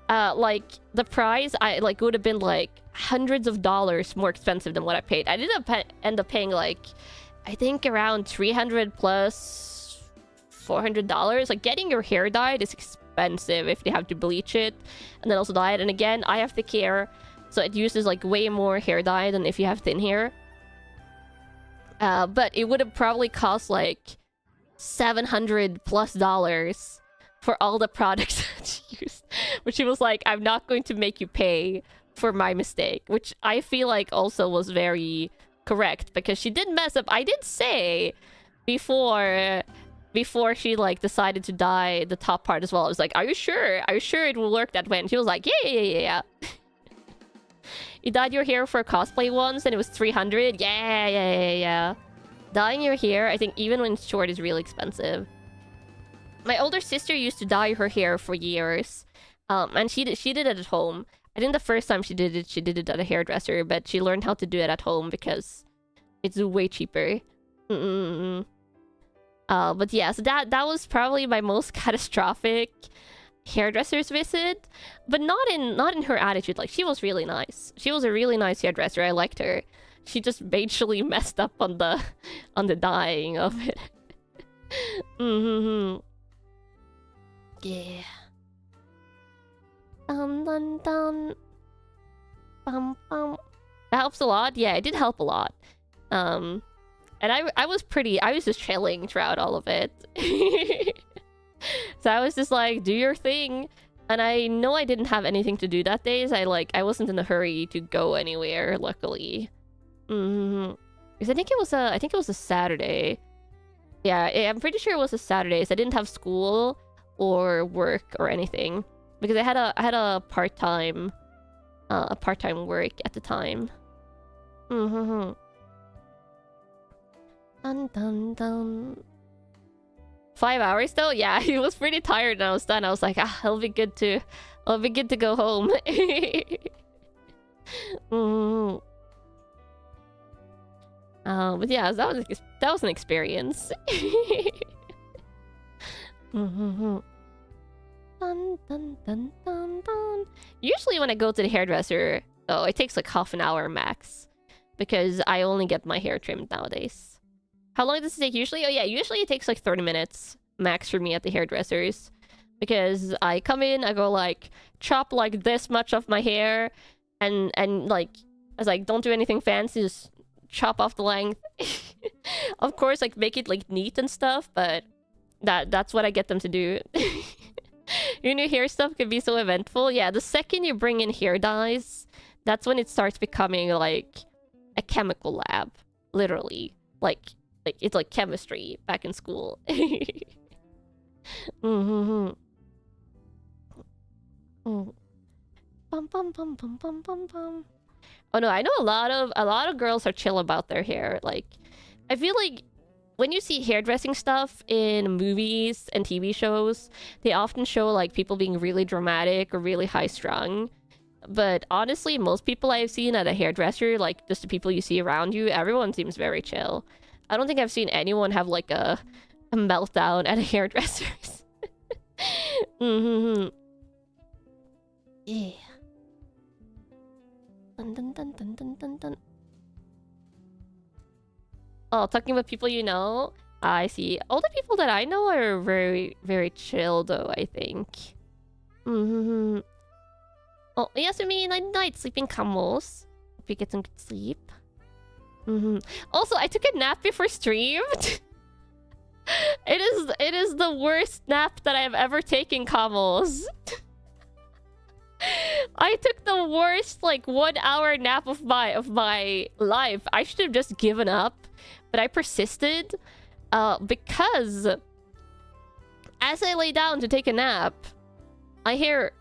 Like the price would have been like hundreds of dollars more expensive than what I paid. I did end up paying like I think around $300 plus $400. Like getting your hair dyed is expensive if you have to bleach it and then also dye it. And again, I have thick hair, so it uses like way more hair dye than if you have thin hair. But it would have probably cost like $700 plus for all the products that she used. But she was like, I'm not going to make you pay for my mistake, which I feel like also was very correct, because she did mess up. I did say before she like decided to dye the top part as well, I was like, are you sure it will work that way? And she was like, yeah. You dyed your hair for cosplay once and it was $300. Yeah. Dyeing your hair, I think even when it's short, is really expensive. My older sister used to dye her hair for years, and she did it at home. I think the first time she did it at a hairdresser, but she learned how to do it at home because it's way cheaper. But yeah, so that was probably my most catastrophic hairdresser's visit, but not in her attitude. Like, she was really nice. She was a really nice hairdresser. I liked her. She just basically messed up on the dyeing of it. Yeah. Dun dun. Bum bum. That helps a lot. Yeah, it did help a lot. And I was just chilling throughout all of it. So I was just like, do your thing. And I know I didn't have anything to do that day, so I wasn't in a hurry to go anywhere, luckily. Because I think it was a Saturday. Yeah, I'm pretty sure it was a Saturday, so I didn't have school or work or anything. Because I had a part-time work at the time. Dun dun. 5 hours though? Yeah, he was pretty tired when I was done. I was like, it'll be good to go home. But yeah, that was an experience. Dun, dun, dun, dun, dun. Usually when I go to the hairdresser, it takes like half an hour max, because I only get my hair trimmed nowadays. How long does it take usually? Oh yeah, usually it takes like 30 minutes max for me at the hairdressers, because I come in, I go like chop like this much of my hair, and like I was like, don't do anything fancy, just chop off the length. Of course, like make it like neat and stuff, but that's what I get them to do. Your new hair stuff can be so eventful. Yeah, the second you bring in hair dyes, that's when it starts becoming like a chemical lab, literally. Like it's like chemistry back in school. Bum bum bum bum bum bum bum. Oh no, I know a lot of girls are chill about their hair. Like, I feel like when you see hairdressing stuff in movies and TV shows, they often show like people being really dramatic or really high strung. But honestly, most people I've seen at a hairdresser, like just the people you see around you, everyone seems very chill. I don't think I've seen anyone have like a meltdown at a hairdresser's. Yeah. Dun, dun, dun, dun, dun, dun, dun. Oh, talking about people you know? I see. All the people that I know are very, very chill, though, I think. Oh, Yasumi, night, sleeping camels. Hope you get some good sleep. Also, I took a nap before stream. It is the worst nap that I have ever taken, camels. I took the worst, like, 1 hour nap of my life. I should have just given up. But I persisted because as I lay down to take a nap, I hear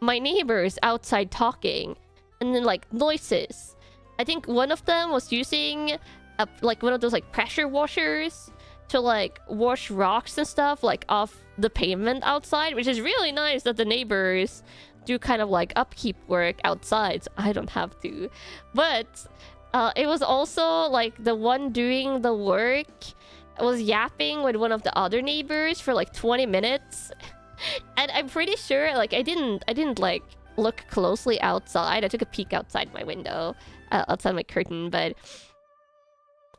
my neighbors outside talking and then like noises. I think one of them was using like one of those like pressure washers to like wash rocks and stuff like off the pavement outside, which is really nice that the neighbors do kind of like upkeep work outside, so I don't have to. But it was also like the one doing the work was yapping with one of the other neighbors for like 20 minutes. And I'm pretty sure like I didn't like look closely outside. I took a peek outside my window, outside my curtain, but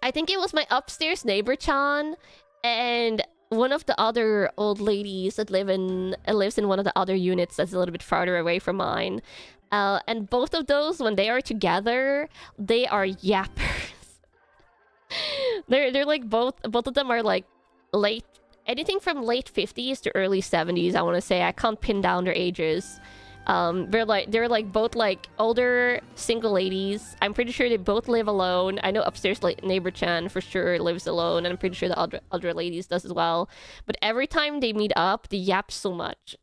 I think it was my upstairs neighbor Chan and one of the other old ladies that lives in one of the other units that's a little bit farther away from mine. And both of those, when they are together, they are yappers. they're like both of them are like anything from late 50s to early 70s, I want to say. I can't pin down their ages. They're like both like older single ladies. I'm pretty sure they both live alone. I know upstairs like neighbor Chan for sure lives alone, and I'm pretty sure the other ladies does as well. But every time they meet up, they yap so much.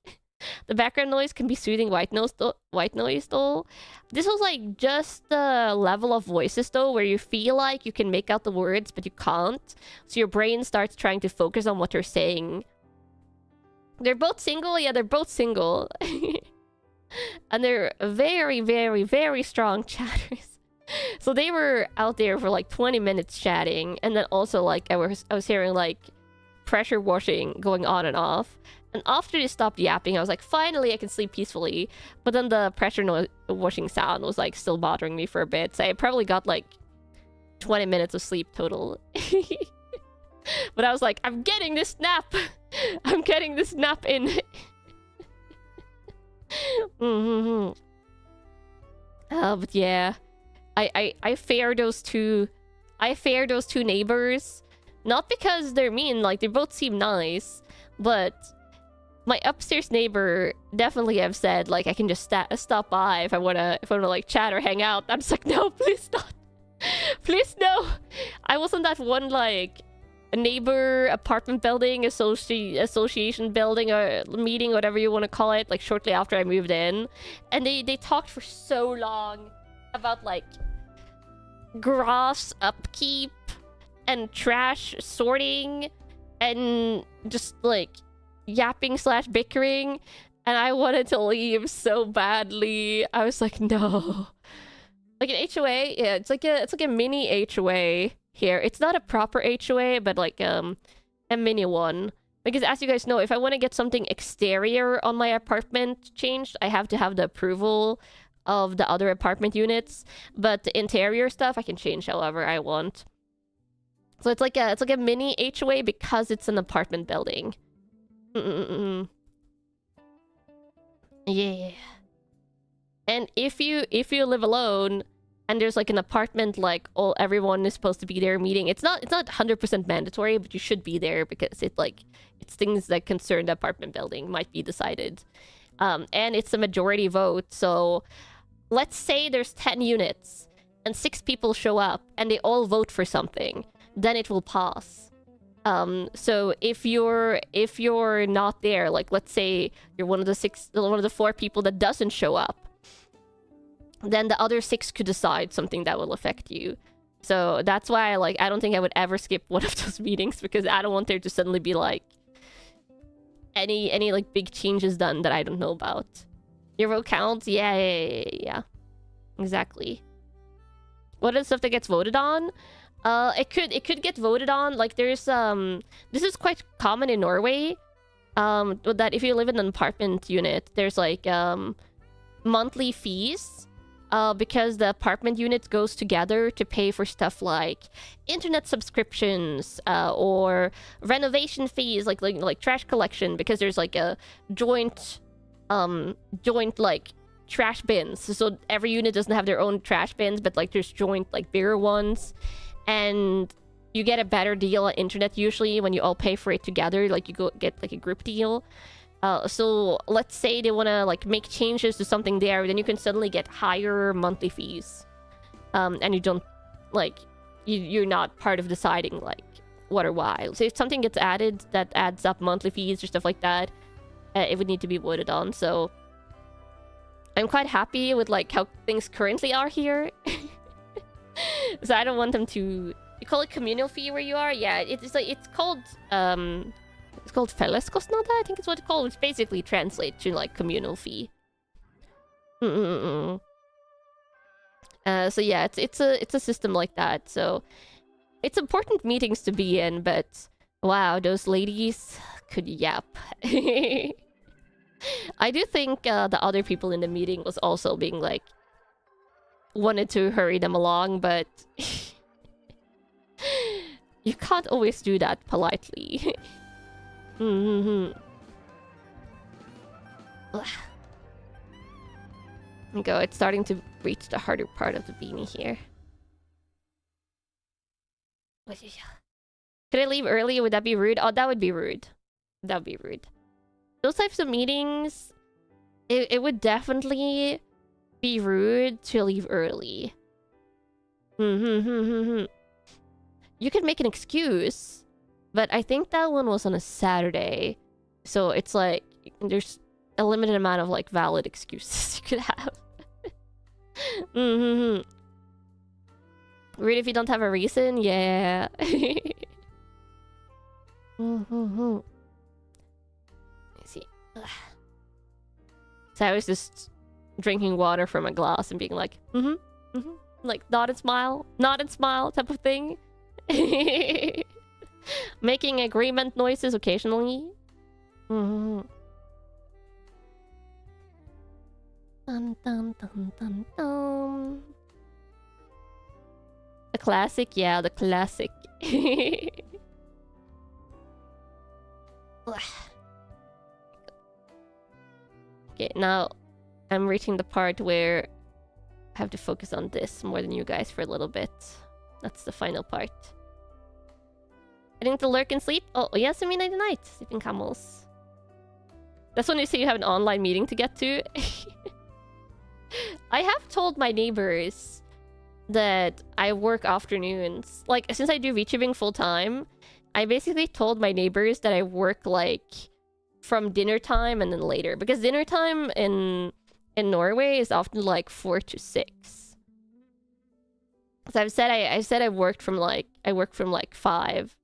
The background noise can be soothing white noise though. This was like just the level of voices though, where you feel like you can make out the words, but you can't. So your brain starts trying to focus on what they're saying. They're both single, yeah, they're both single. And they're very, very, very strong chatters. So they were out there for like 20 minutes chatting, and then also like I was hearing like pressure washing going on and off. And after they stopped yapping, I was like, finally I can sleep peacefully. But then the pressure washing sound was like still bothering me for a bit. So I probably got like 20 minutes of sleep total. But I was like, I'm getting this nap. I'm getting this nap in. But yeah, I fear those two. I fear those two neighbors, not because they're mean. Like they both seem nice, but my upstairs neighbor definitely have said like I can just stop by if I wanna like chat or hang out. I'm just like, no, please not, please no. I was on that one like neighbor apartment building association building or meeting, whatever you want to call it, like shortly after I moved in, and they talked for so long about like grass upkeep and trash sorting and just like yapping / bickering, and I wanted to leave so badly. I was like, no. Like an HOA, yeah, it's like a mini HOA here. It's not a proper HOA, but like a mini one. Because as you guys know, if I want to get something exterior on my apartment changed, I have to have the approval of the other apartment units. But the interior stuff I can change however I want. So it's like a mini HOA because it's an apartment building. Yeah. And if you live alone and there's like an apartment like everyone is supposed to be there meeting, it's not 100% mandatory, but you should be there because it's things that concern the apartment building might be decided. And it's a majority vote. So let's say there's 10 units and 6 people show up and they all vote for something, then it will pass. So if you're not there, like let's say you're one of the 4 people that doesn't show up, then the other 6 could decide something that will affect you. So that's why I don't think I would ever skip one of those meetings, because I don't want there to suddenly be like any like big changes done that I don't know about. Your vote counts? Yeah. Exactly. What is stuff that gets voted on? It could get voted on. Like there's this is quite common in Norway. That if you live in an apartment unit, there's like monthly fees. Because the apartment unit goes together to pay for stuff like internet subscriptions, or renovation fees, like trash collection, because there's like a joint like trash bins. So every unit doesn't have their own trash bins, but like there's joint like bigger ones, and you get a better deal on internet usually when you all pay for it together. Like you get like a group deal. So let's say they want to like make changes to something there, then you can suddenly get higher monthly fees, and you don't like you're not part of deciding like what or why. So if something gets added that adds up monthly fees or stuff like that, it would need to be voted on. So I'm quite happy with like how things currently are here. So I don't want them to. You call it communal fee where you are? Yeah, it's like it's called felleskostnader, I think it's what it's called, which basically translates to like communal fee. So yeah, it's a system like that. So it's important meetings to be in, but wow, those ladies could yap. I do think the other people in the meeting was also being like wanted to hurry them along, but you can't always do that politely. There we go. It's starting to reach the harder part of the beanie here. Could I leave early? Would that be rude? Oh, that would be rude. That would be rude. Those types of meetings, it would definitely be rude to leave early. You could make an excuse. But I think that one was on a Saturday. So it's like, there's a limited amount of like valid excuses you could have. Rude if you don't have a reason? Yeah. Let's see. So I was just drinking water from a glass and being like, like nod and smile type of thing. Making agreement noises occasionally. Dun, dun, dun, dun, dun. The classic, yeah, the classic. Okay, now I'm reaching the part where I have to focus on this more than you guys for a little bit. That's the final part. Heading to lurk and sleep? Oh, yes, I mean night. Sleeping camels. That's when you say you have an online meeting to get to. I have told my neighbors that I work afternoons. Like, since I do VTubing full time, I basically told my neighbors that I work, like, from dinner time and then later. Because dinner time in Norway is often, like, 4 to 6. So I said I work from, like, 5.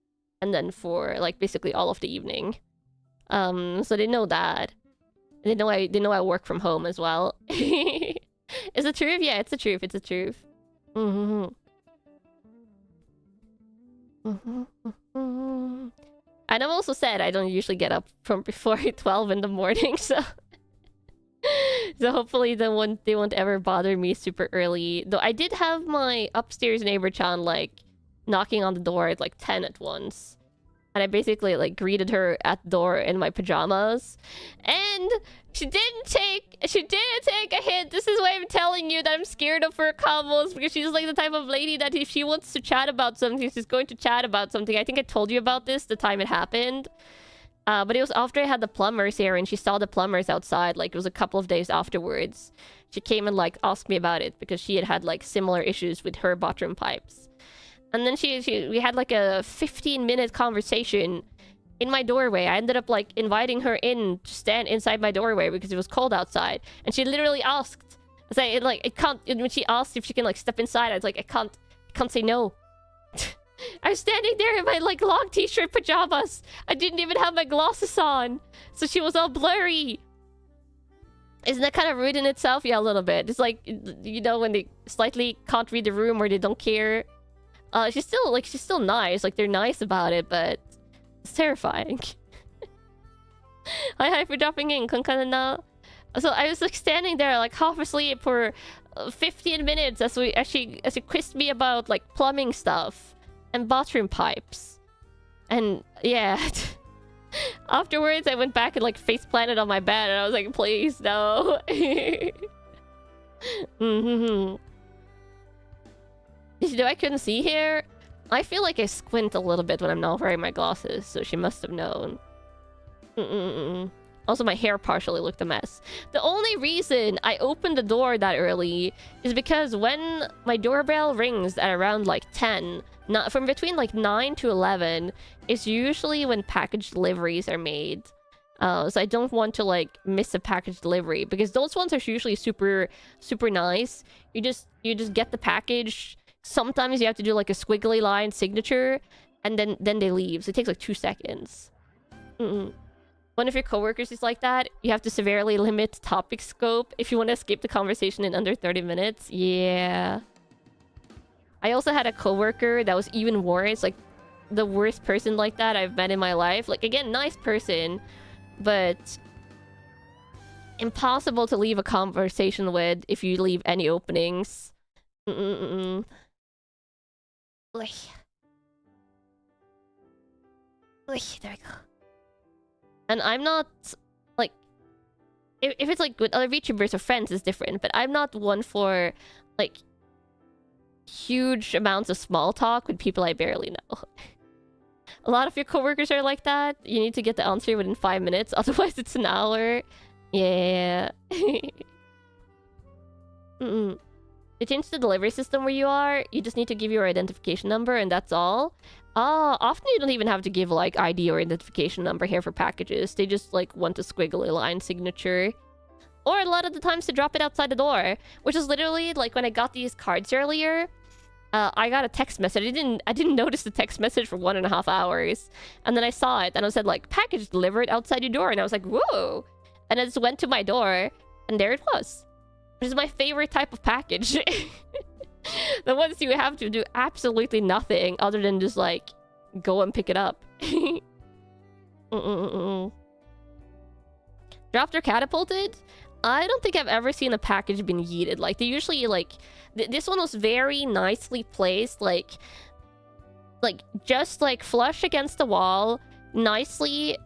And then for, like, basically all of the evening. So they know that. They know I work from home as well. Is it true? Yeah, it's the truth. It's the truth. And I've also said I don't usually get up from before 12 in the morning, so... So hopefully they won't ever bother me super early. Though I did have my upstairs neighbor Chan, like, knocking on the door at like 10 at once. And I basically like greeted her at the door in my pajamas. And she didn't take a hint. This is why I'm telling you that I'm scared of her combos, because she's like the type of lady that if she wants to chat about something, she's going to chat about something. I think I told you about this the time it happened. But it was after I had the plumbers here and she saw the plumbers outside. Like, it was a couple of days afterwards. She came and like asked me about it because she had like similar issues with her bathroom pipes. And then we had like a 15-minute conversation in my doorway. I ended up like inviting her in to stand inside my doorway because it was cold outside. And she literally asked, when she asked if she can like step inside, I was like, I Can't say no. I was standing there in my like long t-shirt pajamas. I didn't even have my glasses on, so she was all blurry. Isn't that kind of rude in itself? Yeah, a little bit. It's like, you know, when they slightly can't read the room or they don't care. She's still nice. Like, they're nice about it, but it's terrifying. Hi for dropping in, Kanna. So I was like standing there, like half asleep for 15 minutes as she quizzed me about like plumbing stuff and bathroom pipes. And yeah. Afterwards, I went back and like face planted on my bed, and I was like, "Please, no." Mm-hmm. Did you know I couldn't see here? I feel like I squint a little bit when I'm not wearing my glasses, so she must have known. Also, my hair partially looked a mess. The only reason I opened the door that early is because when my doorbell rings at around like 10, from between like 9 to 11, is usually when package deliveries are made. So I don't want to like miss a package delivery, because those ones are usually super nice. You just get the package. Sometimes you have to do like a squiggly line signature, and then they leave. So it takes like 2 seconds. One of your coworkers is like that. You have to severely limit topic scope if you want to escape the conversation in under 30 minutes. Yeah. I also had a coworker that was even worse. Like, the worst person like that I've met in my life. Like, again, nice person, but impossible to leave a conversation with if you leave any openings. There we go. And I'm not, like... If it's, like, with other VTubers or friends, it's different. But I'm not one for, like, huge amounts of small talk with people I barely know. A lot of your coworkers are like that. You need to get the answer within 5 minutes. Otherwise, it's an hour. Yeah. They changed the delivery system where you are. You just need to give your identification number, and that's all. Often you don't even have to give, like, ID or identification number here for packages. They just, like, want a squiggly line signature. Or a lot of the times to drop it outside the door. Which is literally, like, when I got these cards earlier, I got a text message. I didn't notice the text message for 1.5 hours. And then I saw it, and it said, like, package delivered outside your door. And I was like, whoa! And I just went to my door, and there it was. Which is my favorite type of package. The ones you have to do absolutely nothing other than just, like, go and pick it up. Dropped or catapulted? I don't think I've ever seen a package been yeeted. Like, they usually, like... this one was very nicely placed, like, just, like, flush against the wall. Nicely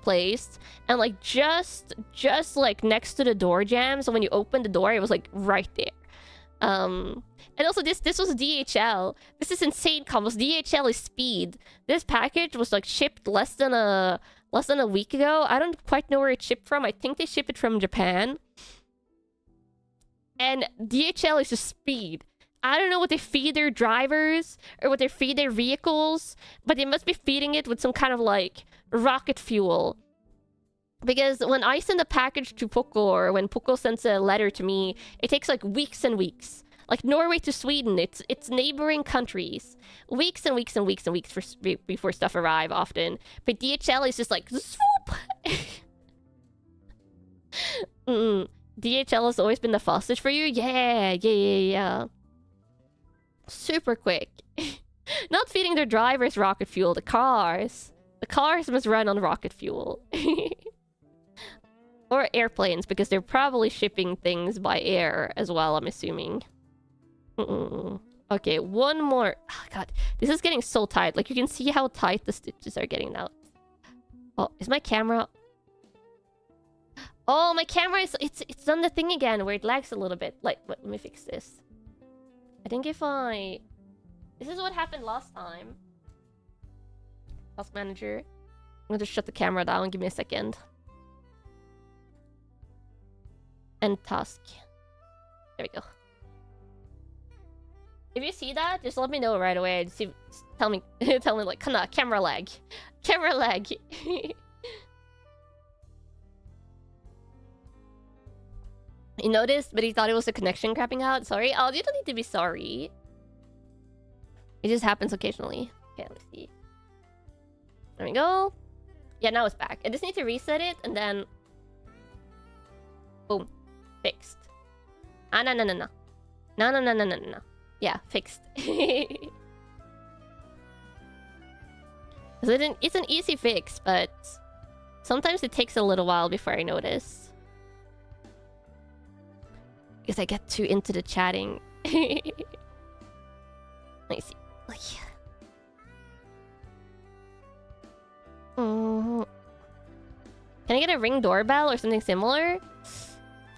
placed. And, like, just, like, next to the door jamb. So when you open the door, it was, like, right there. And also, this was DHL. This is insane combos. DHL is speed. This package was, like, shipped less than a week ago. I don't quite know where it's shipped from. I think they ship it from Japan. And DHL is just speed. I don't know what they feed their drivers or what they feed their vehicles, but they must be feeding it with some kind of, like, rocket fuel. Because when I send a package to Poco, or when Poco sends a letter to me, it takes, like, weeks and weeks. Like, Norway to Sweden, it's neighboring countries. Weeks and weeks and weeks and weeks before stuff arrive often. But DHL is just like, swoop! DHL has always been the fastest for you? Yeah. Super quick. Not feeding their drivers rocket fuel, the cars. The cars must run on rocket fuel. Or airplanes, because they're probably shipping things by air as well, I'm assuming. Okay, one more. Oh, God, this is getting so tight. Like, you can see how tight the stitches are getting now. Oh, is my camera... Oh, my camera is... It's done the thing again, where it lags a little bit. Like, let me fix this. I think if I... This is what happened last time. Task manager. I'm going to shut the camera down. Give me a second. And task. There we go. If you see that, just let me know right away. Just tell me like, Kanna, camera lag. Camera lag. He noticed, but he thought it was the connection crapping out. Sorry. Oh, you don't need to be sorry. It just happens occasionally. Okay, let's see. There we go. Yeah, now it's back. I just need to reset it and then... Boom. Fixed. Ah, no. No. Yeah, fixed. It's an easy fix, but sometimes it takes a little while before I notice. Because I get too into the chatting. Let me see. Can I get a Ring doorbell or something similar?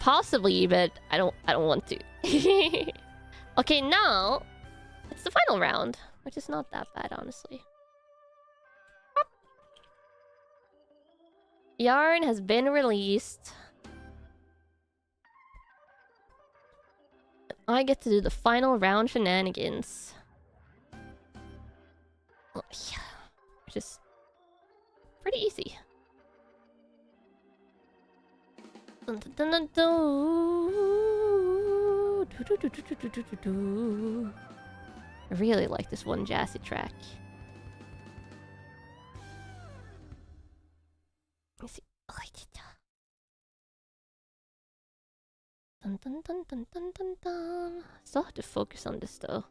Possibly, but I don't want to. Okay, now it's the final round, which is not that bad, honestly. Yarn has been released. I get to do the final round shenanigans. Oh, yeah. Which is pretty easy. Dun, dun, dun, dun. I really like this one jazzy track. Let me see. I like it. Dun, dun, dun, dun, dun, dun, dun. Still have to focus on this though.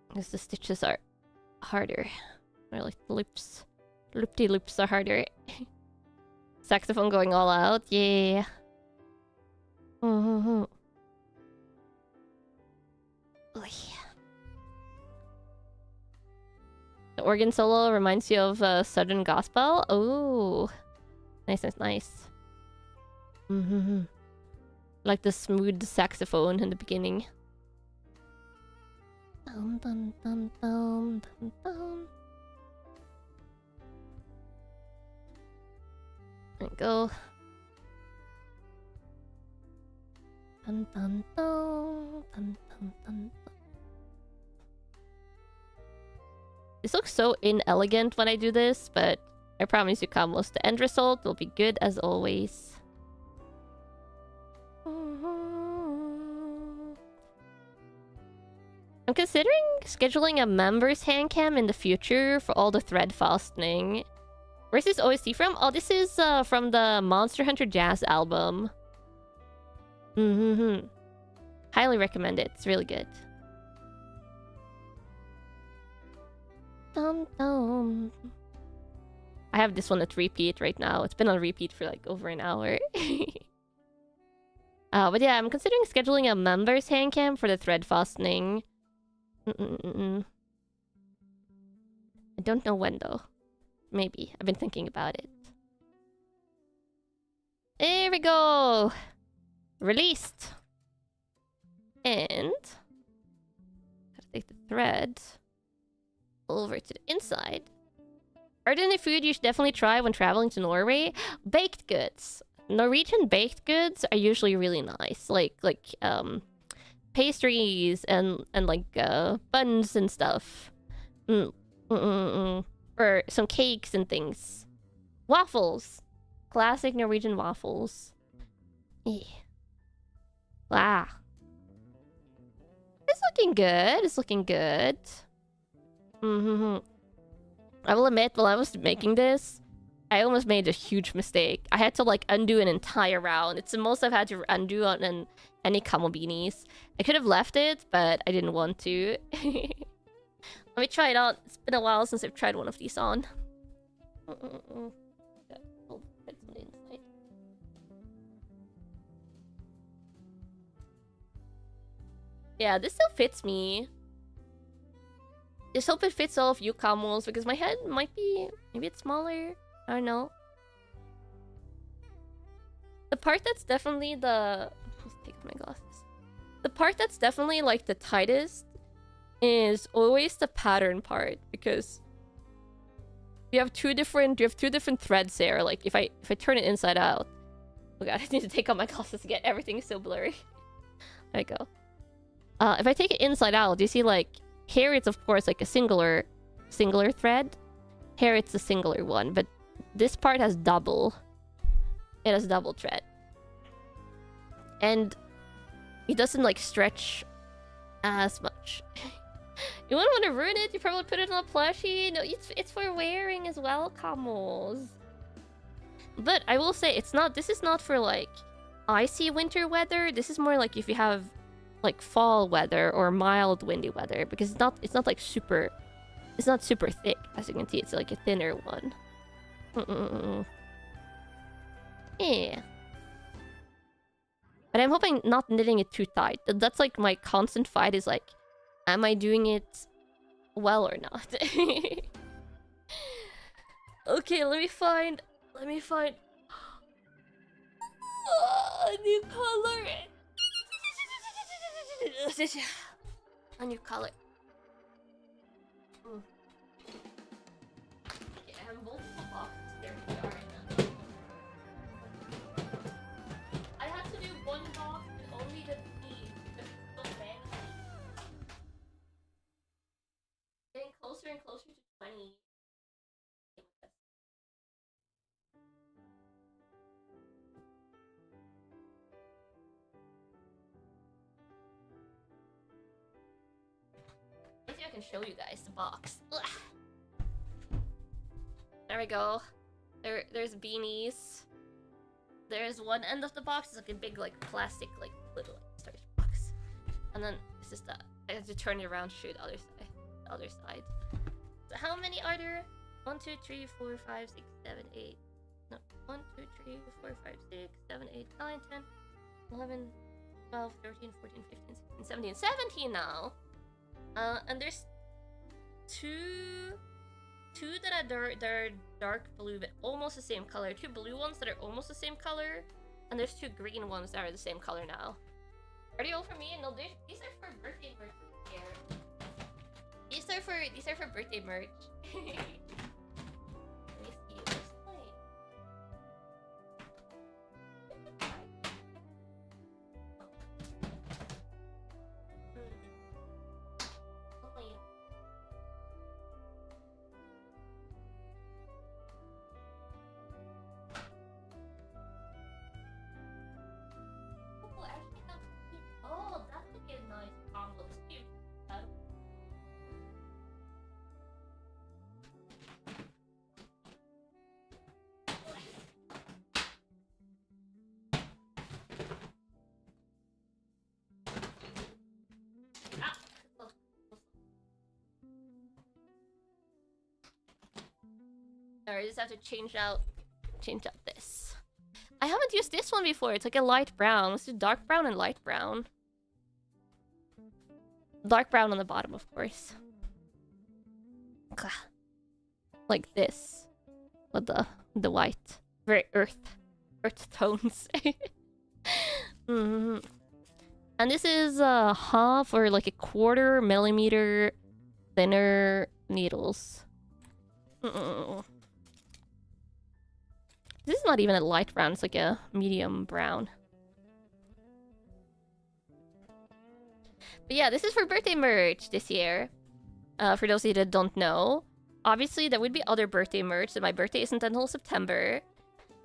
Because the stitches are harder. Or like the loops. Loop-de-loops are harder. Saxophone going all out. Yeah. Oh, yeah. The organ solo reminds you of Southern Gospel. Oh. Nice. Like the smooth saxophone in the beginning. Dun, dun, dun, dun, dun, dun. There we go. Dun, dun, dun, dun, dun, dun. This looks so inelegant when I do this, but I promise you, Kamos, the end result will be good as always. I'm considering scheduling a members handcam in the future for all the thread fastening. Where's this OST from? Oh, this is from the Monster Hunter Jazz album. Highly recommend it. It's really good. Dum dum. I have this one at repeat right now. It's been on repeat for like over an hour. But yeah, I'm considering scheduling a members handcam for the thread fastening. I don't know when though. Maybe. I've been thinking about it. There we go! Released! And... gotta take the thread over to the inside. Are there any food you should definitely try when traveling to Norway? Baked goods. Norwegian baked goods are usually really nice. Like pastries and like buns and stuff. Or some cakes and things. Waffles. Classic Norwegian waffles. Yeah. Wow. It's looking good. It's looking good. I will admit, while I was making this, I almost made a huge mistake. I had to like undo an entire round. It's the most I've had to undo on any camo beanies. I could have left it, but I didn't want to. Let me try it out. It's been a while since I've tried one of these on. Yeah, this still fits me. Just hope it fits all of you camos because my head might be... maybe it's smaller. I don't know. The part that's definitely the... let's take off my glasses. The part that's definitely like the tightest is always the pattern part because you have two different threads there. Like if I turn it inside out, oh god, I need to take off my glasses again. Everything is so blurry. There we go. If I take it inside out, you see like here it's of course like a singular thread. Here it's a singular one, but this part has double. It has double thread, and it doesn't like stretch as much. You wouldn't want to ruin it. You probably put it on a plushie. No, it's for wearing as well, Kamos. But I will say it's not. This is not for like icy winter weather. This is more like if you have like fall weather or mild windy weather, because it's not like super. It's not super thick, as you can see. It's like a thinner one. Yeah. But I'm hoping not knitting it too tight. That's like my constant fight is like, am I doing it well or not? Okay, let me find a new color. A new color. Okay, I have multiple boxes. There we are. I had to do one box with only the beads, but it's so many. Getting closer and closer to 20. Maybe I can show you guys the box. Ugh. There we go. There's beanies. There's one end of the box. It's like a big like plastic like little like, storage box. And then it's just that I have to turn it around to show the other side. The other side. So how many are there? 1, 2, 3, 4, 5, 6, 7, 8. No. 1, 2, 3, 4, 5, 6, 7, 8, 9, 10, 11, 12, 13, 14, 15, 16, 17. 17 now! And there's two that are dark blue but almost the same color. 2 blue ones that are almost the same color. And there's 2 green ones that are the same color now. Are they all for me? No, these are for birthday merch here. These are for birthday merch. Let me see what's like. Oh, that would be a nice combo too. Sorry, I just have to change out this. I haven't used this one before. It's like a light brown. Let's do dark brown and light brown. Dark brown on the bottom, of course. Like this. With the white. Very earth tones. And this is half or like a 1/4 millimeter thinner needles. This is not even a light brown, it's like a medium brown. But yeah, this is for birthday merch this year. For those of you that don't know. Obviously, there would be other birthday merch, and my birthday isn't until September.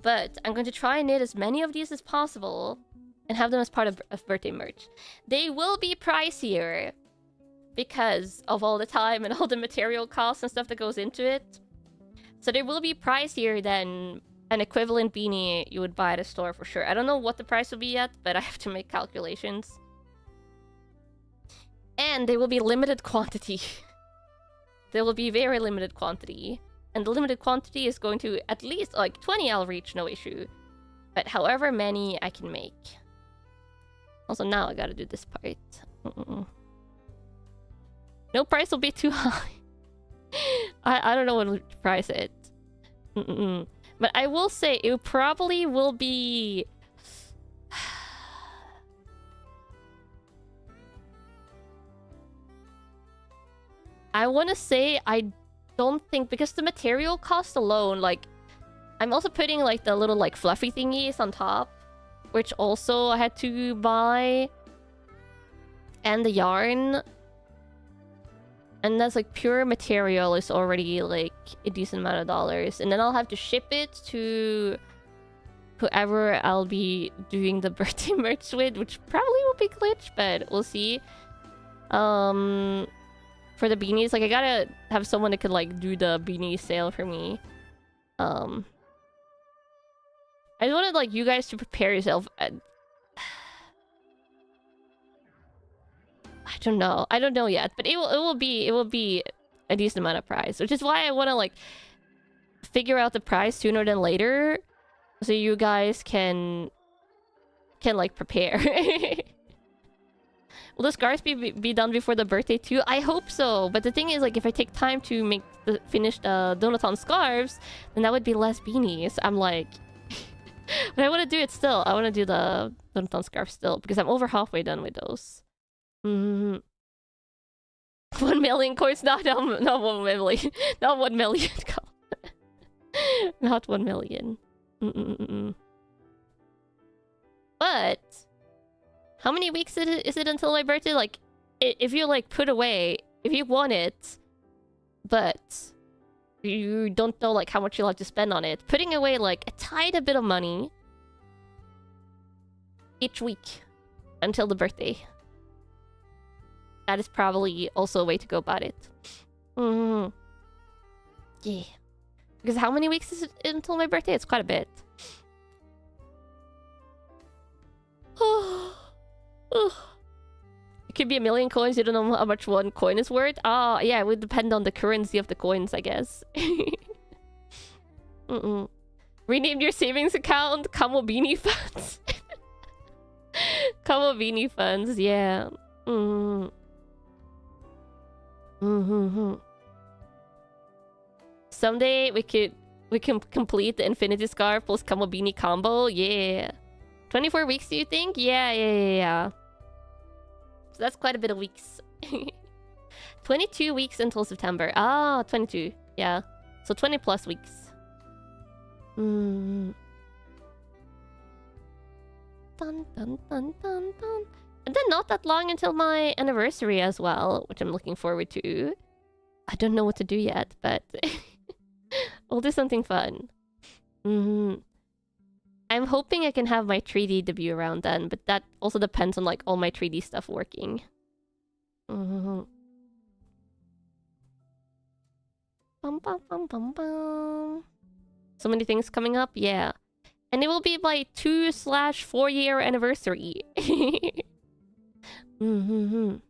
But I'm going to try and knit as many of these as possible and have them as part of birthday merch. They will be pricier because of all the time and all the material costs and stuff that goes into it. So they will be pricier than an equivalent beanie you would buy at a store for sure. I don't know what the price will be yet, but I have to make calculations. And they will be limited quantity. There will be very limited quantity. And the limited quantity is going to at least like 20 I'll reach, no issue. But however many I can make. Also now I gotta do this part. No price will be too high. I don't know what to price it. But I will say it probably will be... I want to say I don't think... Because the material cost alone, like... I'm also putting like the little like fluffy thingies on top. Which also I had to buy. And the yarn. And that's like pure material is already like a decent amount of dollars. And then I'll have to ship it to whoever I'll be doing the birthday merch with, which probably will be Glitch, but we'll see. For the beanies, like I gotta have someone that could like do the beanie sale for me. I just wanted like you guys to prepare yourself. I don't know. I don't know yet, but it will be a decent amount of price, which is why I want to like figure out the price sooner than later, so you guys can like prepare. Will the scarves be done before the birthday too? I hope so, but the thing is, like, if I take time to finish the Donaton scarves, then that would be less beanies. I'm like, but I want to do it still. I want to do the Donaton scarf still because I'm over halfway done with those. 1 million coins, not 1 million, not 1 million. Not 1 million. But how many weeks is it until my birthday? Like, if you like put away, if you want it, but you don't know like how much you'll have to spend on it, putting away like a tiny bit of money each week until the birthday. That is probably also a way to go about it. Yeah. Because how many weeks is it until my birthday? It's quite a bit. It could be 1 million coins. You don't know how much one coin is worth. Ah, yeah, it would depend on the currency of the coins, I guess. Renamed your savings account Kamobini Funds. Kamobini Funds, yeah. Someday we can complete the Infinity Scarf plus Kamobini combo. Yeah. 24 weeks, do you think? Yeah. So that's quite a bit of weeks. 22 weeks until September. Ah, 22. Yeah. So 20 plus weeks. Dun, dun, dun, dun, dun. And then not that long until my anniversary as well, which I'm looking forward to. I don't know what to do yet, but we'll do something fun. I'm hoping I can have my 3D debut around then, but that also depends on like all my 3D stuff working. Bum, bum, bum, bum, bum. So many things coming up, yeah. And it will be my 2/4 year anniversary. Bum,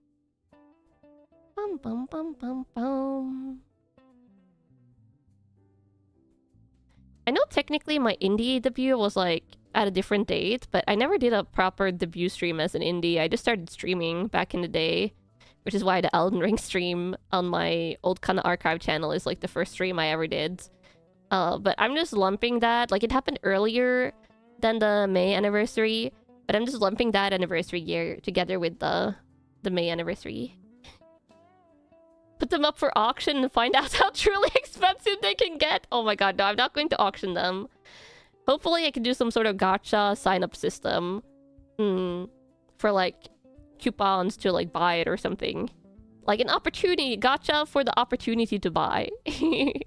bum, bum, bum, bum. I know technically my indie debut was like at a different date, but I never did a proper debut stream as an indie. I just started streaming back in the day, which is why the Elden Ring stream on my old Kanna archive channel is like the first stream I ever did. But I'm just lumping that, like it happened earlier than the May anniversary, but I'm just lumping that anniversary year together with the May anniversary. Put them up for auction and find out how truly expensive they can get. Oh my god, no, I'm not going to auction them. Hopefully I can do some sort of gacha sign-up system. For like coupons to like buy it or something. Like an opportunity, gacha for the opportunity to buy. Do you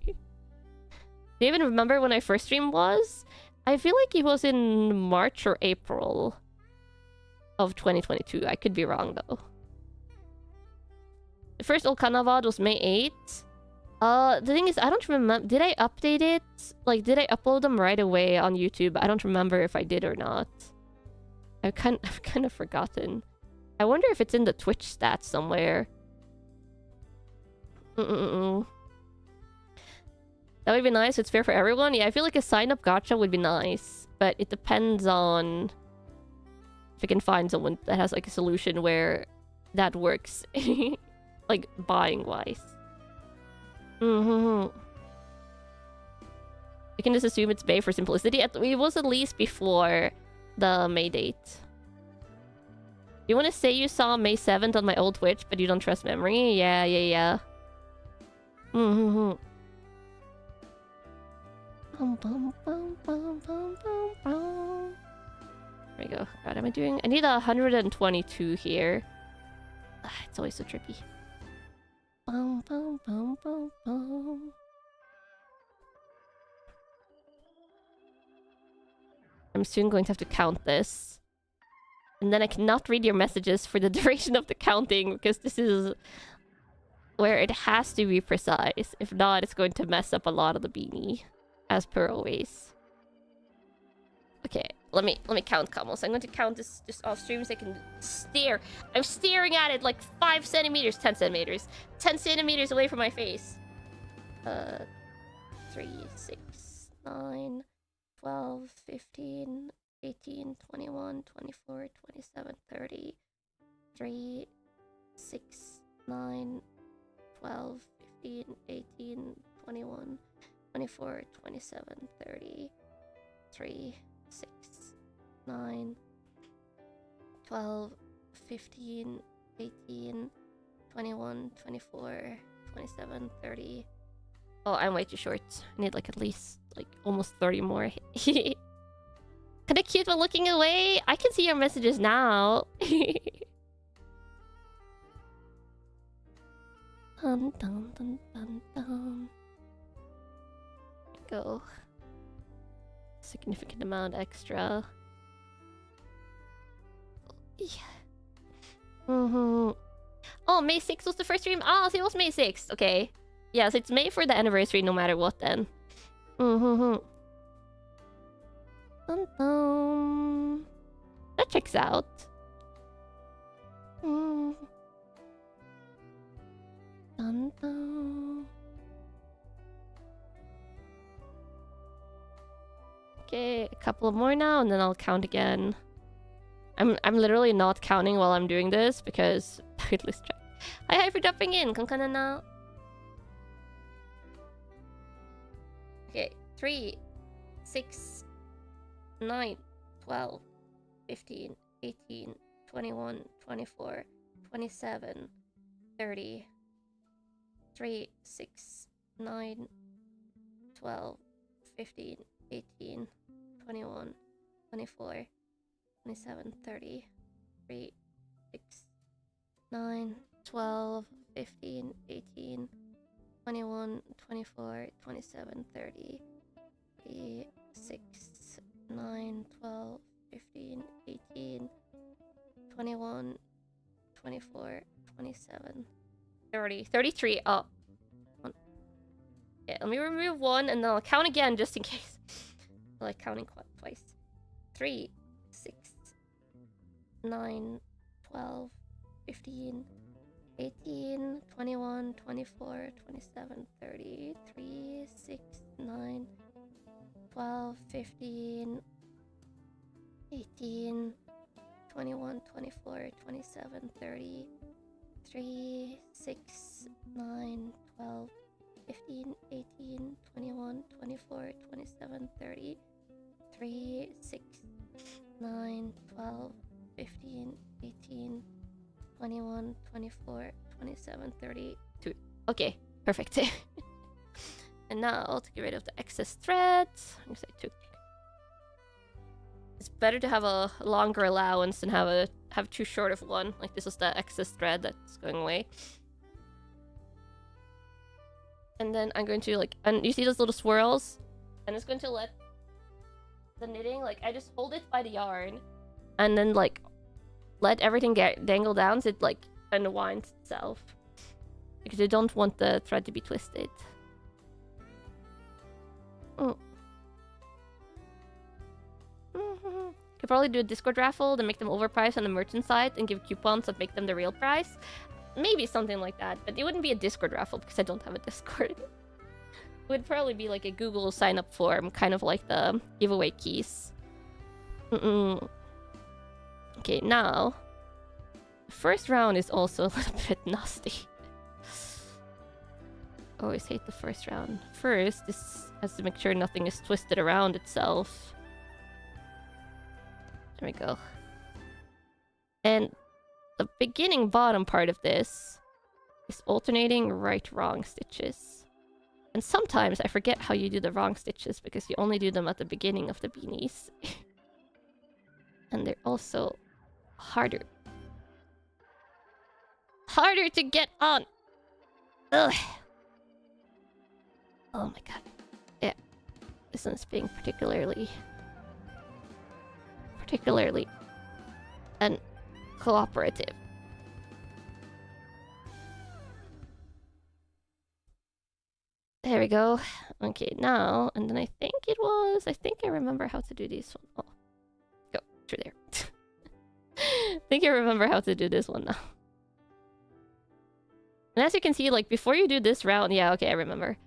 even remember when I first streamed was? I feel like it was in March or April of 2022. I could be wrong though. The first old Kanna VOD was May 8th. The thing is, I don't remember. Did I update it? Like, did I upload them right away on YouTube? I don't remember if I did or not. I've kind of forgotten. I wonder if it's in the Twitch stats somewhere. That would be nice. It's fair for everyone. Yeah, I feel like a sign-up gacha would be nice, but it depends on if I can find someone that has like a solution where that works. Like, buying-wise. You can just assume it's May for simplicity. It was at least before the May date. You want to say you saw May 7th on my old Twitch, but you don't trust memory? Yeah. There we go. What am I doing? I need 122 here. It's always so trippy. I'm soon going to have to count this. And then I cannot read your messages for the duration of the counting, because this is where it has to be precise. If not, it's going to mess up a lot of the beanie, as per always. Okay, let me count Kamos. I'm going to count this just off stream so I can stare. I'm staring at it like 5 centimeters, 10 centimeters, 10 centimeters away from my face. 3, 6, 9, 12, 15, 18, 21, 24, 27, 30. 3, 6, 9, 12, 15, 18, 21, 24, 27, 30. 3, 6, 9, 12, 15, 18, 21, 24, 27, 30. Oh, I'm way too short. I need like at least like almost 30 more. Kinda cute while looking away. I can see your messages now. Dun, dun, dun, dun, dun. Go. Significant amount extra. Yeah. Oh, May 6th was the first stream? Oh, so it was May 6th. Okay. Yes, it's May for the anniversary no matter what then. Dun, dun. That checks out. Dun, dun. Okay, a couple more now, and then I'll count again. I'm literally not counting while I'm doing this because I would lose track. Hi for dropping in. Kanna na. Okay, 3, 6, 9, 12, 15, 18, 21, 24, 27, 30. 3, 6, 9, 12, 15, 18, 21, 24, 27, 30. 3, 6, 9, 12, 15, 18, 21, 24, 27, 30. 3, 6, 9, 12, 15, 18, 21, 24, 27, 30. 33. Oh. Okay, let me remove 1 and then I'll count again just in case. I like counting twice. 3, 6, 9, 12, 15, 18, 21, 24, 27, 30. 3, 6, 9, 12, 15, 18, 21, 24, 27, 30. 3, 6, 9, 12, 15, 18, 21, 24, 27, 30. 3, 6, 9, 12, 15, 18, 21, 24, 27, 32. Okay, perfect. And now to get rid of the excess threads, I'm gonna say 2. It's better to have a longer allowance than have too short of one. Like this is the excess thread that's going away. And then I'm going to like, and you see those little swirls? I'm just going to let the knitting, like I just hold it by the yarn and then like let everything get dangle down so it like unwinds itself. Because I don't want the thread to be twisted. Could probably do a Discord raffle to make them overpriced on the merchant site and give coupons that make them the real price. Maybe something like that, but it wouldn't be a Discord raffle because I don't have a Discord. It would probably be like a Google sign-up form, kind of like the giveaway keys. Okay, now... the first round is also a little bit nasty. I always hate the first round. First, this has to make sure nothing is twisted around itself. There we go. And the beginning bottom part of this is alternating right-wrong stitches. And sometimes I forget how you do the wrong stitches because you only do them at the beginning of the beanies. And they're also harder. Harder to get on! Ugh. Oh my god. Yeah. This one's being particularly and cooperative. There we go. Okay, now, and then I think I remember how to do this one. Oh, go through there. I think I remember how to do this one now. And as you can see, like, before you do this round, yeah, okay, I remember.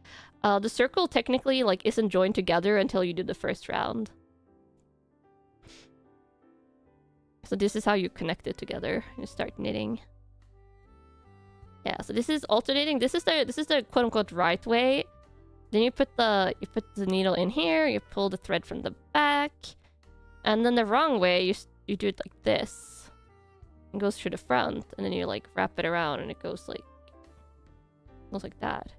The circle technically, like, isn't joined together until you do the first round. So this is how you connect it together. You start knitting. Yeah, so this is alternating. This is the quote-unquote right way. Then you put the needle in here, you pull the thread from the back, and then the wrong way, you do it like this. It goes through the front, and then you like wrap it around, and it goes like that.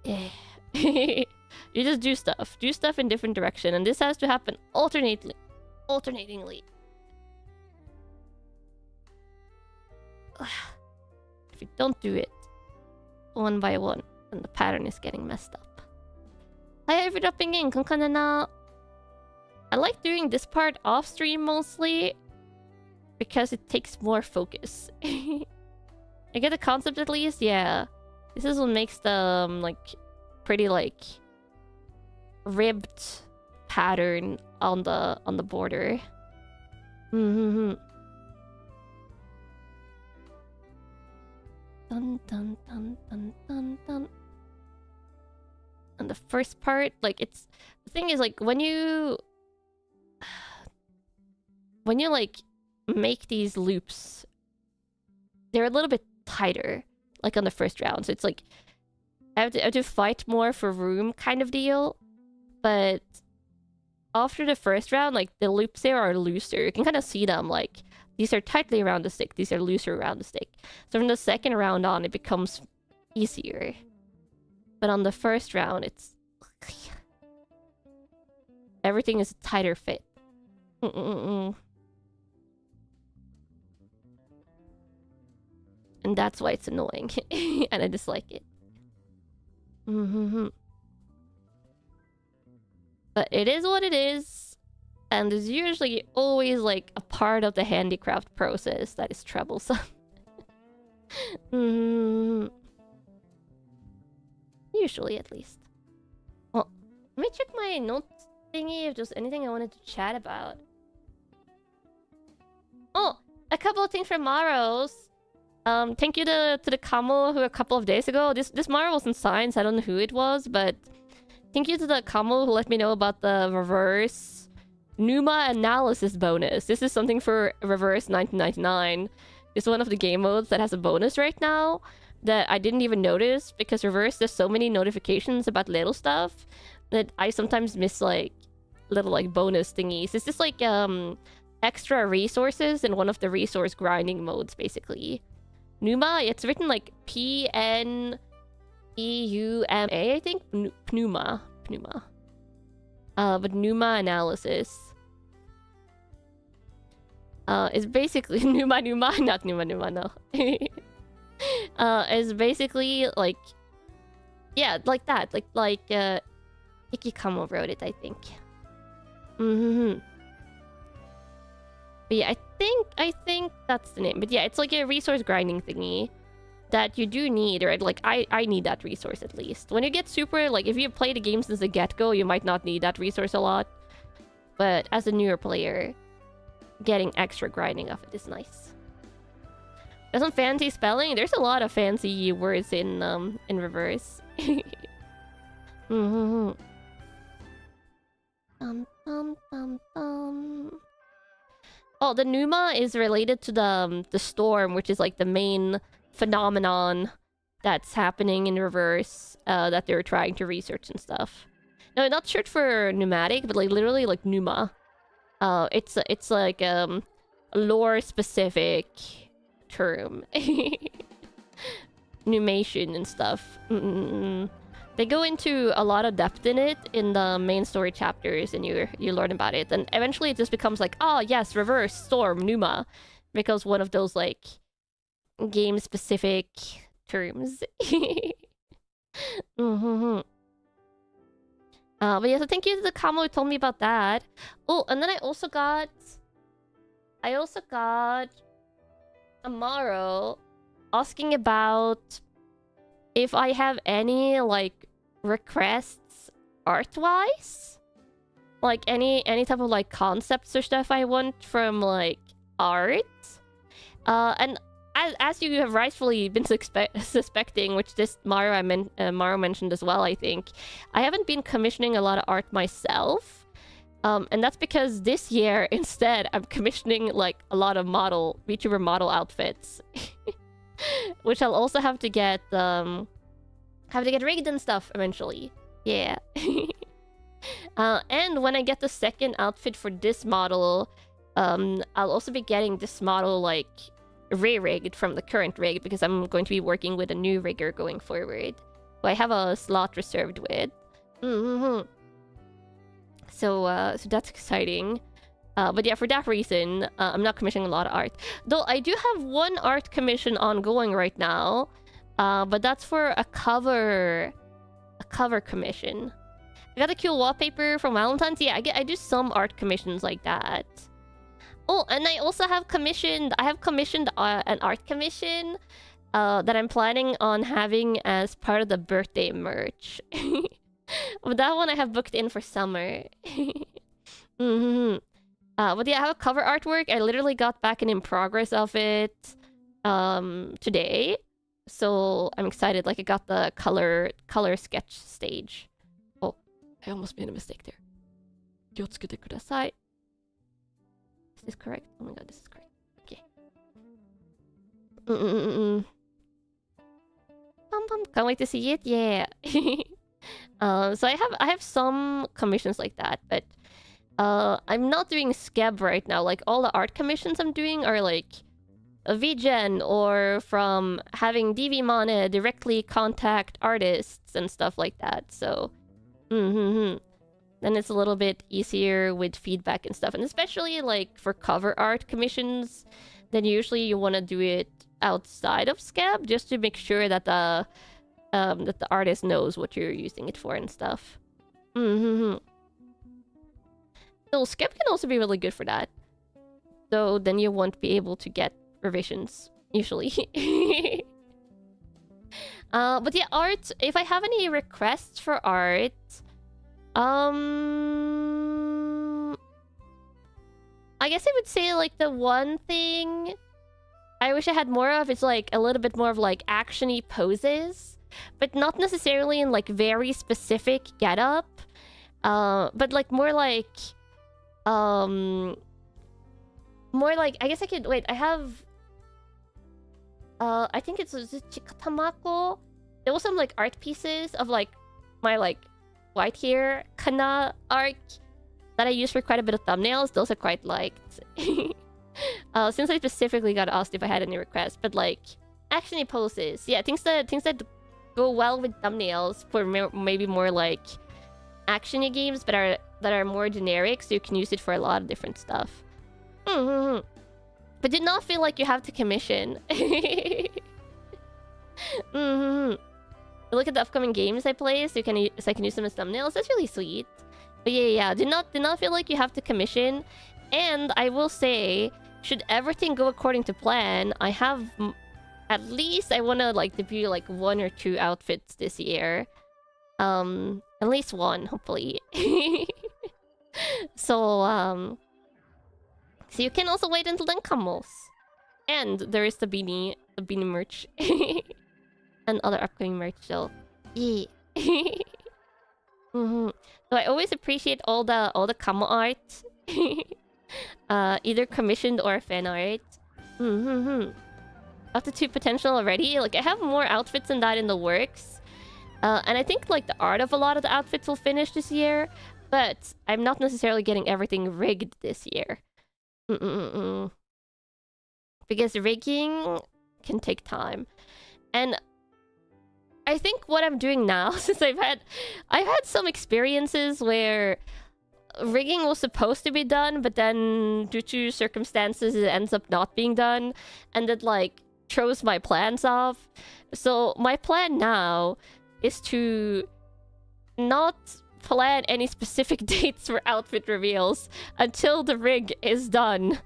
Yeah. You just do stuff in different direction, and this has to happen alternatingly. If you don't do it one by one, then the pattern is getting messed up. Hi, for dropping in, Kanna. I like doing this part off stream mostly because it takes more focus. I get the concept at least, yeah. This is what makes the like pretty like ribbed pattern on the border. Dun dun dun dun dun dun. And the first part, like, it's the thing is like when you like make these loops, they're a little bit tighter, like on the first round. So it's like I have to fight more for room kind of deal. But after the first round, like the loops there are looser. You can kind of see them like these are tightly around the stick, these are looser around the stick. So from the second round on, it becomes easier. But on the first round, it's everything is a tighter fit. And that's why it's annoying. And I dislike it. But it is what it is. And there's usually always like a part of the handicraft process that is troublesome. Usually, at least. Well, let me check my notes thingy if there's anything I wanted to chat about. Oh, a couple of things from Maros. Thank you to the Kamo who a couple of days ago. This Maro was in science. I don't know who it was, but thank you to the Kamo who let me know about the reverse Numa analysis bonus. This is something for reverse 1999. It's one of the game modes that has a bonus right now that I didn't even notice because reverse there's so many notifications about little stuff that I sometimes miss like little like bonus thingies. It's just like extra resources in one of the resource grinding modes basically. Numa, it's written like Pneuma, I think. Pneuma. But Numa analysis is basically not Numa, no. Is basically like, yeah, like that, like Ikikamo wrote it, I think. But yeah, I think that's the name. But yeah, it's like a resource grinding thingy that you do need, right? Like I need that resource at least. When you get super, like if you play the game since the get-go, you might not need that resource a lot. But as a newer player, getting extra grinding of it is nice. There's some fancy spelling. There's a lot of fancy words in reverse. Oh, the Numa is related to the storm, which is like the main phenomenon that's happening in reverse that they're trying to research and stuff. No, not short for pneumatic, but like literally like Numa. It's like a lore specific term. Pneumation and stuff. They go into a lot of depth in it in the main story chapters, and you learn about it. And eventually it just becomes like, oh yes, reverse, storm, Numa. Because one of those like game-specific terms. But yeah, so thank you to the Kamo who told me about that. Oh, and then I also got I also got Amaro asking about if I have any like requests art-wise, like any type of like concepts or stuff I want from like art. And as you have rightfully been suspecting, which this Maro mentioned as well, I think I haven't been commissioning a lot of art myself. And that's because this year, instead, I'm commissioning like a lot of VTuber model outfits, which I'll also have to get rigged and stuff eventually. Yeah. And when I get the second outfit for this model, I'll also be getting this model like re-rigged from the current rig because I'm going to be working with a new rigger going forward, who I have a slot reserved with. So that's exciting. But yeah, for that reason, I'm not commissioning a lot of art. Though I do have one art commission ongoing right now, but that's for a cover commission. I got a cool wallpaper from Valentine's. Yeah, I do some art commissions like that. Oh, and I also have commissioned an art commission that I'm planning on having as part of the birthday merch. But that one I have booked in for summer. But yeah, I have a cover artwork. I literally got back an in progress of it today. So I'm excited. Like I got the color sketch stage. Oh, I almost made a mistake there. 気をつけてください. Is this correct? Oh my god, this is correct. Okay. Can't wait to see it. Yeah. So I have some commissions like that, but I'm not doing Skeb right now. Like all the art commissions I'm doing are like a VGen or from having Digimon directly contact artists and stuff like that. So then it's a little bit easier with feedback and stuff, and especially like for cover art commissions, then usually you want to do it outside of Skeb just to make sure that the artist knows what you're using it for and stuff. So Skeb can also be really good for that. So then you won't be able to get revisions, usually. But yeah, art, if I have any requests for art, I guess I would say like the one thing I wish I had more of is like a little bit more of like action-y poses, but not necessarily in like very specific getup, but like more like I guess I could wait. I have I think it's Chikatamako. There was some like art pieces of like my like white hair Kanna art that I use for quite a bit of thumbnails. Those are quite liked. Since I specifically got asked if I had any requests, but like action-y poses, yeah, things that go well with thumbnails for maybe more like action-y games, but that are more generic, so you can use it for a lot of different stuff. But did not feel like you have to commission. Look at the upcoming games I play, so I can use them as thumbnails. That's really sweet. But yeah, did not feel like you have to commission. And I will say, should everything go according to plan, I have at least I want to like debut like 1 or 2 outfits this year. At least one, hopefully. So you can also wait until then comes. And there is the beanie merch. And other upcoming merch, so yeah. So I always appreciate all the camo art. Either commissioned or fan art. Up to 2 potential already. Like I have more outfits than that in the works. And I think like the art of a lot of the outfits will finish this year, but I'm not necessarily getting everything rigged this year. Because rigging can take time. And I think what I'm doing now, since I've had some experiences where rigging was supposed to be done, but then due to circumstances it ends up not being done, and it like throws my plans off. So my plan now is to not plan any specific dates for outfit reveals until the rig is done.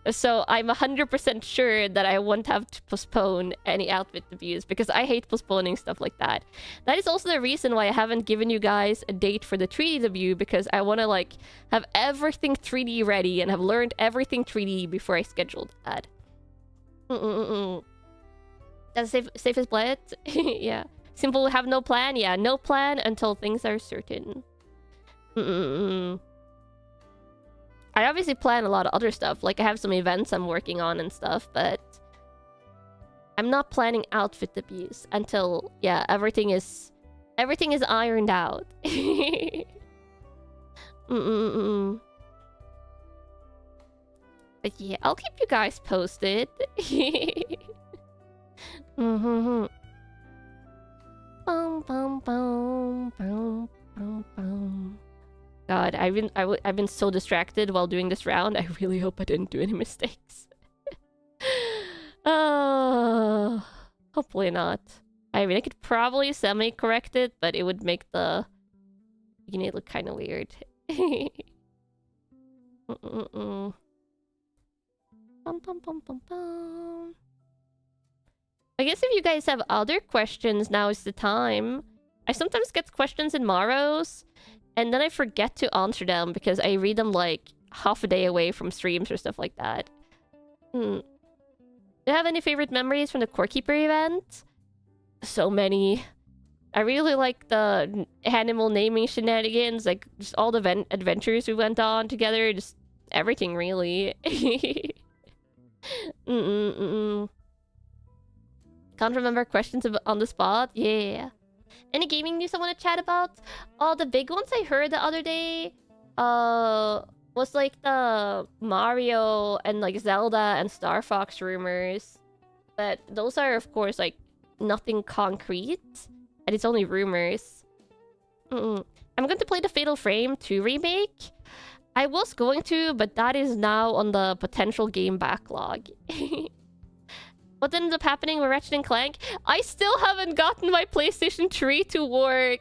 So I'm 100% sure that I won't have to postpone any outfit debuts because I hate postponing stuff like that. That is also the reason why I haven't given you guys a date for the 3D debut, because I want to like have everything 3D ready and have learned everything 3D before I scheduled that. That's safest bet? Yeah. Simple, have no plan? Yeah, no plan until things are certain. I obviously plan a lot of other stuff. Like, I have some events I'm working on and stuff, but I'm not planning outfit debuts until, yeah, everything is ironed out. But yeah, I'll keep you guys posted. Bum, bum, bum, bum, bum, bum. God, I've been so distracted while doing this round. I really hope I didn't do any mistakes. Oh, hopefully not. I mean, I could probably semi-correct it, but it would make the unit look kind of weird. Bum, bum, bum, bum, bum. I guess if you guys have other questions, now is the time. I sometimes get questions in Maros, and then I forget to answer them because I read them like half a day away from streams or stuff like that. Do you have any favorite memories from the Core Keeper event? So many. I really like the animal naming shenanigans, like just all the adventures we went on together, just everything really. Can't remember questions on the spot? Yeah. Any gaming news I want to chat about? Oh, the big ones I heard the other day was like the Mario and like Zelda and Star Fox rumors. But those are, of course, like nothing concrete. And it's only rumors. I'm going to play the Fatal Frame 2 remake. I was going to, but that is now on the potential game backlog. What ended up happening with Ratchet & Clank? I still haven't gotten my PlayStation 3 to work.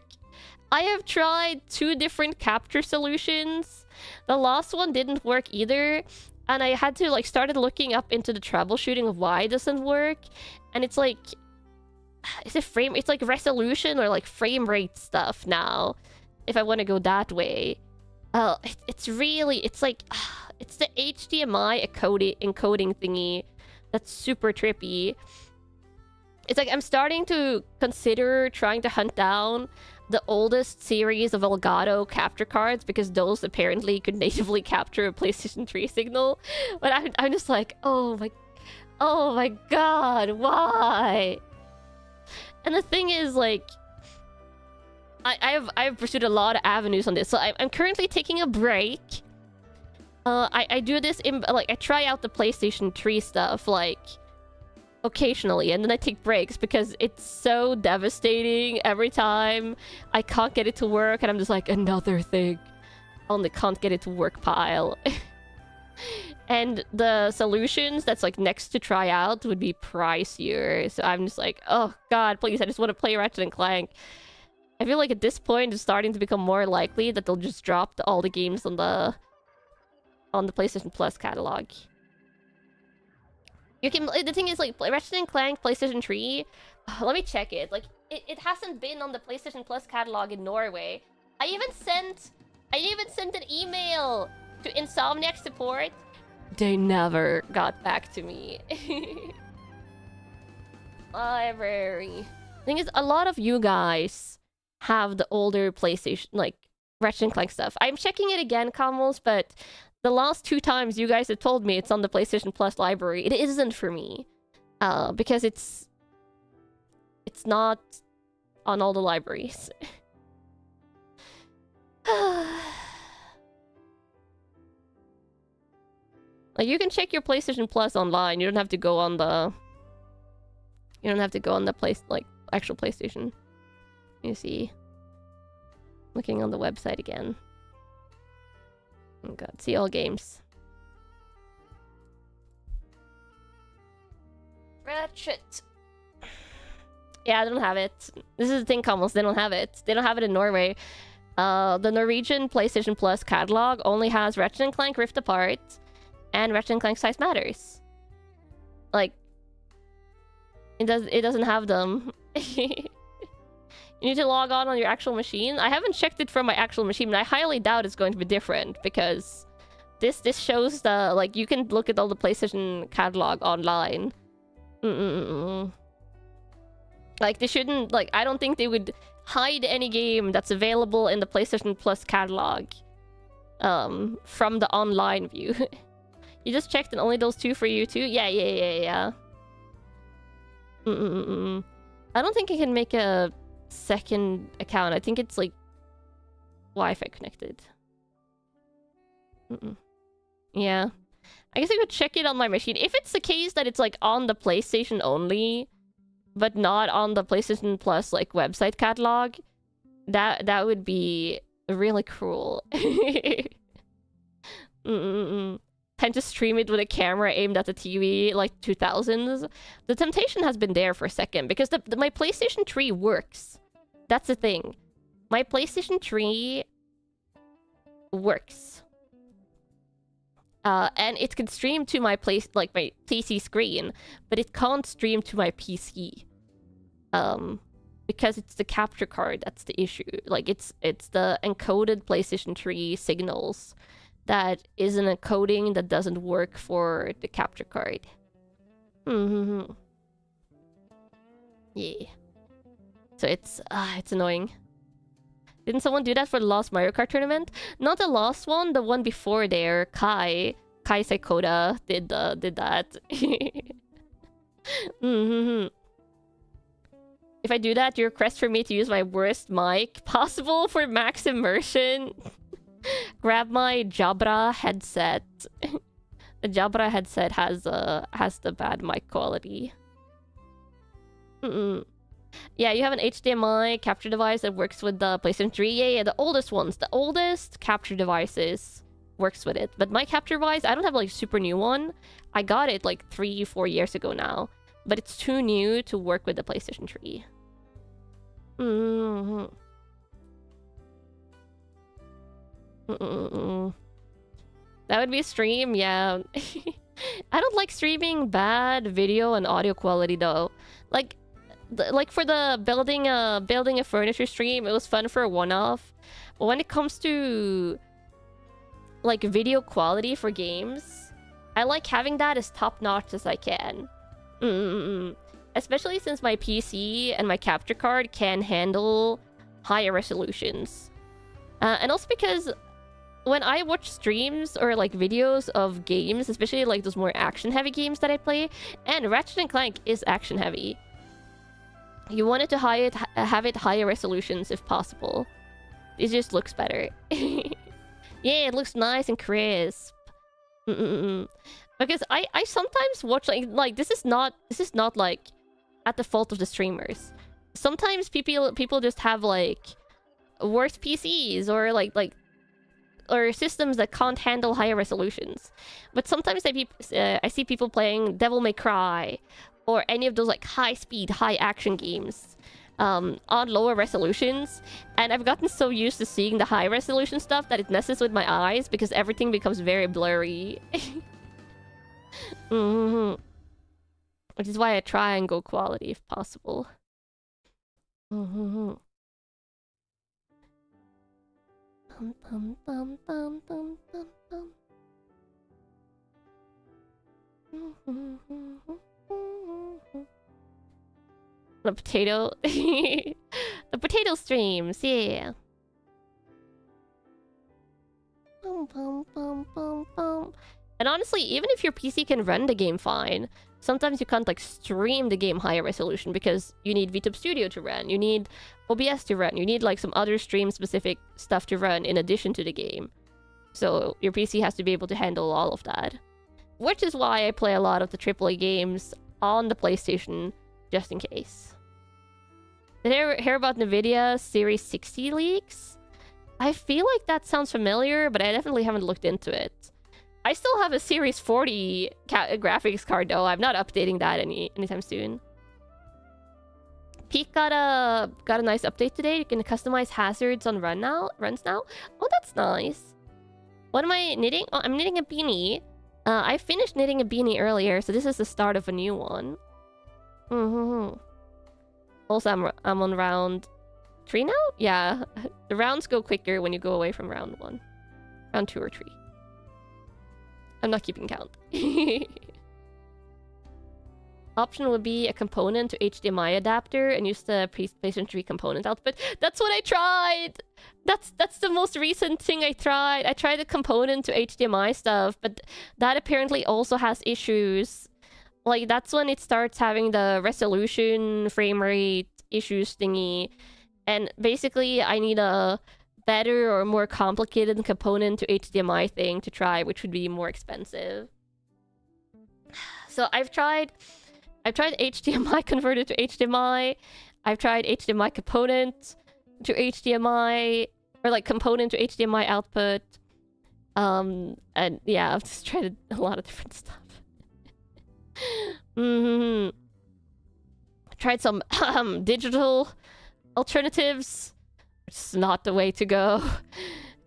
I have tried 2 different capture solutions. The last one didn't work either. And I had to, like, started looking up into the troubleshooting of why it doesn't work. And it's like... Is it frame... It's like resolution or, like, frame rate stuff now. If I want to go that way. It's really... It's like... It's the HDMI encoding thingy. That's super trippy. It's like I'm starting to consider trying to hunt down the oldest series of Elgato capture cards because those apparently could natively capture a PlayStation 3 signal. But I'm just like, oh my god, why? And the thing is, like, I've pursued a lot of avenues on this, so I'm currently taking a break. I do this in, like, I try out the PlayStation 3 stuff, like, occasionally, and then I take breaks because it's so devastating every time I can't get it to work, and I'm just like, another thing on the can't get it to work pile. And the solutions that's, like, next to try out would be pricier, so I'm just like, oh god, please, I just want to play Ratchet & Clank. I feel like at this point it's starting to become more likely that they'll just drop all the games on the PlayStation Plus catalog. You can... The thing is, like, Ratchet & Clank PlayStation 3... let me check it. Like, it hasn't been on the PlayStation Plus catalog in Norway. I even sent an email to Insomniac support. They never got back to me. Library. Thing is, a lot of you guys have the older PlayStation, like, Ratchet & Clank stuff. I'm checking it again, Kamals, but... The last 2 times you guys have told me it's on the PlayStation Plus library, it isn't for me. Because it's not on all the libraries. Like, you can check your PlayStation Plus online. You don't have to go on the... You don't have to go on the actual PlayStation. Let me see. Looking on the website again. Oh god, see all games. Ratchet. Yeah, I don't have it. This is the thing, Kamals, they don't have it. They don't have it in Norway. The Norwegian PlayStation Plus catalog only has Ratchet & Clank Rift Apart and Ratchet & Clank size matters. Like, it doesn't have them. You need to log on your actual machine. I haven't checked it from my actual machine, and I highly doubt it's going to be different because this shows the, like, you can look at all the PlayStation catalog online. Like, they shouldn't, like, I don't think they would hide any game that's available in the PlayStation Plus catalog from the online view. You just checked and only those two for you too? Yeah. I don't think I can make a second account. I think it's like Wi-Fi connected. Yeah. I guess I could check it on my machine. If it's the case that it's like on the PlayStation only, but not on the PlayStation Plus like website catalog, that would be really cruel. Time to stream it with a camera aimed at the TV like 2000s. The temptation has been there for a second because my PlayStation 3 works. That's the thing. My PlayStation 3 works. And it can stream to my my PC screen, but it can't stream to my PC. Because it's the capture card that's the issue. Like it's the encoded PlayStation 3 signals that is an encoding that doesn't work for the capture card. Yeah. So it's annoying. Didn't someone do that for the last Mario Kart tournament? Not the last one, the one before there. Kai Saikoda did that. If I do that, you request for me to use my worst mic possible for max immersion. Grab my Jabra headset. The Jabra headset has the bad mic quality. Yeah, you have an HDMI capture device that works with the PlayStation 3. Yeah, the oldest ones. The oldest capture devices works with it. But my capture device, I don't have like a super new one. I got it like 3-4 years ago now. But it's too new to work with the PlayStation 3. That would be a stream, yeah. I don't like streaming bad video and audio quality though. Like for the building a furniture stream, it was fun for a one-off. But when it comes to like video quality for games, I like having that as top-notch as I can. Especially since my PC and my capture card can handle higher resolutions. And also because when I watch streams or like videos of games, especially like those more action-heavy games that I play, and Ratchet & Clank is action-heavy, you want it to have it higher resolutions if possible. It just looks better. Yeah, it looks nice and crisp. Because I sometimes watch like this is not like at the fault of the streamers. Sometimes people just have like worse PCs or or systems that can't handle higher resolutions. But sometimes I see people playing Devil May Cry or any of those like high-speed, high-action games on lower resolutions. And I've gotten so used to seeing the high-resolution stuff that it messes with my eyes because everything becomes very blurry. Which is why I try and go quality if possible. The potato... the potato streams, yeah. And honestly, even if your PC can run the game fine, sometimes you can't like stream the game higher resolution because you need VTuber Studio to run, you need OBS to run, you need like some other stream specific stuff to run in addition to the game. So your PC has to be able to handle all of that. Which is why I play a lot of the AAA games on the PlayStation, just in case. Did I hear about NVIDIA Series 60 leaks? I feel like that sounds familiar, but I definitely haven't looked into it. I still have a Series 40 graphics card though. I'm not updating that anytime soon. Peak got a nice update today. You can customize hazards on runs now. Oh, that's nice. What am I knitting? Oh, I'm knitting a beanie. I finished knitting a beanie earlier, so this is the start of a new one. Also, I'm on round 3 now? Yeah. The rounds go quicker when you go away from round 1. Round 2 or 3. I'm not keeping count. Option would be a component to HDMI adapter and use the PlayStation 3 component output. That's what I tried! That's the most recent thing I tried. I tried the component to HDMI stuff, but that apparently also has issues. Like, that's when it starts having the resolution, frame rate issues thingy. And basically, I need a better or more complicated component to HDMI thing to try, which would be more expensive. So I've tried HDMI converted to HDMI. I've tried HDMI component to HDMI, or like component to HDMI output. And yeah, I've just tried a lot of different stuff. Tried some digital alternatives. It's not the way to go.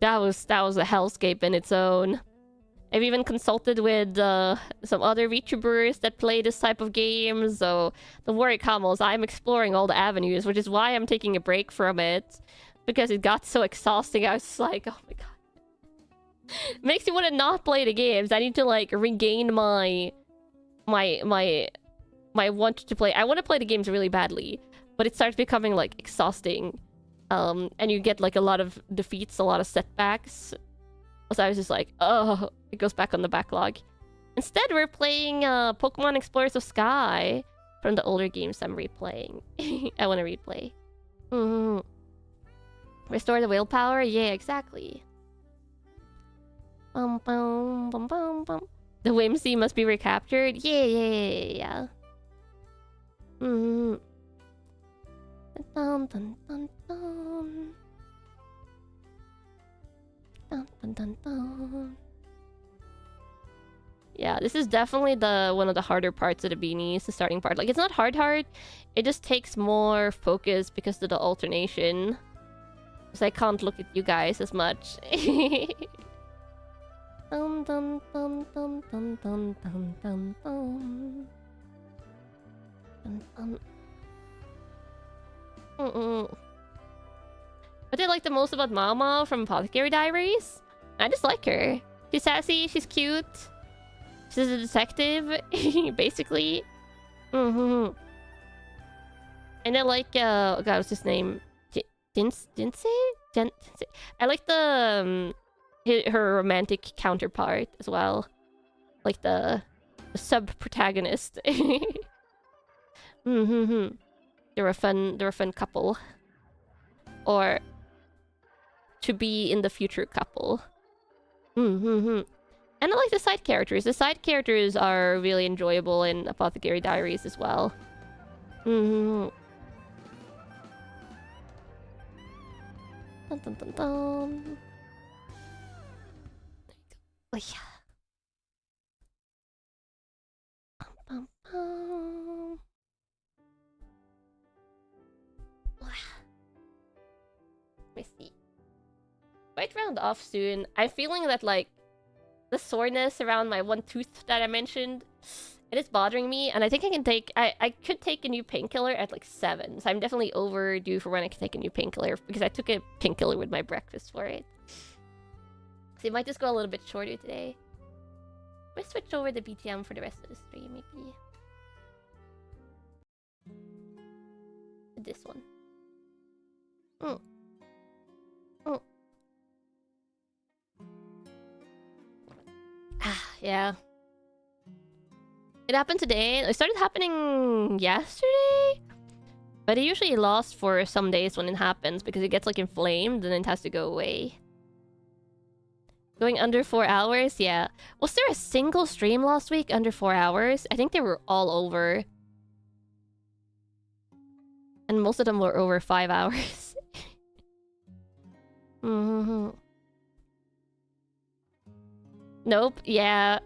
That was a hellscape in its own. I've even consulted with some other VTubers that play this type of game, so don't worry, Camels, I'm exploring all the avenues, which is why I'm taking a break from it. Because it got so exhausting, I was just like, oh my god. Makes me want to not play the games. I need to, like, regain my want to play. I want to play the games really badly, but it starts becoming, like, exhausting. And you get, like, a lot of defeats, a lot of setbacks. So I was just like, oh, it goes back on the backlog. Instead, we're playing Pokemon Explorers of Sky from the older games I'm replaying. I want to replay. Restore the willpower? Yeah, exactly. Bum, bum, bum, bum, bum. The Whimsy must be recaptured? Yeah. Dun, dun, dun, dun. Dun, dun, dun, dun. Yeah, this is definitely one of the harder parts of the beanies, the starting part. Like, it's not hard. It just takes more focus because of the alternation. Because I can't look at you guys as much. Dun, dun, dun, dun, dun, dun, dun, dun, dun. Dun, dun. What I like the most about Mama from Apothecary Diaries? I just like her. She's sassy, she's cute. She's a detective, basically. And I like, oh god, what's his name? Jinsei? I like the, her romantic counterpart as well. Like the sub-protagonist. They're a fun couple. Or to be in the future couple. And I like the side characters. The side characters are really enjoyable in Apothecary Diaries as well. Dun, dun, dun, dun. Oh, yeah. Bum, bum, bum. Let me see. Might round off soon. I'm feeling that, like, the soreness around my one tooth that I mentioned, it is bothering me, and I think I can take... I could take a new painkiller at, like, 7, so I'm definitely overdue for when I can take a new painkiller, because I took a painkiller with my breakfast for it. So it might just go a little bit shorter today. Might switch over to BTM for the rest of the stream, maybe. This one. Yeah. It happened today. It started happening yesterday? But it usually lasts for some days when it happens because it gets, like, inflamed and then it has to go away. Going under 4 hours? Yeah. Was there a single stream last week under 4 hours? I think they were all over. And most of them were over 5 hours. Nope. Yeah.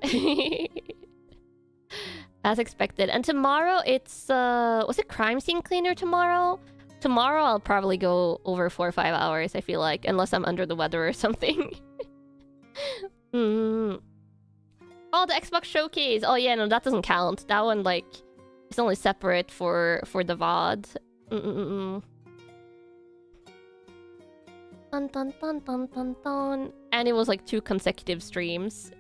As expected. And tomorrow it's was it crime scene cleaner tomorrow? Tomorrow I'll probably go over 4 or 5 hours, I feel like, unless I'm under the weather or something. Oh Oh, the Xbox Showcase. Oh yeah, no, that doesn't count. That one, like, it's only separate for the VOD. Dun dun dun dun dun dun. And it was like 2 consecutive streams.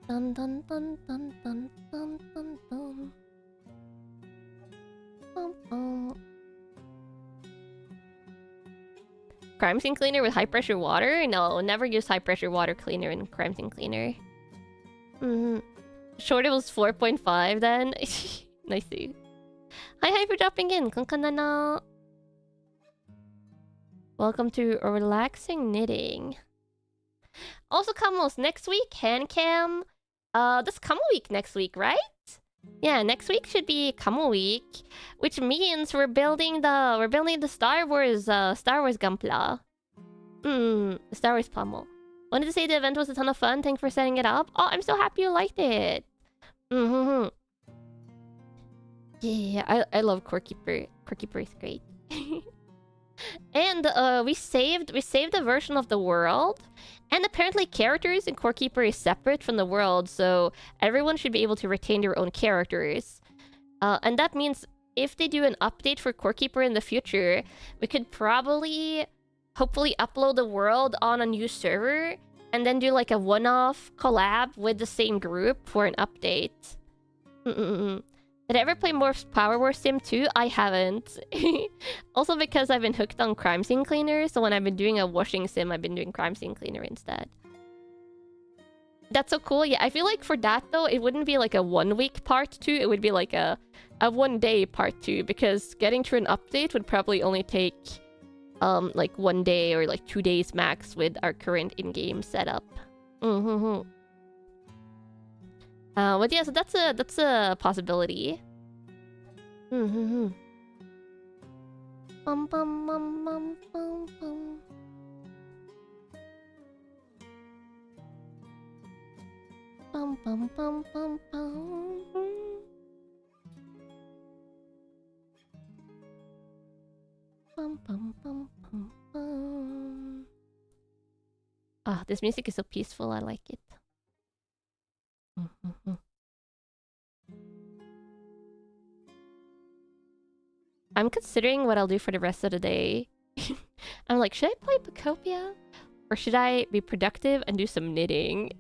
Dun dun dun dun dun dun dun dun. Bum, bum. Crime scene cleaner with high pressure water? No, never use high pressure water cleaner in crime scene cleaner. Short, it was 4.5 then. Nice dude. Hi for dropping in. Kanna. Welcome to a relaxing knitting. Also, Kamos, next week, Handcam. That's Kamo week next week, right? Yeah, next week should be Kamo week, which means we're building the Star Wars Gunpla. Star Wars Pommel. Wanted to say the event was a ton of fun. Thanks for setting it up. Oh, I'm so happy you liked it. Yeah, I love Core Keeper. Core Keeper is great. And we saved a version of the world. And apparently characters in Core Keeper is separate from the world, so everyone should be able to retain their own characters. And that means if they do an update for Core Keeper in the future, we could probably, hopefully upload the world on a new server, and then do like a one-off collab with the same group for an update. Did I ever play more Power War Sim 2? I haven't. Also because I've been hooked on Crime Scene Cleaner, so when I've been doing a washing sim, I've been doing Crime Scene Cleaner instead. That's so cool. Yeah, I feel like for that though, it wouldn't be like a 1-week part 2. It would be like a 1-day part 2, because getting through an update would probably only take like 1 day or like 2 days max with our current in-game setup. But yeah, so that's a possibility. Bum bum bum bum bum bum. Bum bum bum bum bum. Bum bum bum bum bum. Ah, this music is so peaceful. I like it. I'm considering what I'll do for the rest of the day. I'm like, should I play Pacopia? Or should I be productive and do some knitting?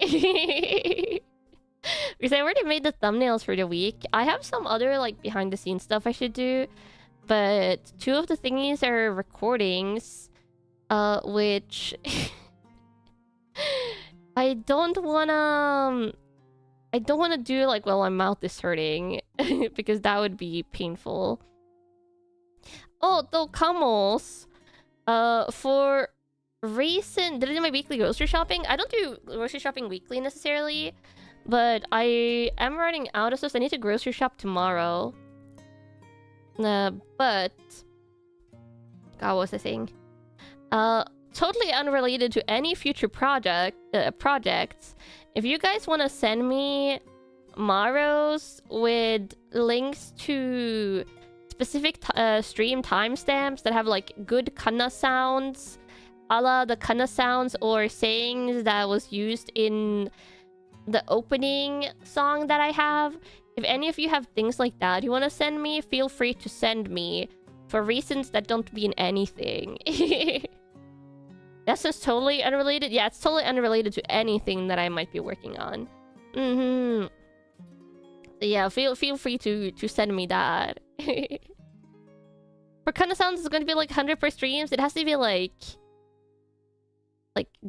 Because I already made the thumbnails for the week. I have some other like behind the scenes stuff I should do. But 2 of the thingies are recordings. Which... I don't wanna do like while my mouth is hurting. Because that would be painful. Oh, though, Kamos. For recent... Did I do my weekly grocery shopping? I don't do grocery shopping weekly necessarily. But I am running out of stuff. So I need to grocery shop tomorrow. But... God, what was I saying? Totally unrelated to any future projects. If you guys want to send me Maros with links to specific stream timestamps that have like good Kanna sounds, a la the Kanna sounds or sayings that was used in the opening song that I have. If any of you have things like that you want to send me, feel free to send me for reasons that don't mean anything. That's just totally unrelated. Yeah, it's totally unrelated to anything that I might be working on. Yeah, feel free to send me that. For Kanna sounds, it's going to be like 100 per streams. It has to be like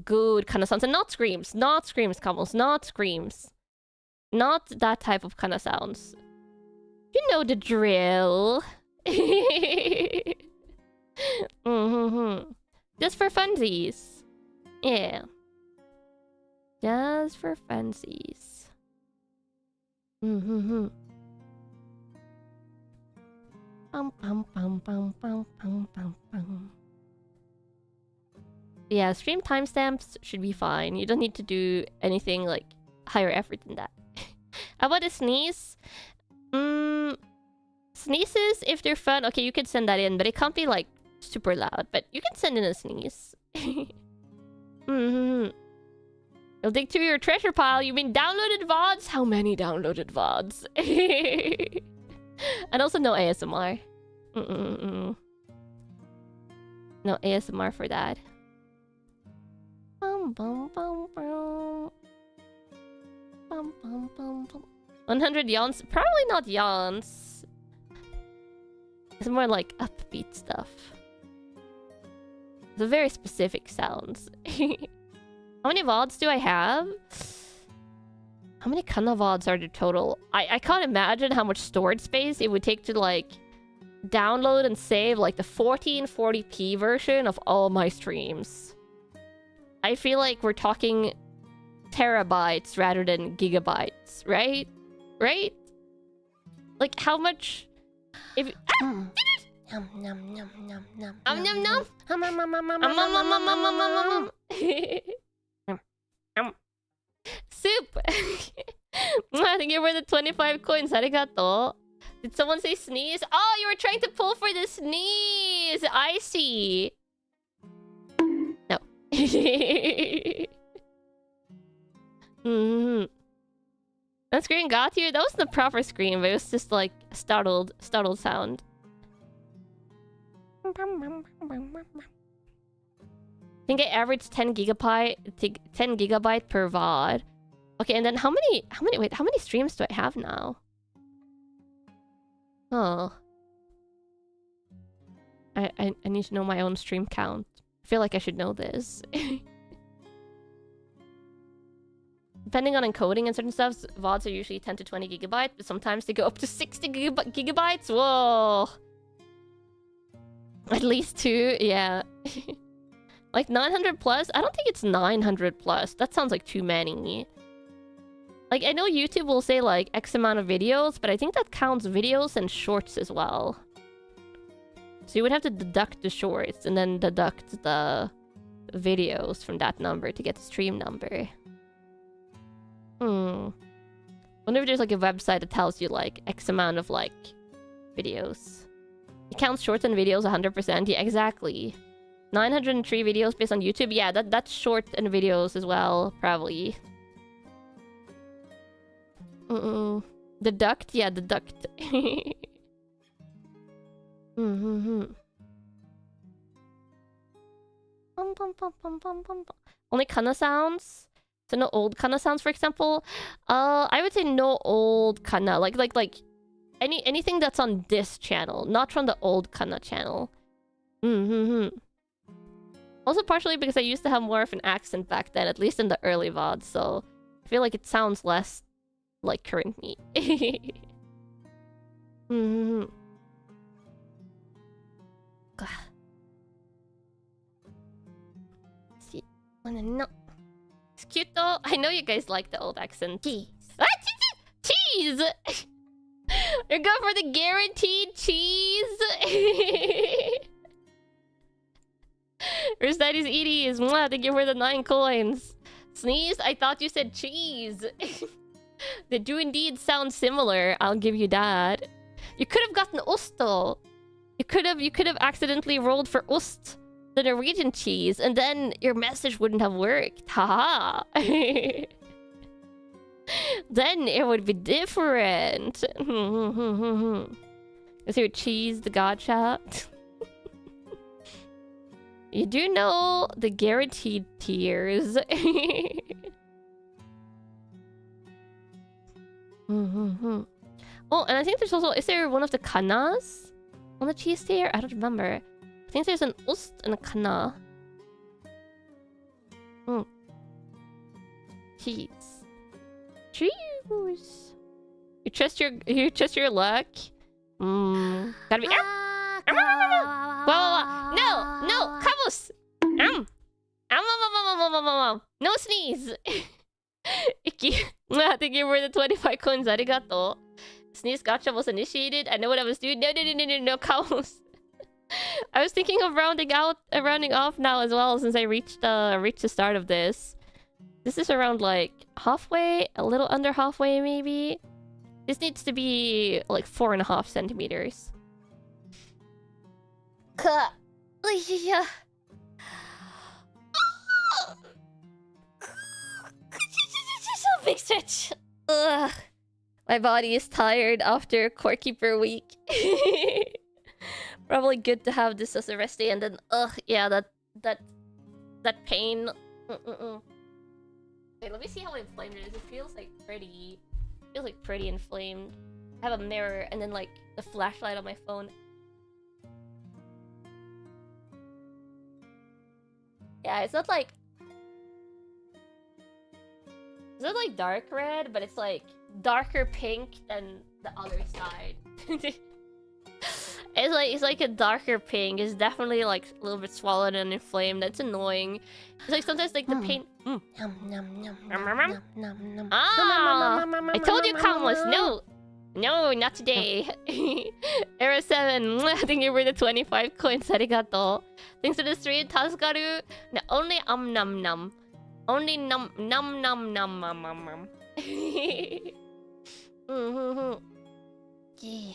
good Kanna sounds and not screams. Not screams, Kamals. Not screams. Not that type of Kanna sounds. You know the drill. Just for funsies. Yeah. Just for funsies. Bum bum bum bum bum bum bum bum. Yeah, stream timestamps should be fine. You don't need to do anything like higher effort than that. How about a sneeze? Sneezes, if they're fun, okay, you could send that in, but it can't be like super loud. But you can send in a sneeze. You'll dig through your treasure pile. You mean downloaded VODs? How many downloaded VODs? And also no ASMR. No ASMR for that. 100 yawns? Probably not yawns. It's more like upbeat stuff. The very specific sounds. How many VODs do I have? How many Kanna VODs are there total? I can't imagine how much storage space it would take to like download and save like the 1440p version of all my streams. I feel like we're talking terabytes rather than gigabytes, right? Right? Like how much? If Nom nom nom nom nom nom. Soup. Thank you for the 25 coins. Arigato. Did someone say sneeze? Oh, you were trying to pull for the sneeze. I see. No. That scream got you? That wasn't the proper scream, but it was just like startled sound. I think I average 10 gigabyte per VOD. Okay, and then how many streams do I have now? Oh. I need to know my own stream count. I feel like I should know this. Depending on encoding and certain stuff, VODs are usually 10 to 20 gigabytes, but sometimes they go up to 60 gigabytes. Whoa. At least 2, yeah. Like 900 plus? I don't think it's 900 plus. That sounds like too many. Like, I know YouTube will say like X amount of videos, but I think that counts videos and shorts as well. So you would have to deduct the shorts and then deduct the videos from that number to get the stream number. Wonder if there's like a website that tells you like X amount of like videos. It counts shorts and videos 100%. Yeah, exactly. 903 videos based on YouTube. Yeah, that's short and videos as well, probably. Deduct? Yeah, deduct. Only Kanna sounds? So no old Kanna sounds, for example? I would say no old Kanna. Like anything that's on this channel, not from the old Kanna channel. Also partially because I used to have more of an accent back then, at least in the early VODs, so I feel like it sounds less like current me. See, no. It's cute though. I know you guys like the old accent. Cheese. Ah, cheese! You're going for the guaranteed cheese. First daddy's EDs. Mwah, thank you for the 9 coins. Sneeze? I thought you said cheese. They do indeed sound similar. I'll give you that. You could have gotten ost though. You could have accidentally rolled for ost, the Norwegian cheese, and then your message wouldn't have worked. Haha. Then it would be different. Is your cheese the gotcha? You do know the guaranteed tiers. Oh, and I think there's also... Is there one of the Kannas on the cheese tier? I don't remember. I think there's an ost and a Kanna. Cheese. Cheese. You trust your luck? Gotta be... No! Cabos! No sneeze! Icky. Thank you for the 25 coins. Arigato. Sneeze gotcha was initiated. I know what I was doing. No, Cabos. I was thinking of rounding off now as well, since I reached the start of this. This is around like halfway, a little under halfway maybe. This needs to be like 4.5 centimeters. Big stretch. Ugh. My body is tired after Core Keeper week. Probably good to have this as a rest day, and then yeah, that pain. Wait, let me see how inflamed it is. It feels like pretty. Feels like pretty inflamed. I have a mirror and then like the flashlight on my phone. Yeah, it's not like dark red, but it's like darker pink than the other side. It's like a darker pink. It's definitely like a little bit swollen and inflamed. That's annoying. It's like sometimes like the pain. I told you, Kamwas. No, not today. Era 7, thank you for the 25 coins. Arigato. Thanks to the stream, Tasukaru. No, only num num. Only num num num num num num. Yeah.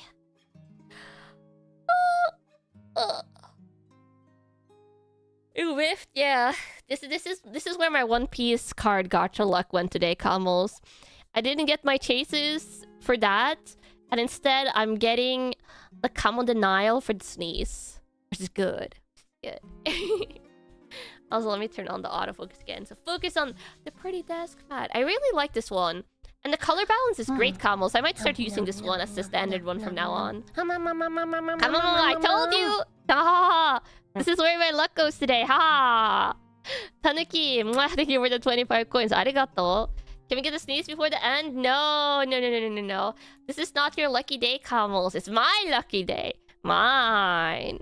Ooh, whiffed, yeah. This is where my One Piece card gacha luck went today, Kamals. I didn't get my chases for that, and instead I'm getting the Camo Denial for the sneeze, which is good. Good. Also, let me turn on the autofocus again. So focus on the pretty desk pad. I really like this one. And the color balance is great, Kamals. I might start using this one as the standard one from now on. I told you! Ha! This is where my luck goes today. Ha! Tanuki, thank you for the 25 coins. Arigato. Can we get a sneeze before the end? No. This is not your lucky day, Kamals. It's my lucky day. Mine.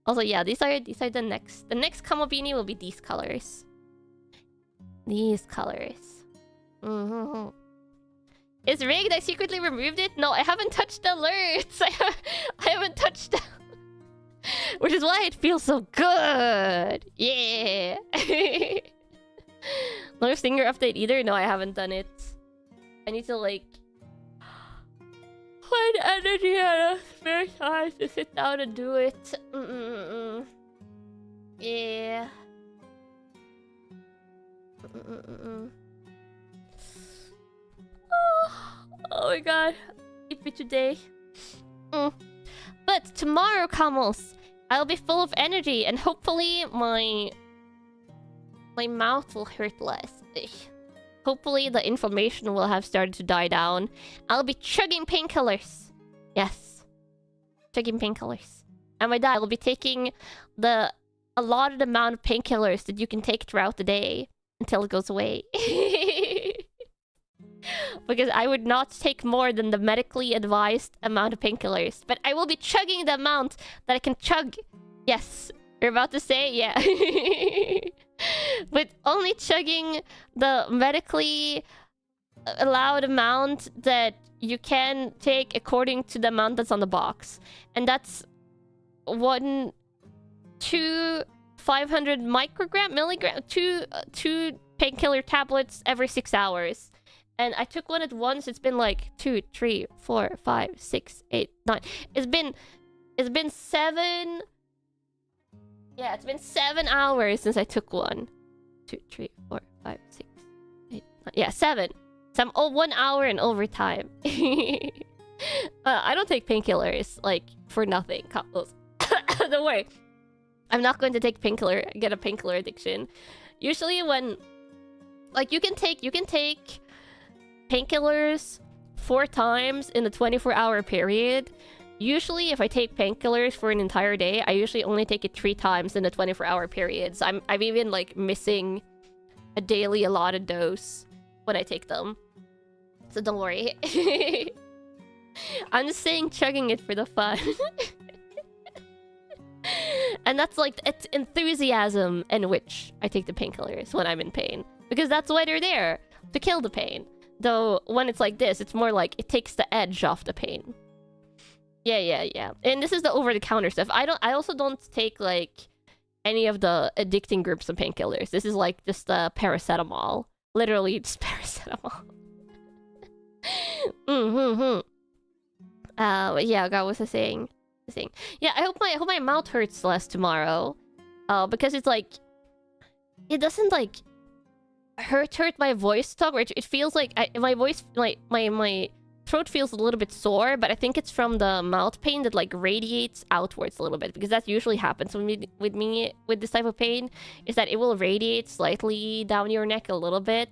Also, yeah, these are the next. The next Kamobini will be these colors. These colors. It's rigged. I secretly removed it. No, I haven't touched the alerts. I haven't touched them. Which is why it feels so good. Yeah. No stinger update either. No, I haven't done it. I need to like find energy and a spare time to sit down and do it. Yeah. Oh my god. Keep me today. But tomorrow, Kamals, I'll be full of energy and hopefully my mouth will hurt less. Hopefully the inflammation will have started to die down. I'll be chugging painkillers. Yes. Chugging painkillers. And by that, I will be taking the allotted amount of painkillers that you can take throughout the day until it goes away. Because I would not take more than the medically advised amount of painkillers. But I will be chugging the amount that I can chug. Yes. You're about to say? Yeah. But only chugging the medically allowed amount that you can take according to the amount that's on the box. And that's 500 milligram, two painkiller tablets every 6 hours. And I took one at once. It's been like 2, 3, 4, 5, 6, 8, 9. It's been 7. Yeah, it's been 7 hours since I took one. 2, 3, 4, 5, 6, 8, 9. Yeah, 7. So I'm 1 hour in overtime. I don't take painkillers like for nothing. Don't worry. I'm not going to take get a painkiller addiction. Usually when like you can take painkillers 4 times in a 24-hour period. Usually, if I take painkillers for an entire day, I usually only take it 3 times in a 24-hour period. So I'm even like missing a daily allotted dose when I take them. So don't worry. I'm just saying chugging it for the fun. And that's like it's enthusiasm in which I take the painkillers when I'm in pain. Because that's why they're there, to kill the pain. Though when it's like this, it's more like it takes the edge off the pain. Yeah. And this is the over-the-counter stuff. I also don't take like any of the addicting groups of painkillers. This is like just paracetamol. Literally just paracetamol. Yeah, God, what was I saying? Yeah, I hope my mouth hurts less tomorrow. Because it's like it doesn't like hurt my voice stop, where it feels like my voice, like my throat feels a little bit sore, but I think it's from the mouth pain that like radiates outwards a little bit, because that usually happens with me with this type of pain, is that it will radiate slightly down your neck a little bit,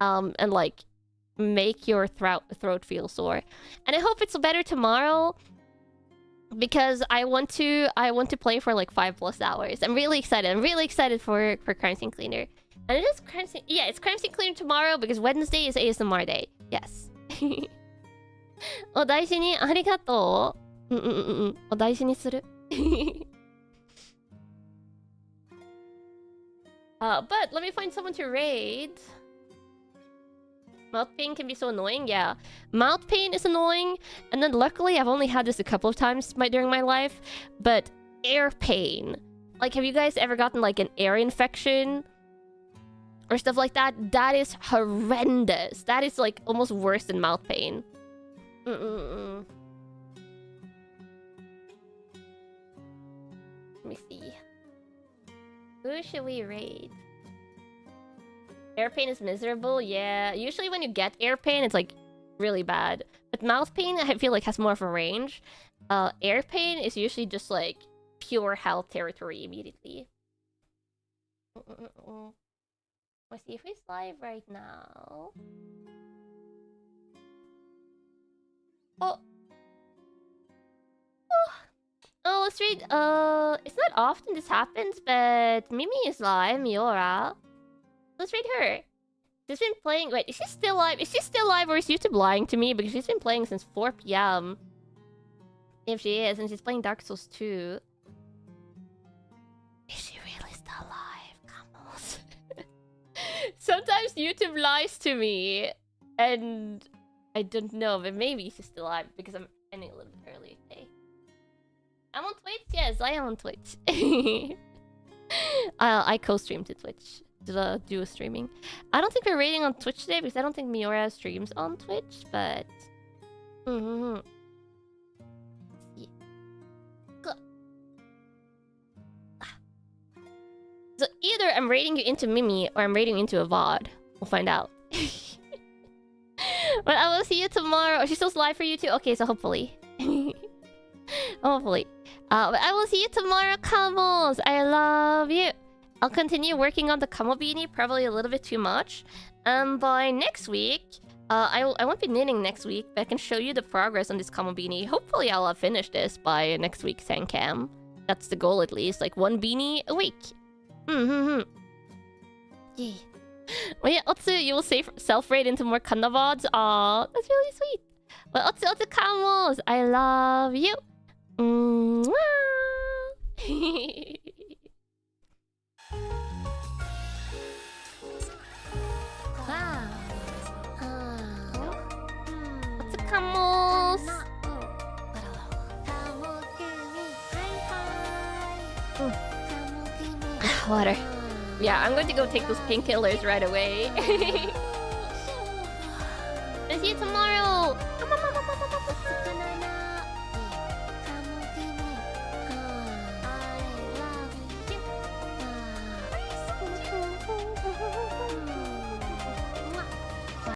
and like make your throat feel sore. And I hope it's better tomorrow, because I want to play for like 5+ hours. I'm really excited. I'm really excited for Crime Scene Cleaner. And it is Crime Scene... Yeah, it's Crime Scene Cleaner tomorrow, because Wednesday is ASMR day. Yes. お大事にありがとう。お大事にする。But let me find someone to raid. Mouth pain can be so annoying, yeah. Mouth pain is annoying, and then luckily I've only had this a couple of times during my life. But ear pain, like, have you guys ever gotten like an ear infection or stuff like that? That is horrendous. That is like almost worse than mouth pain. Let me see. Who should we raid? Air pain is miserable, yeah. Usually when you get air pain, it's like really bad. But mouth pain, I feel like, has more of a range. Air pain is usually just like pure hell territory immediately. Let's see if he's live right now. Oh. Oh, let's read. It's not often this happens, but Mimi is live, Miura. Let's read her. She's been playing... Wait, is she still live? Is she still live, or is YouTube lying to me? Because she's been playing since 4 PM. If she is, and she's playing Dark Souls 2. Is she really still live? Come on. Sometimes YouTube lies to me. And I don't know, but maybe she's still live, because I'm ending a little bit early today. I'm on Twitch? Yes, I am on Twitch. I co-stream to Twitch. Do streaming. I don't think we're raiding on Twitch today, because I don't think Miura streams on Twitch, but... Yeah. So either I'm raiding you into Mimi, or I'm raiding you into a VOD. We'll find out. But I will see you tomorrow. Oh, she's still live for you too? Okay, so hopefully. Hopefully. But I will see you tomorrow, Camels! I love you! I'll continue working on the Camo Beanie, probably a little bit too much. By next week, I won't be knitting next week, but I can show you the progress on this Camo Beanie. Hopefully I'll have finished this by next week's Handcam. That's the goal, at least. Like 1 beanie a week. Yeah. Well, yeah, Otsu, you will self-raid into more Kanna VODs. Aw, that's really sweet. Well, Otsu Camels, I love you. Otsu Camels. Water. Yeah, I'm going to go take those painkillers right away. I'll see you tomorrow.